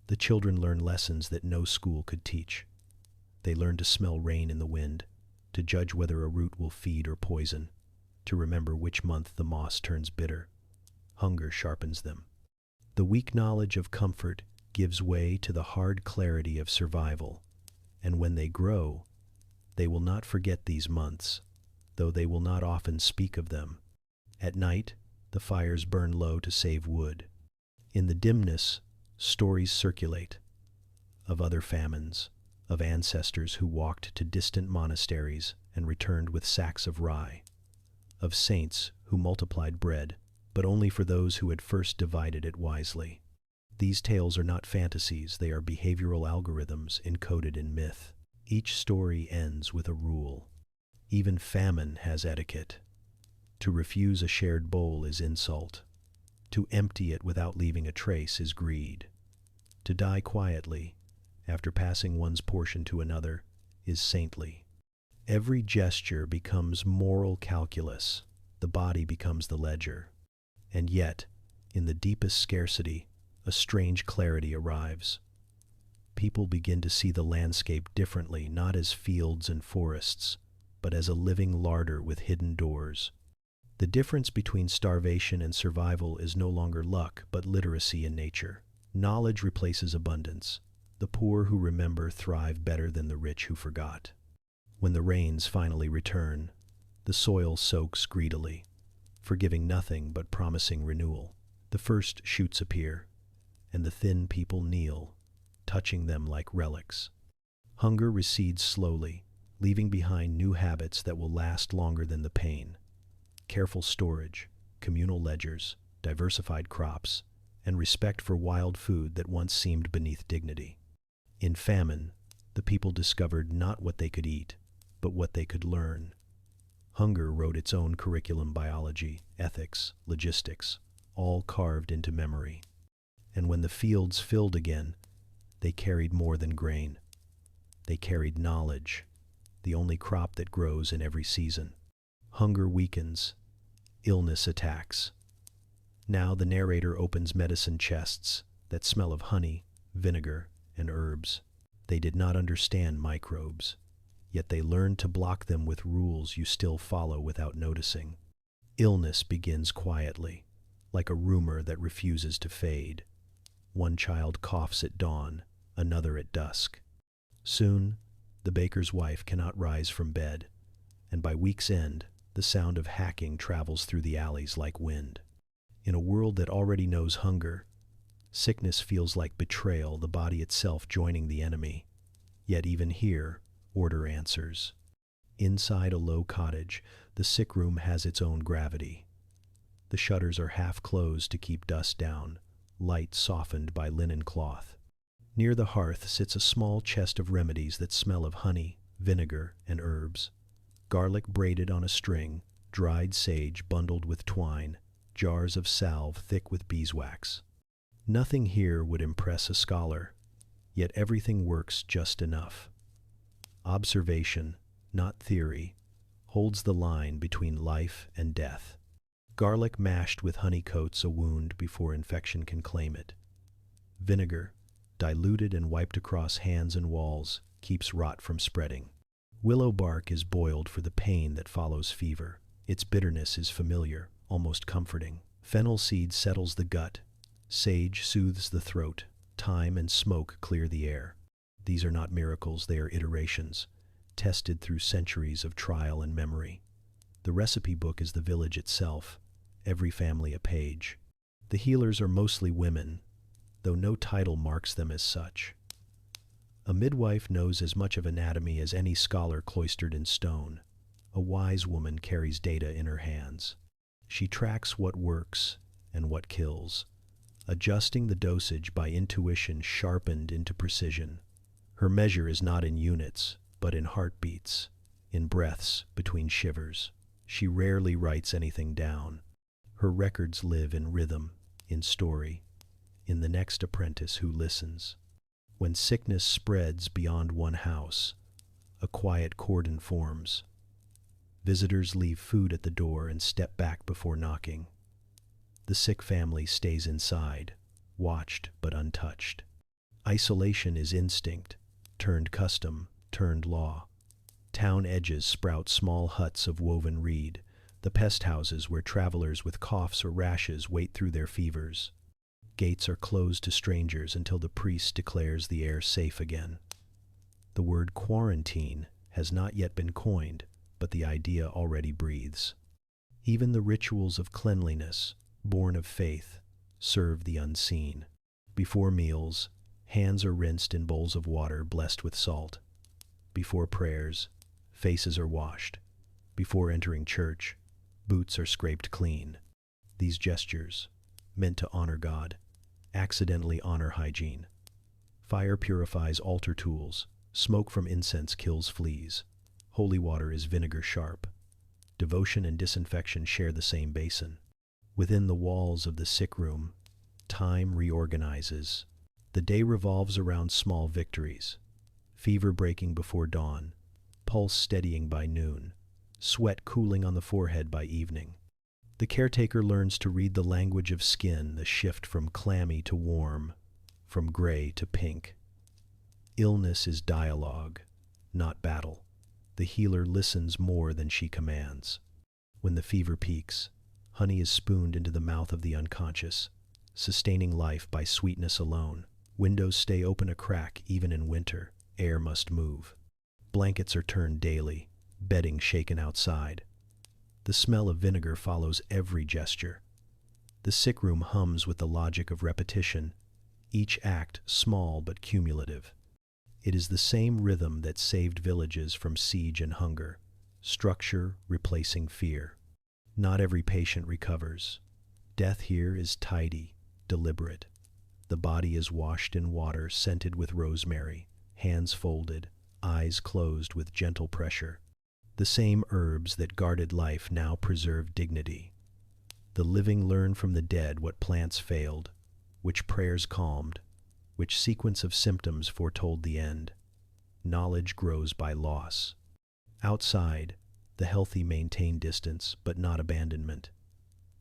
The children learn lessons that no school could teach. They learn to smell rain in the wind, to judge whether a root will feed or poison, to remember which month the moss turns bitter. Hunger sharpens them. The weak knowledge of comfort gives way to the hard clarity of survival, and when they grow, they will not forget these months, though they will not often speak of them. At night, the fires burn low to save wood. In the dimness, stories circulate of other famines, of ancestors who walked to distant monasteries and returned with sacks of rye, of saints who multiplied bread, but only for those who had first divided it wisely. These tales are not fantasies, they are behavioral algorithms encoded in myth. Each story ends with a rule. Even famine has etiquette. To refuse a shared bowl is insult. To empty it without leaving a trace is greed. To die quietly, after passing one's portion to another, is saintly. Every gesture becomes moral calculus. The body becomes the ledger. And yet, in the deepest scarcity, a strange clarity arrives. People begin to see the landscape differently, not as fields and forests, but as a living larder with hidden doors. The difference between starvation and survival is no longer luck, but literacy in nature. Knowledge replaces abundance. The poor who remember thrive better than the rich who forgot. When the rains finally return, the soil soaks greedily, forgiving nothing but promising renewal. The first shoots appear, and the thin people kneel, touching them like relics. Hunger recedes slowly, leaving behind new habits that will last longer than the pain. Careful storage, communal ledgers, diversified crops, and respect for wild food that once seemed beneath dignity. In famine, the people discovered not what they could eat, but what they could learn. Hunger wrote its own curriculum: biology, ethics, logistics, all carved into memory. And when the fields filled again, they carried more than grain. They carried knowledge, the only crop that grows in every season. Hunger weakens, illness attacks. Now the narrator opens medicine chests that smell of honey, vinegar, and herbs. They did not understand microbes, yet they learned to block them with rules you still follow without noticing. Illness begins quietly, like a rumor that refuses to fade. One child coughs at dawn, another at dusk. Soon, the baker's wife cannot rise from bed, and by week's end, the sound of hacking travels through the alleys like wind. In a world that already knows hunger, sickness feels like betrayal, the body itself joining the enemy. Yet even here, order answers. Inside a low cottage, the sick room has its own gravity. The shutters are half closed to keep dust down, light softened by linen cloth. Near the hearth sits a small chest of remedies that smell of honey, vinegar, and herbs. Garlic braided on a string, dried sage bundled with twine, jars of salve thick with beeswax. Nothing here would impress a scholar, yet everything works just enough. Observation, not theory, holds the line between life and death. Garlic mashed with honey coats a wound before infection can claim it. Vinegar, diluted and wiped across hands and walls, keeps rot from spreading. Willow bark is boiled for the pain that follows fever. Its bitterness is familiar, almost comforting. Fennel seed settles the gut. Sage soothes the throat. Thyme and smoke clear the air. These are not miracles, they are iterations, tested through centuries of trial and memory. The recipe book is the village itself, every family a page. The healers are mostly women, though no title marks them as such. A midwife knows as much of anatomy as any scholar cloistered in stone. A wise woman carries data in her hands. She tracks what works and what kills, adjusting the dosage by intuition sharpened into precision. Her measure is not in units, but in heartbeats, in breaths between shivers. She rarely writes anything down. Her records live in rhythm, in story, in the next apprentice who listens. When sickness spreads beyond one house, a quiet cordon forms. Visitors leave food at the door and step back before knocking. The sick family stays inside, watched but untouched. Isolation is instinct, turned custom, turned law. Town edges sprout small huts of woven reed, the pest houses where travelers with coughs or rashes wait through their fevers. Gates are closed to strangers until the priest declares the air safe again. The word quarantine has not yet been coined, but the idea already breathes. Even the rituals of cleanliness, born of faith, serve the unseen. Before meals, hands are rinsed in bowls of water blessed with salt. Before prayers, faces are washed. Before entering church, boots are scraped clean. These gestures, meant to honor God, accidentally honor hygiene. Fire purifies altar tools. Smoke from incense kills fleas. Holy water is vinegar sharp. Devotion and disinfection share the same basin. Within the walls of the sick room, time reorganizes. The day revolves around small victories. Fever breaking before dawn, pulse steadying by noon, sweat cooling on the forehead by evening. The caretaker learns to read the language of skin, the shift from clammy to warm, from gray to pink. Illness is dialogue, not battle. The healer listens more than she commands. When the fever peaks, honey is spooned into the mouth of the unconscious, sustaining life by sweetness alone. Windows stay open a crack even in winter. Air must move. Blankets are turned daily, bedding shaken outside. The smell of vinegar follows every gesture. The sick room hums with the logic of repetition, each act small but cumulative. It is the same rhythm that saved villages from siege and hunger, structure replacing fear. Not every patient recovers. Death here is tidy, deliberate. The body is washed in water scented with rosemary, hands folded, eyes closed with gentle pressure. The same herbs that guarded life now preserve dignity. The living learn from the dead what plants failed, which prayers calmed, which sequence of symptoms foretold the end. Knowledge grows by loss. Outside, the healthy maintain distance, but not abandonment.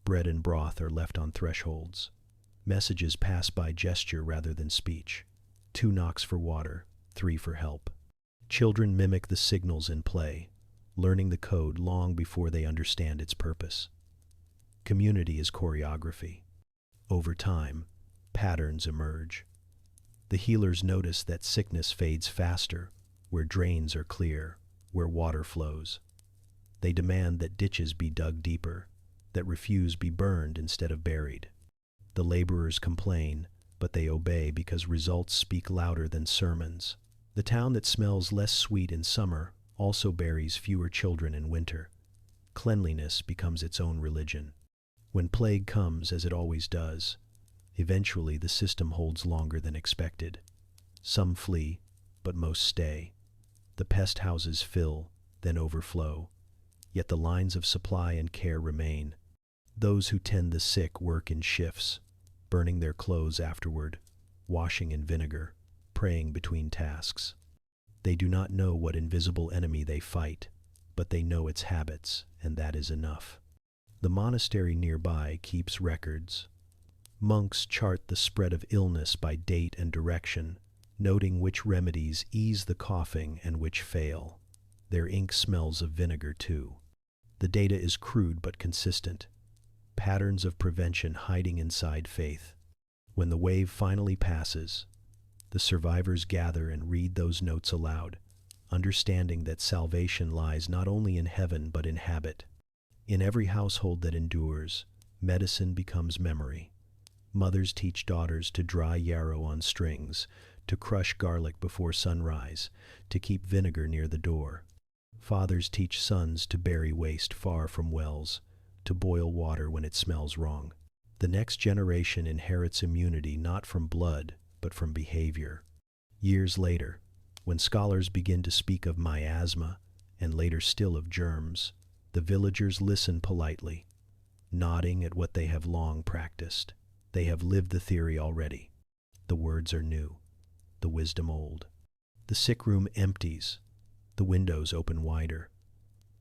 Bread and broth are left on thresholds. Messages pass by gesture rather than speech. 2 knocks for water, 3 for help. Children mimic the signals in play, learning the code long before they understand its purpose. Community is choreography. Over time, patterns emerge. The healers notice that sickness fades faster, where drains are clear, where water flows. They demand that ditches be dug deeper, that refuse be burned instead of buried. The laborers complain, but they obey because results speak louder than sermons. The town that smells less sweet in summer also buries fewer children in winter. Cleanliness becomes its own religion. When plague comes, as it always does, eventually the system holds longer than expected. Some flee, but most stay. The pest houses fill, then overflow. Yet the lines of supply and care remain. Those who tend the sick work in shifts, burning their clothes afterward, washing in vinegar, praying between tasks. They do not know what invisible enemy they fight, but they know its habits, and that is enough. The monastery nearby keeps records. Monks chart the spread of illness by date and direction, noting which remedies ease the coughing and which fail. Their ink smells of vinegar too. The data is crude but consistent. Patterns of prevention hiding inside faith. When the wave finally passes, the survivors gather and read those notes aloud, understanding that salvation lies not only in heaven but in habit. In every household that endures, medicine becomes memory. Mothers teach daughters to dry yarrow on strings, to crush garlic before sunrise, to keep vinegar near the door. Fathers teach sons to bury waste far from wells, to boil water when it smells wrong. The next generation inherits immunity not from blood, but from behavior. Years later, when scholars begin to speak of miasma, and later still of germs, the villagers listen politely, nodding at what they have long practiced. They have lived the theory already. The words are new, the wisdom old. The sick room empties, the windows open wider.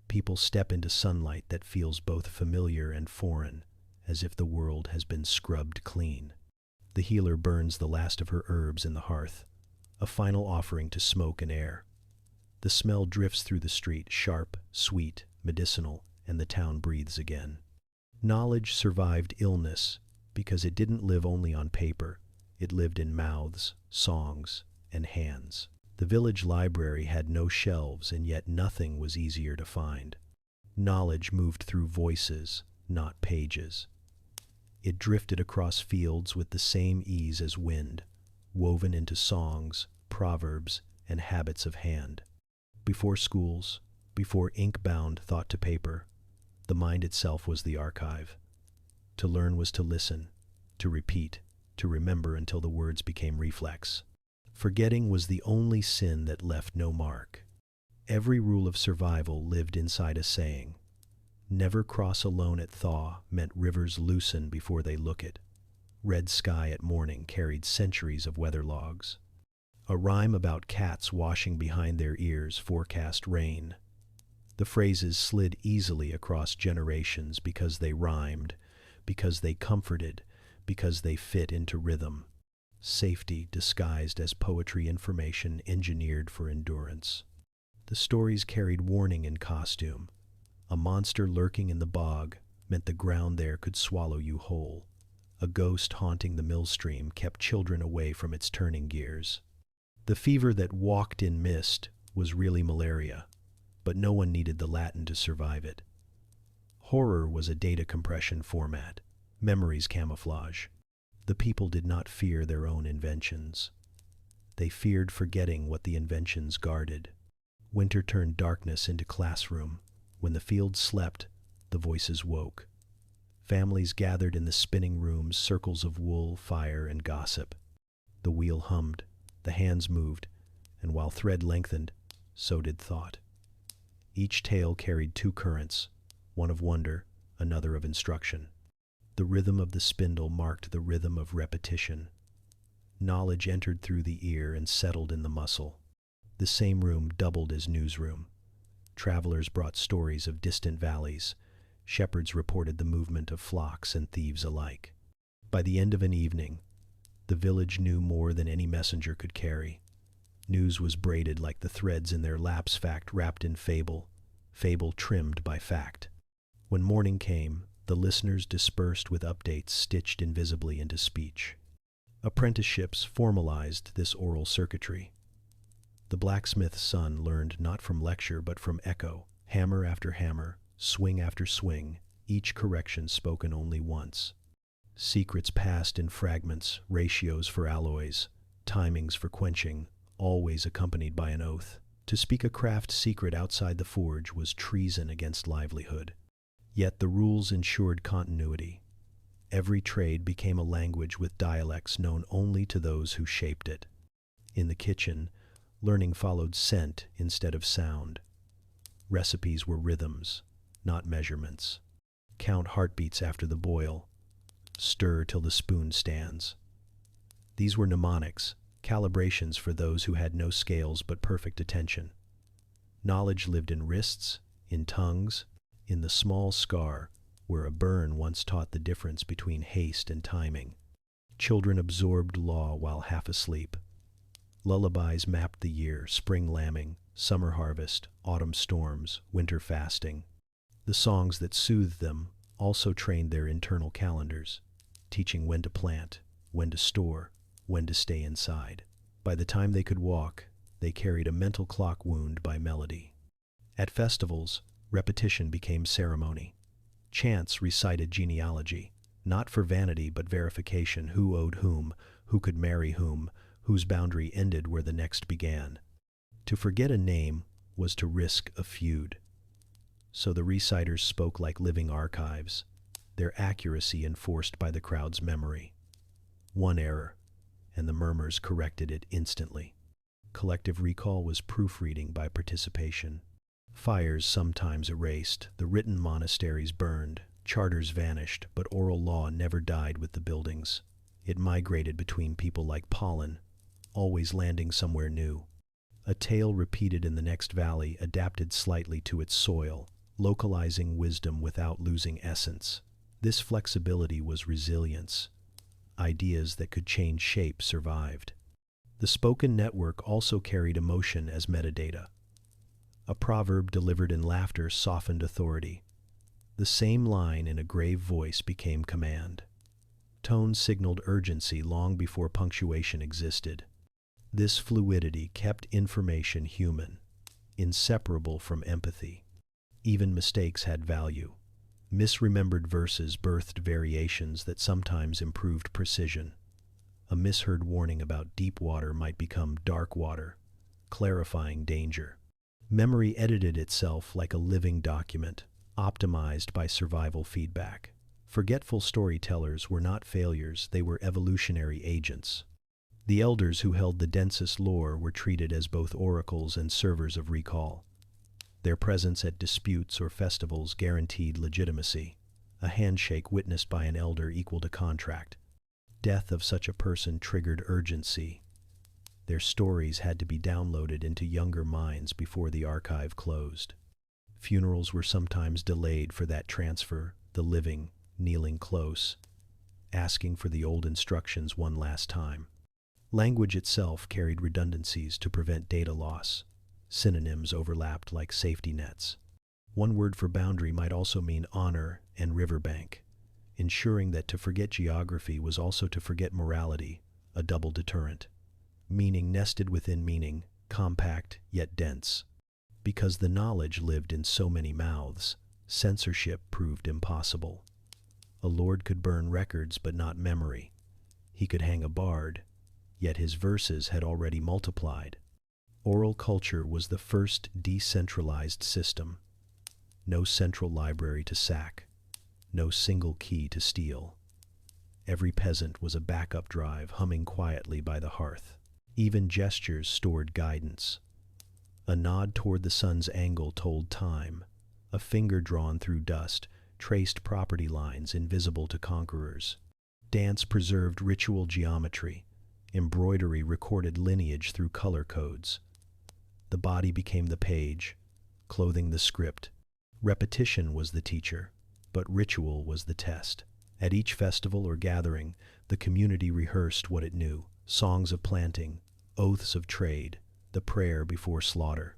People step into sunlight that feels both familiar and foreign, as if the world has been scrubbed clean. The healer burns the last of her herbs in the hearth, a final offering to smoke and air. The smell drifts through the street, sharp, sweet, medicinal, and the town breathes again. Knowledge survived illness because it didn't live only on paper. It lived in mouths, songs, and hands. The village library had no shelves, and yet nothing was easier to find. Knowledge moved through voices, not pages. It drifted across fields with the same ease as wind, woven into songs, proverbs, and habits of hand. Before schools, before ink-bound thought to paper, the mind itself was the archive. To learn was to listen, to repeat, to remember until the words became reflex. Forgetting was the only sin that left no mark. Every rule of survival lived inside a saying. Never cross alone at thaw meant rivers loosen before they look it. Red sky at morning carried centuries of weather logs. A rhyme about cats washing behind their ears forecast rain. The phrases slid easily across generations because they rhymed, because they comforted, because they fit into rhythm. Safety disguised as poetry, information engineered for endurance. The stories carried warning in costume. A monster lurking in the bog meant the ground there could swallow you whole. A ghost haunting the mill stream kept children away from its turning gears. The fever that walked in mist was really malaria, but no one needed the Latin to survive it. Horror was a data compression format, memory's camouflage. The people did not fear their own inventions. They feared forgetting what the inventions guarded. Winter turned darkness into classroom. When the field slept, the voices woke. Families gathered in the spinning rooms, circles of wool, fire, and gossip. The wheel hummed, the hands moved, and while thread lengthened, so did thought. Each tale carried two currents, one of wonder, another of instruction. The rhythm of the spindle marked the rhythm of repetition. Knowledge entered through the ear and settled in the muscle. The same room doubled as newsroom. Travelers brought stories of distant valleys. Shepherds reported the movement of flocks and thieves alike. By the end of an evening, the village knew more than any messenger could carry. News was braided like the threads in their laps, fact wrapped in fable, fable trimmed by fact. When morning came, the listeners dispersed with updates stitched invisibly into speech. Apprenticeships formalized this oral circuitry. The blacksmith's son learned not from lecture but from echo, hammer after hammer, swing after swing, each correction spoken only once. Secrets passed in fragments, ratios for alloys, timings for quenching, always accompanied by an oath. To speak a craft secret outside the forge was treason against livelihood. Yet the rules ensured continuity. Every trade became a language with dialects known only to those who shaped it. In the kitchen, learning followed scent instead of sound. Recipes were rhythms, not measurements. Count heartbeats after the boil. Stir till the spoon stands. These were mnemonics, calibrations for those who had no scales but perfect attention. Knowledge lived in wrists, in tongues, in the small scar where a burn once taught the difference between haste and timing. Children absorbed law while half asleep. Lullabies mapped the year: spring lambing, summer harvest, autumn storms, winter fasting. The songs that soothed them also trained their internal calendars, teaching when to plant, when to store, when to stay inside. By the time they could walk, they carried a mental clock wound by melody. At festivals, repetition became ceremony. Chants recited genealogy, not for vanity but verification: who owed whom, who could marry whom, whose boundary ended where the next began. To forget a name was to risk a feud. So the reciters spoke like living archives, their accuracy enforced by the crowd's memory. One error, and the murmurs corrected it instantly. Collective recall was proofreading by participation. Fires sometimes erased, the written monasteries burned, charters vanished, but oral law never died with the buildings. It migrated between people like pollen, always landing somewhere new. A tale repeated in the next valley, adapted slightly to its soil, localizing wisdom without losing essence. This flexibility was resilience. Ideas that could change shape survived. The spoken network also carried emotion as metadata. A proverb delivered in laughter softened authority. The same line in a grave voice became command. Tone signaled urgency long before punctuation existed. This fluidity kept information human, inseparable from empathy. Even mistakes had value. Misremembered verses birthed variations that sometimes improved precision. A misheard warning about deep water might become dark water, clarifying danger. Memory edited itself like a living document, optimized by survival feedback. Forgetful storytellers were not failures, they were evolutionary agents. The elders who held the densest lore were treated as both oracles and servers of recall. Their presence at disputes or festivals guaranteed legitimacy. A handshake witnessed by an elder equaled a contract. Death of such a person triggered urgency. Their stories had to be downloaded into younger minds before the archive closed. Funerals were sometimes delayed for that transfer, the living kneeling close, asking for the old instructions one last time. Language itself carried redundancies to prevent data loss. Synonyms overlapped like safety nets. One word for boundary might also mean honor and riverbank, ensuring that to forget geography was also to forget morality, a double deterrent. Meaning nested within meaning, compact yet dense. Because the knowledge lived in so many mouths, censorship proved impossible. A lord could burn records but not memory. He could hang a bard, yet his verses had already multiplied. Oral culture was the first decentralized system. No central library to sack, no single key to steal. Every peasant was a backup drive humming quietly by the hearth. Even gestures stored guidance. A nod toward the sun's angle told time. A finger drawn through dust traced property lines invisible to conquerors. Dance preserved ritual geometry. Embroidery recorded lineage through color codes. The body became the page, clothing the script. Repetition was the teacher, but ritual was the test. At each festival or gathering, the community rehearsed what it knew: songs of planting, oaths of trade, the prayer before slaughter.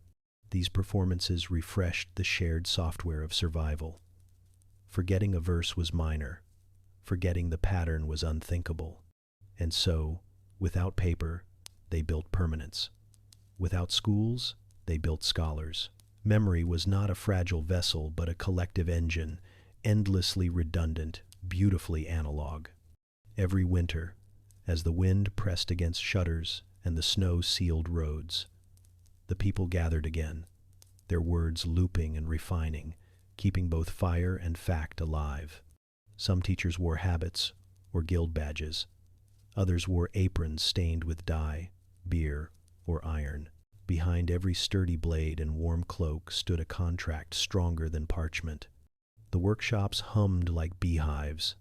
These performances refreshed the shared software of survival. Forgetting a verse was minor. Forgetting the pattern was unthinkable. And so, without paper, they built permanence. Without schools, they built scholars. Memory was not a fragile vessel, but a collective engine, endlessly redundant, beautifully analog. Every winter, as the wind pressed against shutters and the snow sealed roads, the people gathered again, their words looping and refining, keeping both fire and fact alive. Some teachers wore habits or guild badges. Others wore aprons stained with dye, beer, or iron. Behind every sturdy blade and warm cloak stood a contract stronger than parchment. The workshops hummed like beehives.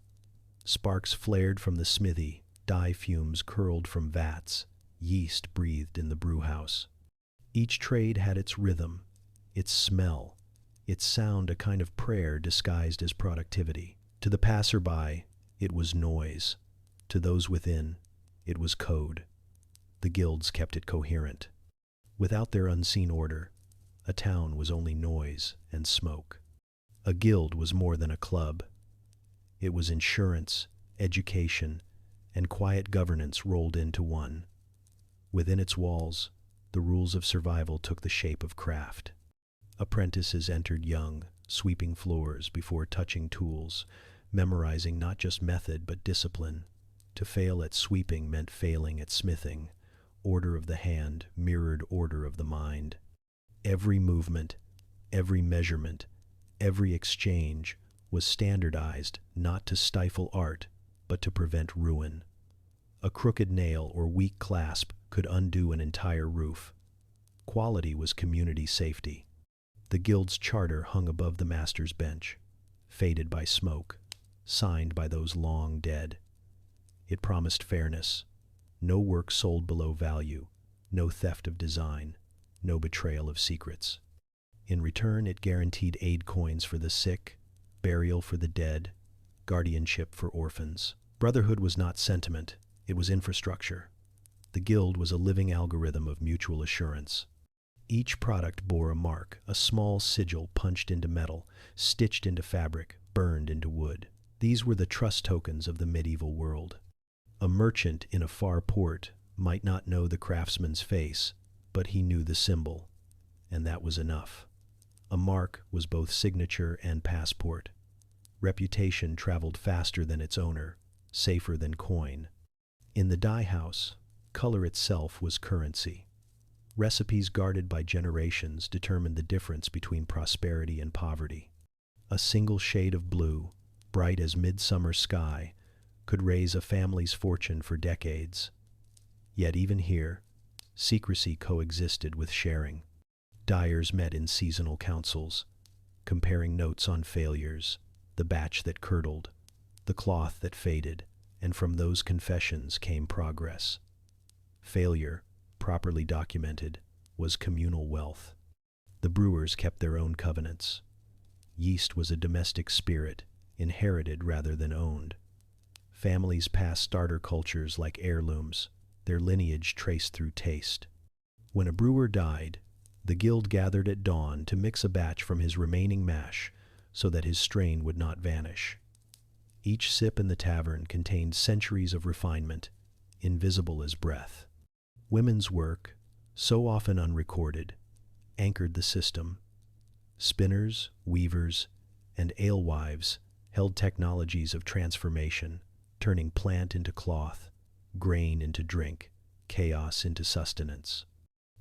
Sparks flared from the smithy, dye fumes curled from vats, yeast breathed in the brewhouse. Each trade had its rhythm, its smell, its sound, a kind of prayer disguised as productivity. To the passerby, it was noise. To those within, it was code. The guilds kept it coherent. Without their unseen order, a town was only noise and smoke. A guild was more than a club. It was insurance, education, and quiet governance rolled into one. Within its walls, the rules of survival took the shape of craft. Apprentices entered young, sweeping floors before touching tools, memorizing not just method but discipline. To fail at sweeping meant failing at smithing. Order of the hand mirrored order of the mind. Every movement, every measurement, every exchange was standardized not to stifle art, but to prevent ruin. A crooked nail or weak clasp could undo an entire roof. Quality was community safety. The guild's charter hung above the master's bench, faded by smoke, signed by those long dead. It promised fairness. No work sold below value, no theft of design, no betrayal of secrets. In return, it guaranteed aid coins for the sick, burial for the dead, guardianship for orphans. Brotherhood was not sentiment, it was infrastructure. The guild was a living algorithm of mutual assurance. Each product bore a mark, a small sigil punched into metal, stitched into fabric, burned into wood. These were the trust tokens of the medieval world. A merchant in a far port might not know the craftsman's face, but he knew the symbol, and that was enough. A mark was both signature and passport. Reputation traveled faster than its owner, safer than coin. In the dye house, color itself was currency. Recipes guarded by generations determined the difference between prosperity and poverty. A single shade of blue, bright as midsummer sky, could raise a family's fortune for decades. Yet even here, secrecy coexisted with sharing. Dyers met in seasonal councils, comparing notes on failures, the batch that curdled, the cloth that faded, and from those confessions came progress. Failure, properly documented, was communal wealth. The brewers kept their own covenants. Yeast was a domestic spirit, inherited rather than owned. Families passed starter cultures like heirlooms, their lineage traced through taste. When a brewer died, the guild gathered at dawn to mix a batch from his remaining mash so that his strain would not vanish. Each sip in the tavern contained centuries of refinement, invisible as breath. Women's work, so often unrecorded, anchored the system. Spinners, weavers, and alewives held technologies of transformation, turning plant into cloth, grain into drink, chaos into sustenance.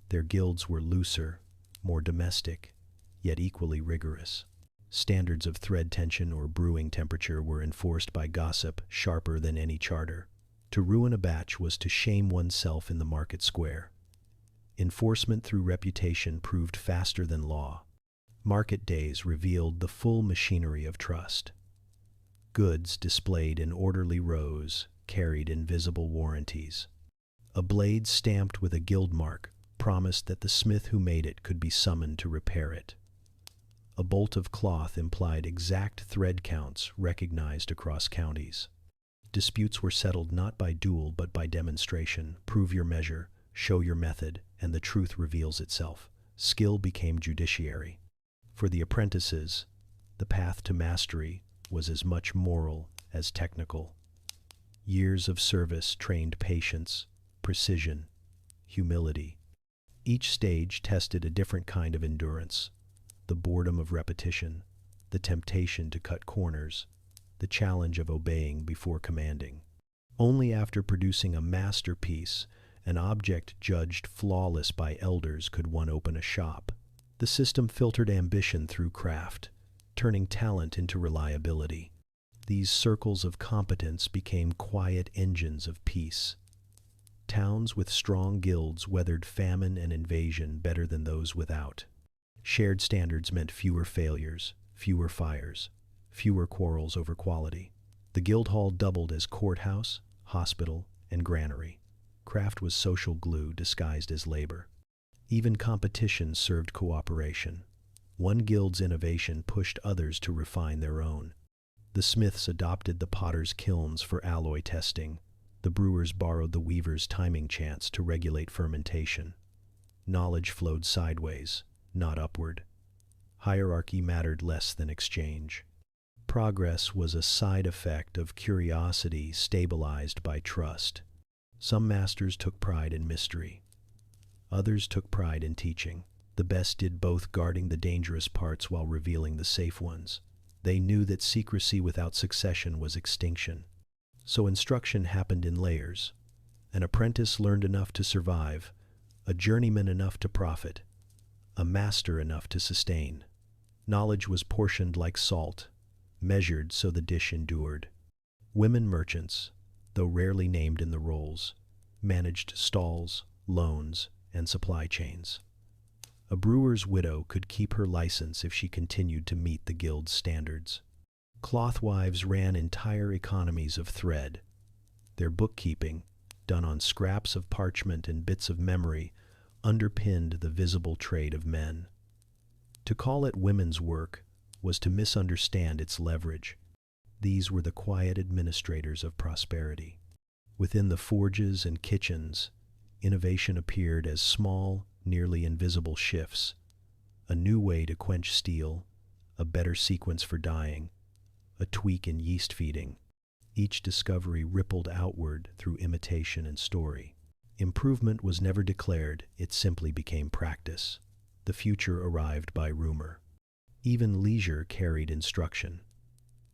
Their guilds were looser, more domestic, yet equally rigorous. Standards of thread tension or brewing temperature were enforced by gossip sharper than any charter. To ruin a batch was to shame oneself in the market square. Enforcement through reputation proved faster than law. Market days revealed the full machinery of trust. Goods displayed in orderly rows carried invisible warranties. A blade stamped with a guild mark promised that the smith who made it could be summoned to repair it. A bolt of cloth implied exact thread counts recognized across counties. Disputes were settled not by duel but by demonstration. Prove your measure, show your method, and the truth reveals itself. Skill became judiciary. For the apprentices, the path to mastery was as much moral as technical. Years of service trained patience, precision, humility. Each stage tested a different kind of endurance: the boredom of repetition, the temptation to cut corners, the challenge of obeying before commanding. Only after producing a masterpiece, an object judged flawless by elders, could one open a shop. The system filtered ambition through craft, turning talent into reliability. These circles of competence became quiet engines of peace. Towns with strong guilds weathered famine and invasion better than those without. Shared standards meant fewer failures, fewer fires, fewer quarrels over quality. The guild hall doubled as courthouse, hospital, and granary. Craft was social glue disguised as labor. Even competition served cooperation. One guild's innovation pushed others to refine their own. The smiths adopted the potter's kilns for alloy testing, The brewers borrowed the weaver's timing chance to regulate fermentation. Knowledge flowed sideways, not upward. Hierarchy mattered less than exchange. Progress was a side effect of curiosity stabilized by trust. Some masters took pride in mystery. Others took pride in teaching. The best did both, guarding the dangerous parts while revealing the safe ones. They knew that secrecy without succession was extinction. So instruction happened in layers. An apprentice learned enough to survive, a journeyman enough to profit, a master enough to sustain. Knowledge was portioned like salt, measured so the dish endured. Women merchants, though rarely named in the rolls, managed stalls, loans, and supply chains. A brewer's widow could keep her license if she continued to meet the guild's standards. Cloth wives ran entire economies of thread. Their bookkeeping, done on scraps of parchment and bits of memory, underpinned the visible trade of men. To call it women's work was to misunderstand its leverage. These were the quiet administrators of prosperity. Within the forges and kitchens, innovation appeared as small, nearly invisible shifts. A new way to quench steel, a better sequence for dyeing, a tweak in yeast feeding. Each discovery rippled outward through imitation and story. Improvement was never declared, it simply became practice. The future arrived by rumor. Even leisure carried instruction.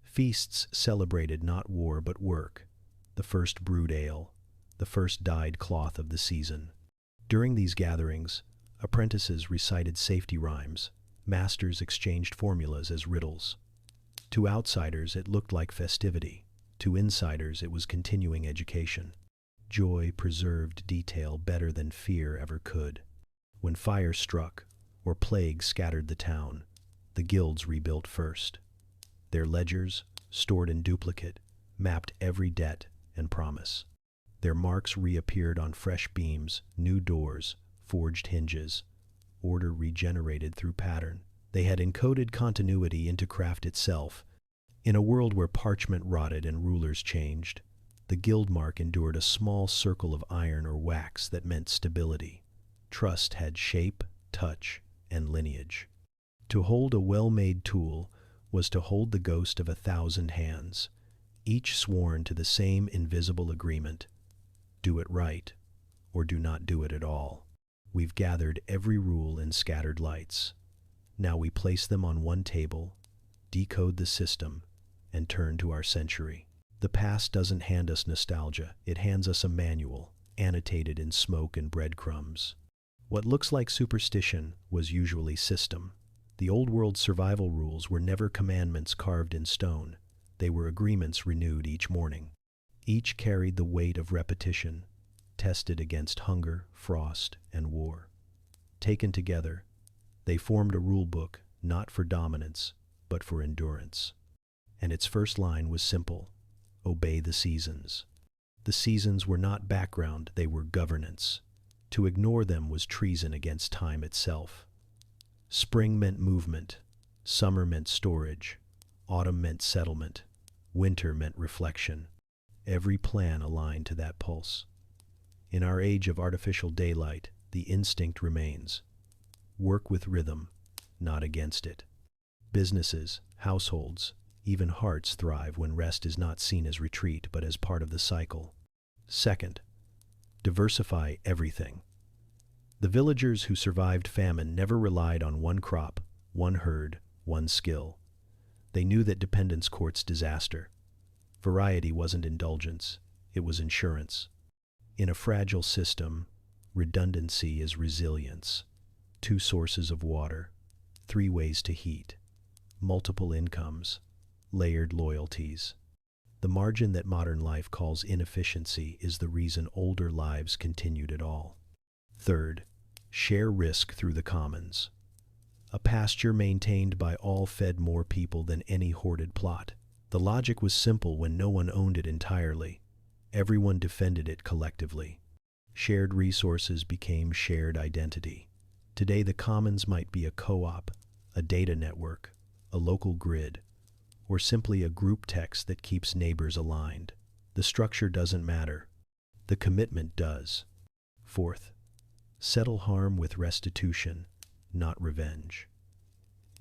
Feasts celebrated not war but work, the first brewed ale, the first dyed cloth of the season. During these gatherings, apprentices recited safety rhymes, masters exchanged formulas as riddles. To outsiders it looked like festivity, to insiders it was continuing education. Joy preserved detail better than fear ever could. When fire struck, or plague scattered the town, the guilds rebuilt first. Their ledgers, stored in duplicate, mapped every debt and promise. Their marks reappeared on fresh beams, new doors, forged hinges. Order regenerated through pattern. They had encoded continuity into craft itself. In a world where parchment rotted and rulers changed, the guild mark endured a small circle of iron or wax that meant stability. Trust had shape, touch, and lineage. To hold a well-made tool was to hold the ghost of 1,000 hands, each sworn to the same invisible agreement: do it right, or do not do it at all. We've gathered every rule in scattered lights. Now we place them on one table, decode the system, and turn to our century. The past doesn't hand us nostalgia, it hands us a manual, annotated in smoke and breadcrumbs. What looks like superstition was usually system. The old world survival rules were never commandments carved in stone. They were agreements renewed each morning. Each carried the weight of repetition, tested against hunger, frost, and war. Taken together, they formed a rulebook not for dominance, but for endurance. And its first line was simple: obey the seasons. The seasons were not background, they were governance. To ignore them was treason against time itself. Spring meant movement, summer meant storage, autumn meant settlement, winter meant reflection. Every plan aligned to that pulse. In our age of artificial daylight, the instinct remains. Work with rhythm, not against it. Businesses, households, even hearts thrive when rest is not seen as retreat but as part of the cycle. Second, diversify everything. The villagers who survived famine never relied on one crop, one herd, one skill. They knew that dependence courts disaster. Variety wasn't indulgence, it was insurance. In a fragile system, redundancy is resilience. 2 sources of water, 3 ways to heat, multiple incomes, layered loyalties. The margin that modern life calls inefficiency is the reason older lives continued at all. Third, share risk through the commons. A pasture maintained by all fed more people than any hoarded plot. The logic was simple when no one owned it entirely. Everyone defended it collectively. Shared resources became shared identity. Today the commons might be a co-op, a data network, a local grid, or simply a group text that keeps neighbors aligned. The structure doesn't matter. The commitment does. Fourth, settle harm with restitution, not revenge.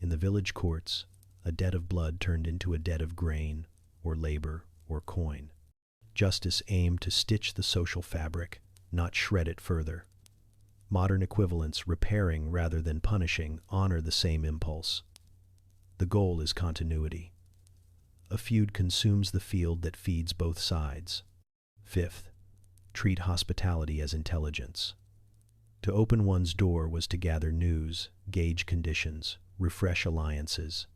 In the village courts, a debt of blood turned into a debt of grain, or labor, or coin. Justice aimed to stitch the social fabric, not shred it further. Modern equivalents, repairing rather than punishing, honor the same impulse. The goal is continuity. A feud consumes the field that feeds both sides. Fifth, treat hospitality as intelligence. To open one's door was to gather news, gauge conditions, refresh alliances.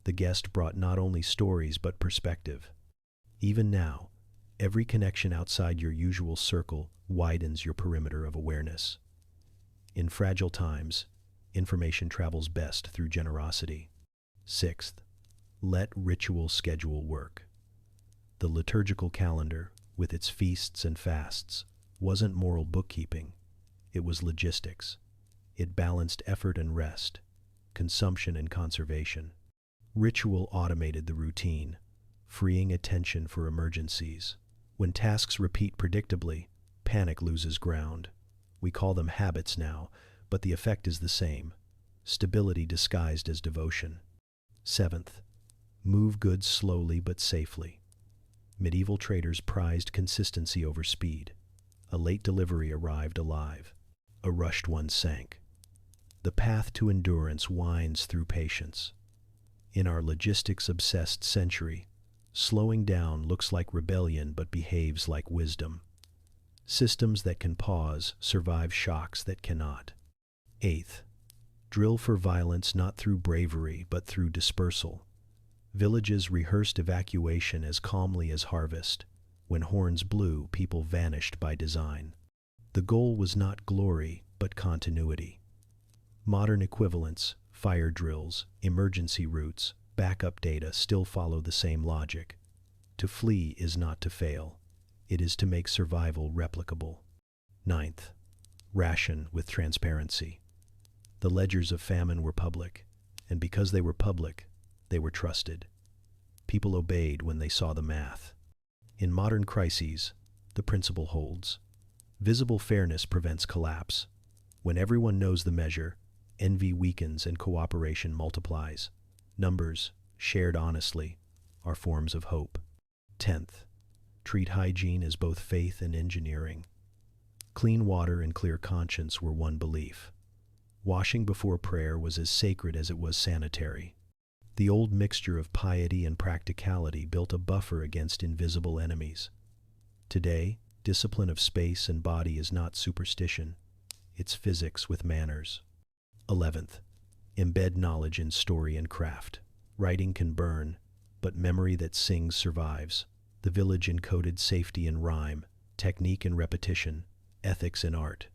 The guest brought not only stories but perspective. Even now, every connection outside your usual circle widens your perimeter of awareness. In fragile times, information travels best through generosity. Sixth, let ritual schedule work. The liturgical calendar, with its feasts and fasts, wasn't moral bookkeeping. It was logistics. It balanced effort and rest, consumption and conservation. Ritual automated the routine, freeing attention for emergencies. When tasks repeat predictably, panic loses ground. We call them habits now, but the effect is the same. Stability disguised as devotion. Seventh, move goods slowly but safely. Medieval traders prized consistency over speed. A late delivery arrived alive. A rushed one sank. The path to endurance winds through patience. In our logistics-obsessed century, slowing down looks like rebellion but behaves like wisdom. Systems that can pause survive shocks that cannot. Eighth, drill for violence not through bravery but through dispersal. Villages rehearsed evacuation as calmly as harvest. When horns blew, people vanished by design. The goal was not glory, but continuity. Modern equivalents, fire drills, emergency routes, backup data still follow the same logic. To flee is not to fail. It is to make survival replicable. Ninth, ration with transparency. The ledgers of famine were public, and because they were public, they were trusted. People obeyed when they saw the math. In modern crises, the principle holds. Visible fairness prevents collapse. When everyone knows the measure, envy weakens and cooperation multiplies. Numbers, shared honestly, are forms of hope. 10th, treat hygiene as both faith and engineering. Clean water and clear conscience were one belief. Washing before prayer was as sacred as it was sanitary. The old mixture of piety and practicality built a buffer against invisible enemies. Today, discipline of space and body is not superstition. It's physics with manners. 11th, embed knowledge in story and craft. Writing can burn, but memory that sings survives. The village encoded safety in rhyme, technique in repetition, ethics in art.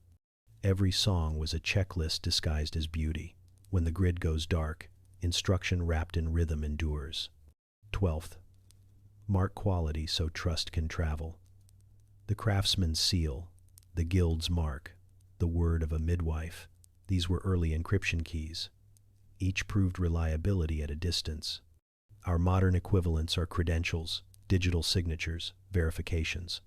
Every song was a checklist disguised as beauty. When the grid goes dark, instruction wrapped in rhythm endures. 12th, mark quality so trust can travel. The craftsman's seal, the guild's mark, the word of a midwife, these were early encryption keys. Each proved reliability at a distance. Our modern equivalents are credentials, digital signatures, verifications.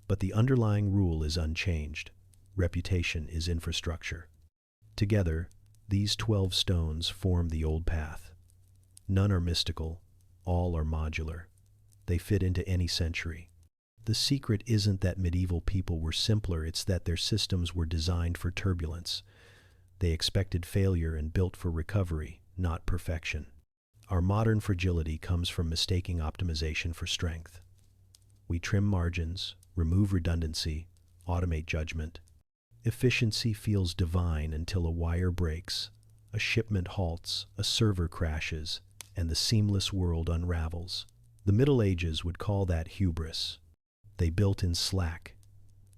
But the underlying rule is unchanged. Reputation is infrastructure. Together, these 12 stones form the old path. None are mystical, all are modular. They fit into any century. The secret isn't that medieval people were simpler, it's that their systems were designed for turbulence. They expected failure and built for recovery, not perfection. Our modern fragility comes from mistaking optimization for strength. We trim margins, remove redundancy, automate judgment. Efficiency feels divine until a wire breaks, a shipment halts, a server crashes, and the seamless world unravels. The Middle Ages would call that hubris. They built in slack,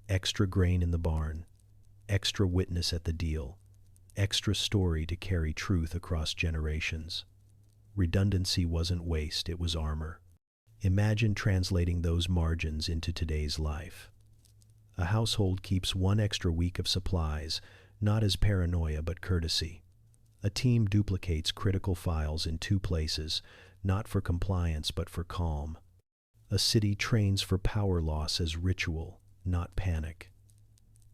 extra grain in the barn, extra witness at the deal, extra story to carry truth across generations. Redundancy wasn't waste, it was armor. Imagine translating those margins into today's life. A household keeps one extra week of supplies, not as paranoia but courtesy. A team duplicates critical files in 2 places, not for compliance but for calm. A city trains for power loss as ritual, not panic.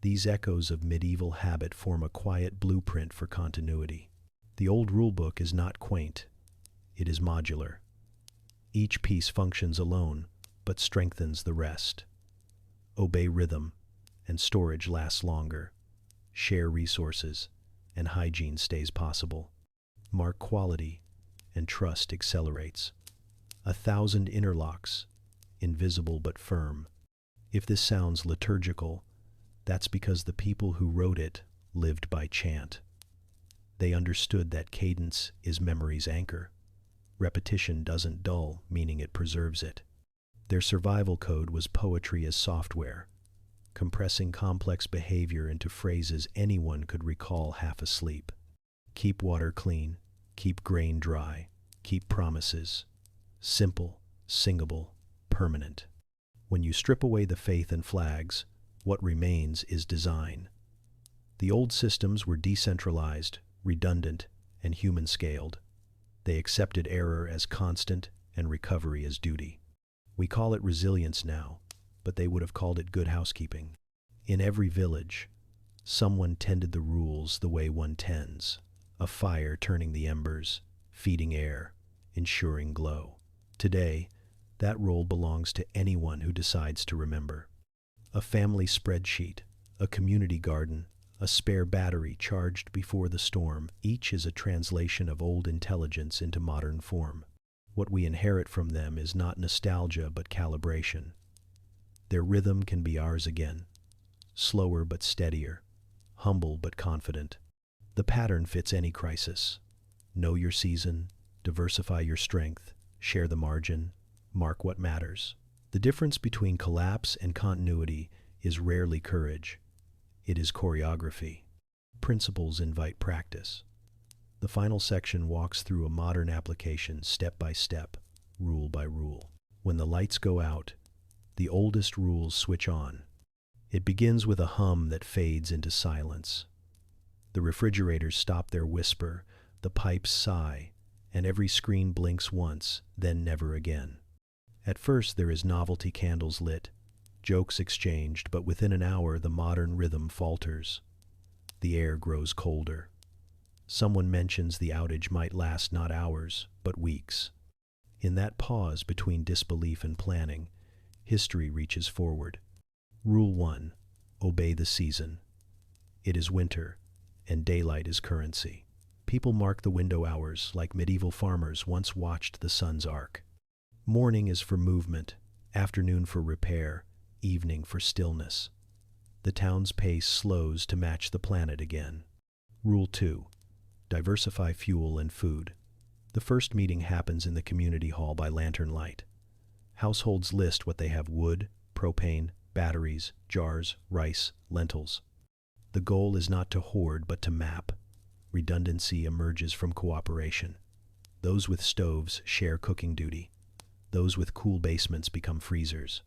These echoes of medieval habit form a quiet blueprint for continuity. The old rulebook is not quaint, it is modular. Each piece functions alone, but strengthens the rest. Obey rhythm, and storage lasts longer. Share resources, and hygiene stays possible. Mark quality, and trust accelerates. 1,000 interlocks, invisible but firm. If this sounds liturgical, that's because the people who wrote it lived by chant. They understood that cadence is memory's anchor. Repetition doesn't dull, meaning it preserves it. Their survival code was poetry as software, compressing complex behavior into phrases anyone could recall half asleep. Keep water clean, keep grain dry, keep promises. Simple, singable, permanent. When you strip away the faith and flags, what remains is design. The old systems were decentralized, redundant, and human-scaled. They accepted error as constant and recovery as duty. We call it resilience now, but they would have called it good housekeeping. In every village, someone tended the rules the way one tends, a fire turning the embers, feeding air, ensuring glow. Today, that role belongs to anyone who decides to remember. A family spreadsheet, a community garden, a spare battery charged before the storm, each is a translation of old intelligence into modern form. What we inherit from them is not nostalgia but calibration. Their rhythm can be ours again, slower but steadier, humble but confident. The pattern fits any crisis. Know your season, diversify your strength, share the margin, mark what matters. The difference between collapse and continuity is rarely courage. It is choreography. Principles invite practice. The final section walks through a modern application step by step, rule by rule. When the lights go out, the oldest rules switch on. It begins with a hum that fades into silence. The refrigerators stop their whisper, the pipes sigh, and every screen blinks once, then never again. At first there is novelty candles lit, jokes exchanged, but within an hour the modern rhythm falters. The air grows colder. Someone mentions the outage might last not hours, but weeks. In that pause between disbelief and planning, history reaches forward. Rule 1. Obey the season. It is winter, and daylight is currency. People mark the window hours like medieval farmers once watched the sun's arc. Morning is for movement, afternoon for repair, evening for stillness. The town's pace slows to match the planet again. Rule 2. Diversify fuel and food. The first meeting happens in the community hall by lantern light. Households list what they have: wood, propane, batteries, jars, rice, lentils. The goal is not to hoard but to map. Redundancy emerges from cooperation. Those with stoves share cooking duty. Those with cool basements become freezers.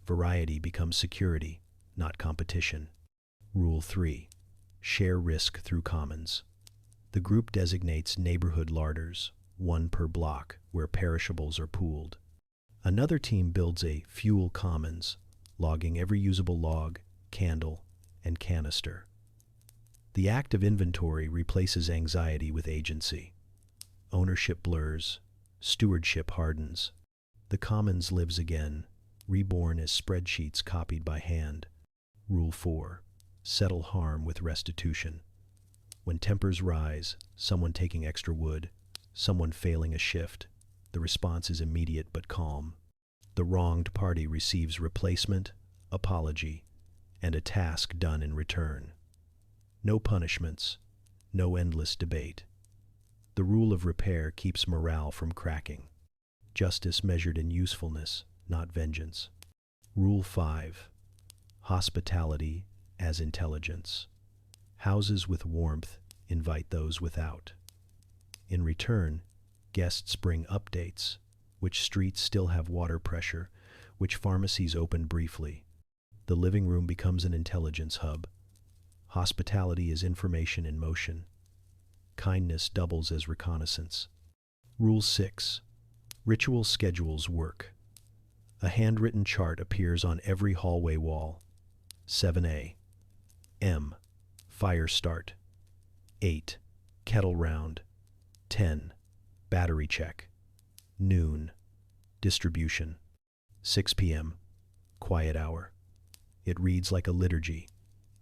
Variety becomes security, not competition. Rule 3. Share risk through commons. The group designates neighborhood larders, one per block, where perishables are pooled. Another team builds a fuel commons, logging every usable log, candle, and canister. The act of inventory replaces anxiety with agency. Ownership blurs, stewardship hardens. The commons lives again, reborn as spreadsheets copied by hand. Rule 4. Settle harm with restitution. When tempers rise, someone taking extra wood, someone failing a shift, the response is immediate but calm. The wronged party receives replacement, apology, and a task done in return. No punishments, no endless debate. The rule of repair keeps morale from cracking. Justice measured in usefulness, not vengeance. Rule 5. Hospitality as intelligence. Houses with warmth invite those without. In return, guests bring updates. Which streets still have water pressure, which pharmacies open briefly. The living room becomes an intelligence hub. Hospitality is information in motion. Kindness doubles as reconnaissance. Rule 6. Ritual schedules work. A handwritten chart appears on every hallway wall. 7A. M. Fire start. 8. Kettle round. 10. Battery check. Noon. Distribution. 6 p.m. Quiet hour. It reads like a liturgy.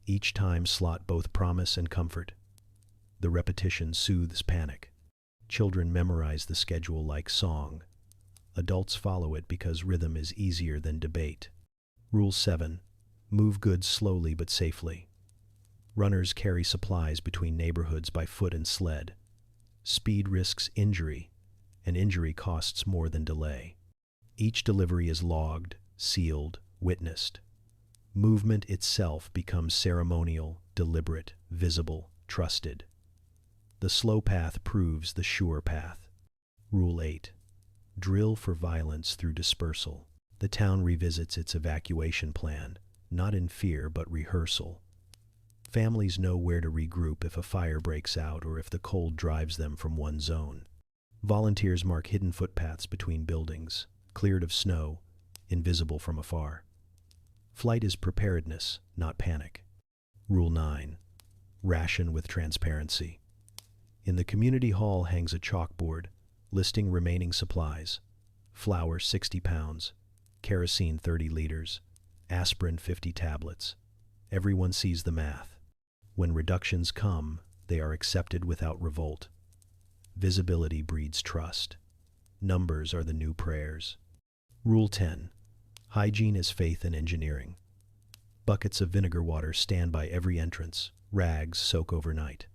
Each time slot both promise and comfort. The repetition soothes panic. Children memorize the schedule like song. Adults follow it because rhythm is easier than debate. Rule 7. Move goods slowly but safely. Runners carry supplies between neighborhoods by foot and sled. Speed risks injury, and injury costs more than delay. Each delivery is logged, sealed, witnessed. Movement itself becomes ceremonial, deliberate, visible, trusted. The slow path proves the sure path. Rule 8. Drill for violence through dispersal. The town revisits its evacuation plan, not in fear but rehearsal. Families know where to regroup if a fire breaks out or if the cold drives them from one zone. Volunteers mark hidden footpaths between buildings, cleared of snow, invisible from afar. Flight is preparedness, not panic. Rule 9. Ration with transparency. In the community hall hangs a chalkboard listing remaining supplies. Flour 60 pounds, kerosene 30 liters, aspirin 50 tablets. Everyone sees the math. When reductions come, they are accepted without revolt. Visibility breeds trust. Numbers are the new prayers. Rule 10. Hygiene is faith in engineering. Buckets of vinegar water stand by every entrance. Rags soak overnight.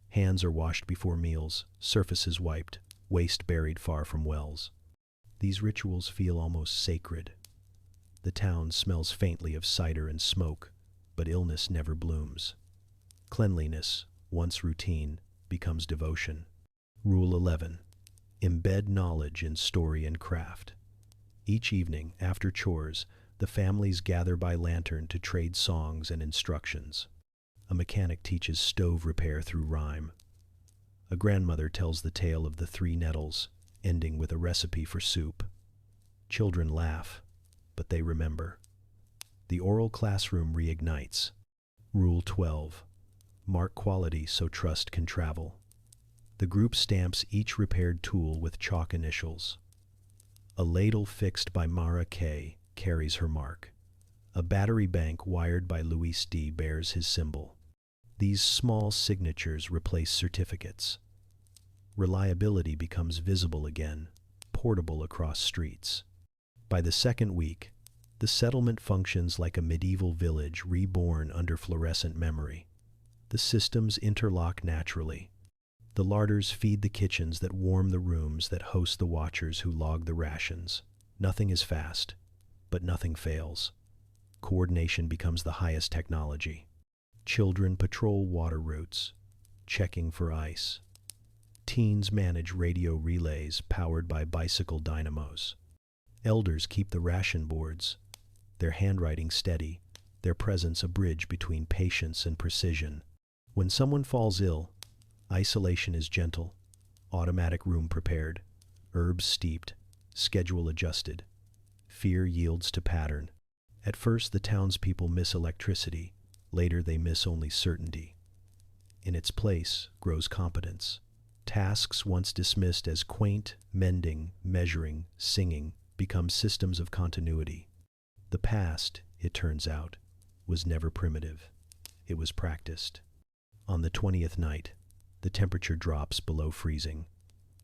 Hands are washed before meals, surfaces wiped, waste buried far from wells. These rituals feel almost sacred. The town smells faintly of cider and smoke, but illness never blooms. Cleanliness, once routine, becomes devotion. Rule 11. Embed knowledge in story and craft. Each evening, after chores, the families gather by lantern to trade songs and instructions. A mechanic teaches stove repair through rhyme. A grandmother tells the tale of the 3 nettles, ending with a recipe for soup. Children laugh, but they remember. The oral classroom reignites. Rule 12. Mark quality so trust can travel. The group stamps each repaired tool with chalk initials. A ladle fixed by Mara K. carries her mark. A battery bank wired by Luis D. bears his symbol. These small signatures replace certificates. Reliability becomes visible again, portable across streets. By the second week, the settlement functions like a medieval village reborn under fluorescent memory. The systems interlock naturally. The larders feed the kitchens that warm the rooms that host the watchers who log the rations. Nothing is fast, but nothing fails. Coordination becomes the highest technology. Children patrol water routes, checking for ice. Teens manage radio relays powered by bicycle dynamos. Elders keep the ration boards, their handwriting steady, their presence a bridge between patience and precision. When someone falls ill, isolation is gentle, automatic room prepared, herbs steeped, schedule adjusted. Fear yields to pattern. At first, the townspeople miss electricity. Later, they miss only certainty. In its place grows competence. Tasks once dismissed as quaint, mending, measuring, singing, become systems of continuity. The past, it turns out, was never primitive. It was practiced. On the 20th night, the temperature drops below freezing.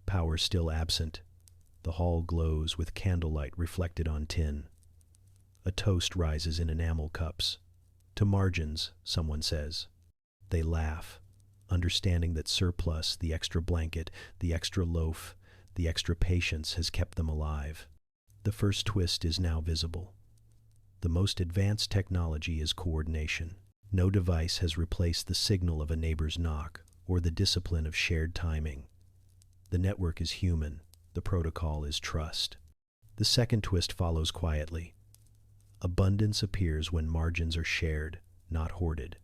Power still absent. The hall glows with candlelight reflected on tin. A toast rises in enamel cups. To margins, someone says. They laugh, understanding that surplus, the extra blanket, the extra loaf, the extra patience has kept them alive. The first twist is now visible. The most advanced technology is coordination. No device has replaced the signal of a neighbor's knock or the discipline of shared timing. The network is human. The protocol is trust. The second twist follows quietly. Abundance appears when margins are shared, not hoarded.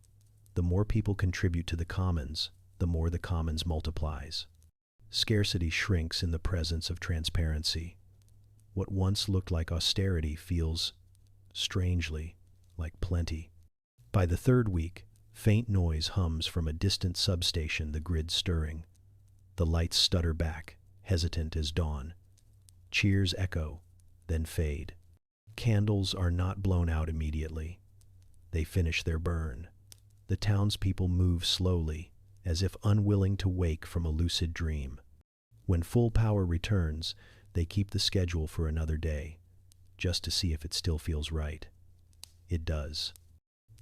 The more people contribute to the commons, the more the commons multiplies. Scarcity shrinks in the presence of transparency. What once looked like austerity feels, strangely, like plenty. By the third week, faint noise hums from a distant substation, the grid stirring. The lights stutter back, hesitant as dawn. Cheers echo, then fade. Candles are not blown out immediately. They finish their burn. The townspeople move slowly, as if unwilling to wake from a lucid dream. When full power returns, they keep the schedule for another day, just to see if it still feels right. It does.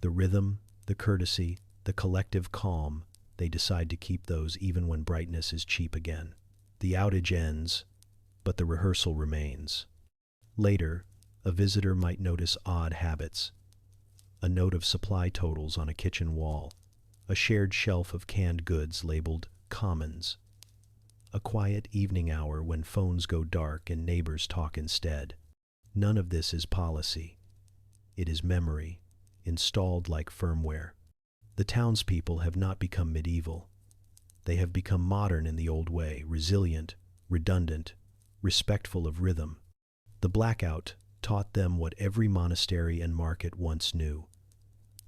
The rhythm, the courtesy, the collective calm, they decide to keep those even when brightness is cheap again. The outage ends, but the rehearsal remains. Later, a visitor might notice odd habits. A note of supply totals on a kitchen wall, a shared shelf of canned goods labeled commons, a quiet evening hour when phones go dark and neighbors talk instead. None of this is policy. It is memory, installed like firmware. The townspeople have not become medieval. They have become modern in the old way, resilient, redundant, respectful of rhythm. The blackout taught them what every monastery and market once knew,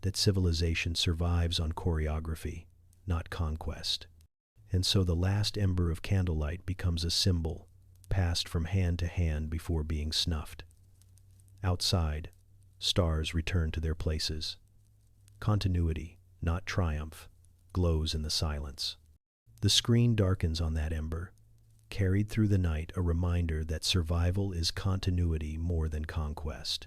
that civilization survives on choreography, not conquest. And so the last ember of candlelight becomes a symbol, passed from hand to hand before being snuffed. Outside, stars return to their places. Continuity, not triumph, glows in the silence. The screen darkens on that ember, carried through the night, a reminder that survival is continuity more than conquest.